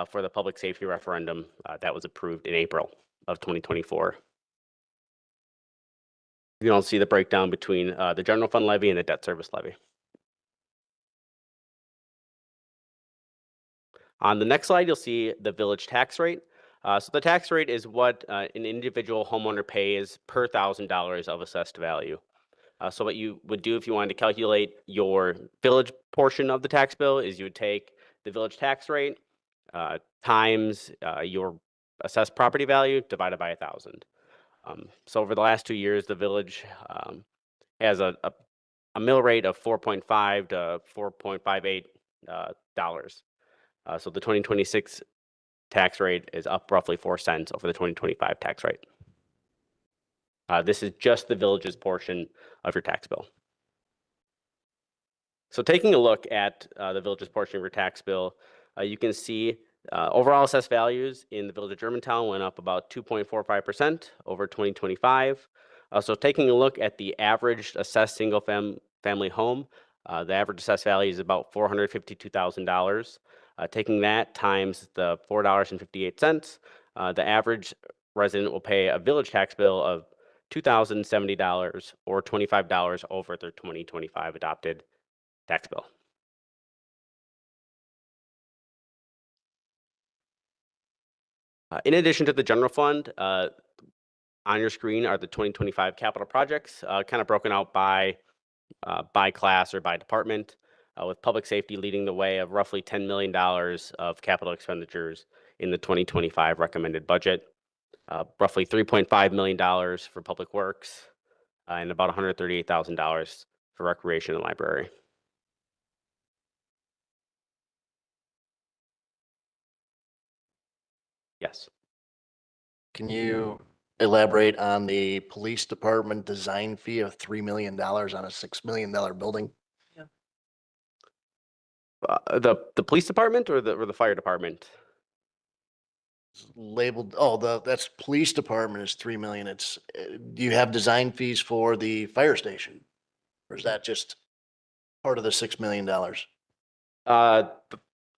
for the public safety referendum that was approved in April of 2024. You don't see the breakdown between the general fund levy and the debt service levy. On the next slide, you'll see the village tax rate. So the tax rate is what an individual homeowner pays per $1,000 of assessed value. So what you would do if you wanted to calculate your village portion of the tax bill is you would take the village tax rate times your assessed property value divided by 1,000. So over the last 2 years, the village has a mill rate of 4.5 to 4.58 dollars. So the 2026 tax rate is up roughly 4 cents over the 2025 tax rate. This is just the village's portion of your tax bill. So taking a look at the village's portion of your tax bill, you can see overall assessed values in the village of Germantown went up about 2.45% over 2025. So taking a look at the average assessed single family home, the average assessed value is about $452,000. Taking that times the $4.58, the average resident will pay a village tax bill of $2,070 or $25 over their 2025 adopted tax bill. In addition to the general fund, on your screen are the 2025 capital projects, kind of broken out by class or by department, with public safety leading the way of roughly $10 million of capital expenditures in the 2025 recommended budget. Roughly $3.5 million for public works, and about $138,000 for recreation and library. Yes. Can you elaborate on the police department design fee of $3 million on a $6 million building? The police department or the fire department? Labeled, that's police department is 3 million. It's, do you have design fees for the fire station? Or is that just part of the $6 million? The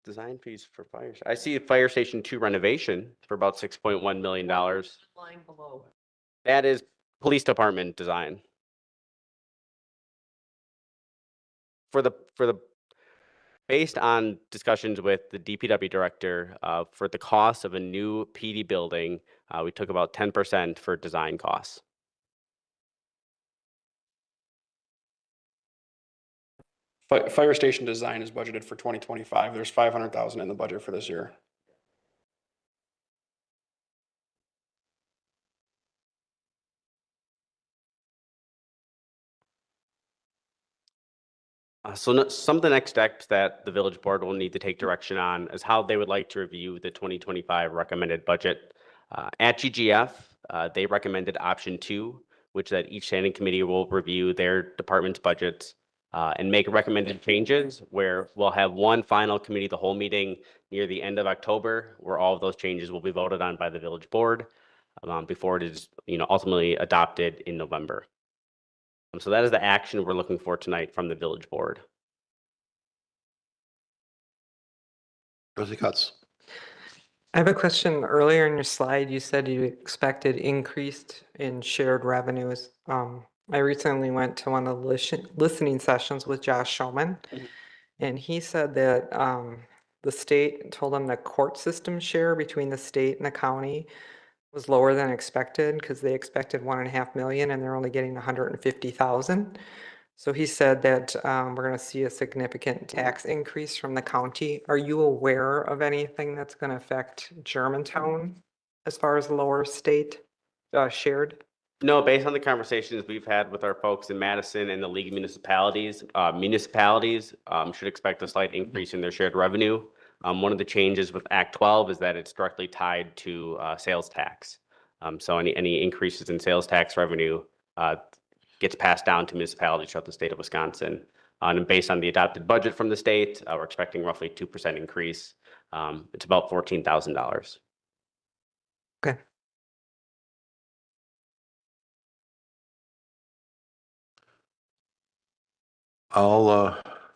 design fees for fire. I see Fire Station 2 renovation for about $6.1 million. Line below. That is police department design. Based on discussions with the DPW director for the cost of a new PD building, we took about 10% for design costs. Fire station design is budgeted for 2025. There's 500,000 in the budget for this year. Some of the next steps that the village board will need to take direction on is how they would like to review the 2025 recommended budget. At GGF, they recommended option 2, which that each standing committee will review their department's budgets and make recommended changes, where we'll have one final committee, the whole meeting near the end of October, where all of those changes will be voted on by the village board before it is, ultimately adopted in November. So that is the action we're looking for tonight from the village board. Trustee Cutts. I have a question. Earlier in your slide, you said you expected increased in shared revenues. I recently went to one of the listening sessions with Josh Showman, and he said that the state told him the court system share between the state and the county was lower than expected because they expected 1.5 million and they're only getting 150,000. So he said that we're going to see a significant tax increase from the county. Are you aware of anything that's going to affect Germantown as far as lower state shared? No, based on the conversations we've had with our folks in Madison and the League of Municipalities, should expect a slight increase in their shared revenue. One of the changes with Act 12 is that it's directly tied to sales tax. So any increases in sales tax revenue gets passed down to municipalities throughout the state of Wisconsin. And based on the adopted budget from the state, we're expecting roughly 2% increase. It's about $14,000. Okay.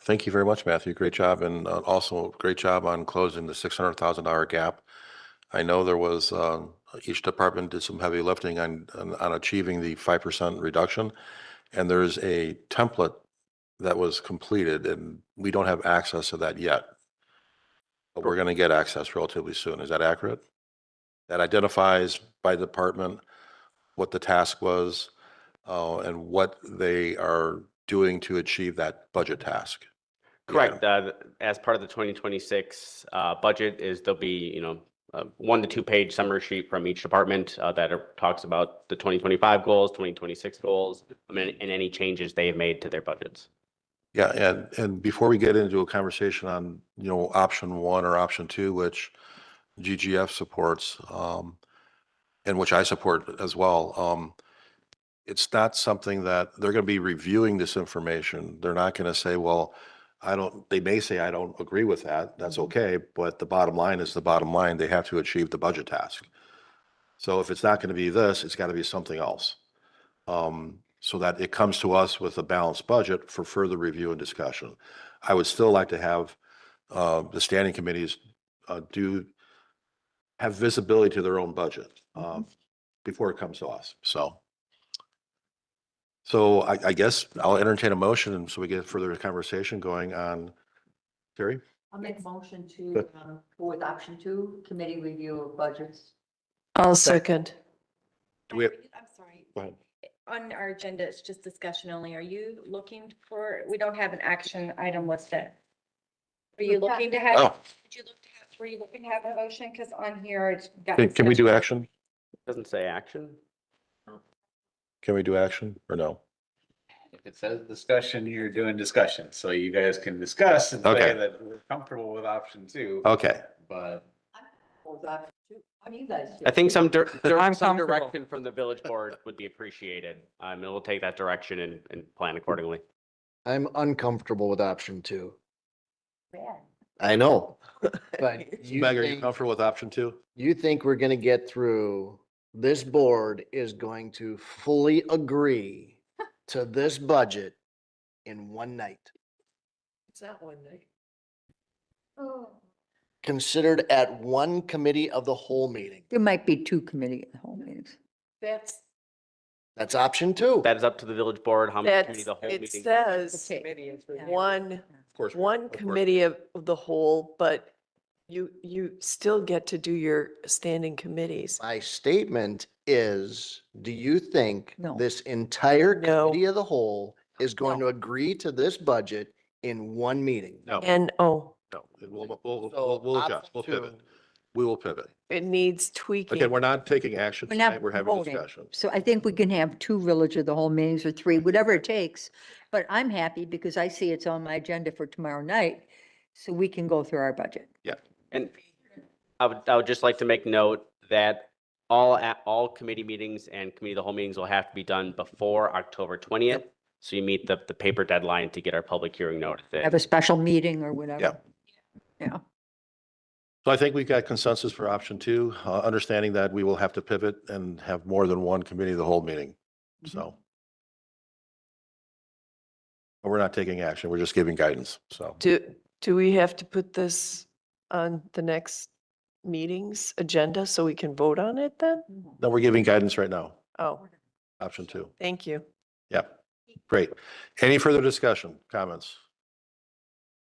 Thank you very much, Matthew. Great job. And also great job on closing the $600,000 gap. I know there was, each department did some heavy lifting on achieving the 5% reduction. And there's a template that was completed and we don't have access to that yet. But we're going to get access relatively soon. Is that accurate? That identifies by department what the task was and what they are doing to achieve that budget task. Correct. As part of the 2026 budget is there'll be, a 1 to 2 page summary sheet from each department that talks about the 2025 goals, 2026 goals, and any changes they have made to their budgets. Yeah, and before we get into a conversation on, option 1 or option 2, which GGF supports, and which I support as well, it's not something that they're going to be reviewing this information. They're not going to say, well, they may say, I don't agree with that. That's okay. But the bottom line is the bottom line. They have to achieve the budget task. So if it's not going to be this, it's got to be something else. So that it comes to us with a balanced budget for further review and discussion. I would still like to have the standing committees have visibility to their own budget before it comes to us. So I guess I'll entertain a motion and so we get further conversation going on. Terry? I'll make a motion to go with option 2, committee review of budgets. I'll second. Do we have, I'm sorry. go ahead. On our agenda, it's just discussion only. Are you looking for, we don't have an action item listed. Are you looking to have, Oh. were you looking to have a motion? Because on here, it's got. Can we do action? Doesn't say action. Can we do action or no? If it says discussion, you're doing discussion, so you guys can discuss and Okay. say that we're comfortable with option 2. Okay. But What was option 2? How do you guys feel? I think some I'm comfortable. direction from the village board would be appreciated. And we'll take that direction and plan accordingly. I'm uncomfortable with option 2. Bad. I know. But you Meg, are you think, comfortable with option 2? you think we're going to get through, this board is going to fully agree to this budget in one night? It's not one night. Oh. Considered at one committee of the whole meeting. There might be 2 committee at the whole meetings. That's option 2. That is up to the village board, how many committee the whole It meeting. says Okay. one, Of course. one committee of the whole, but you still get to do your standing committees. My statement is, do you think No. this entire No. committee of the whole is going to agree to this budget in one meeting. No, No, no, So we'll option adjust, we'll pivot. two- We will pivot. it needs tweaking. Again, we're not taking action We're not tonight, we're having a voting. discussion. So I think we can have 2 village of the whole meetings or 3, whatever it takes. But I'm happy because I see it's on my agenda for tomorrow night, so we can go through our budget. And I would just like to make note that all committee meetings and committee of the whole meetings will have to be done before October 20th. So you meet the paper deadline to get our public hearing notice. Have a special meeting or whatever. Yeah. Yeah. So I think we've got consensus for option 2, understanding that we will have to pivot and have more than one committee of the whole meeting, so. But we're not taking action, we're just giving guidance, so. Do we have to put this on the next meeting's agenda so we can vote on it then? No, we're giving guidance right now, Oh, option 2. thank you. Yep, great. Any further discussion, comments?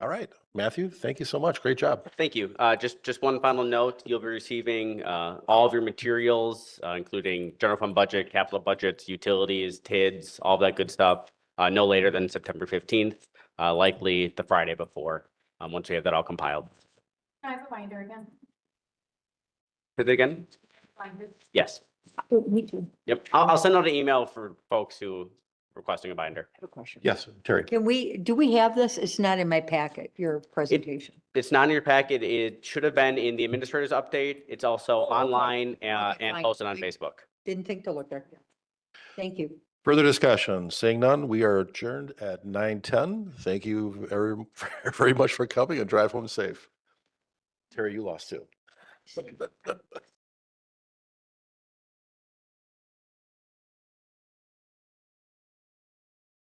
All right, Matthew, thank you so much. Great job. Thank you. Just one final note, you'll be receiving all of your materials, including general fund budget, capital budgets, utilities, TIDs, all that good stuff, no later than September 15th, likely the Friday before, once we have that all compiled. Can I have a binder again? Say that again? Binder. Yes. Me too. Yep. I'll send out an email for folks who requesting a binder. I have a question. Yes, Terry. Do we have this? It's not in my packet, your presentation. It's not in your packet. It should have been in the administrator's update. It's also online and fine. posted on Facebook. Didn't think to look there. Thank you. Further discussion, seeing none, we are adjourned at 9:10. Thank you very much for coming and drive home safe. Terry, you lost too.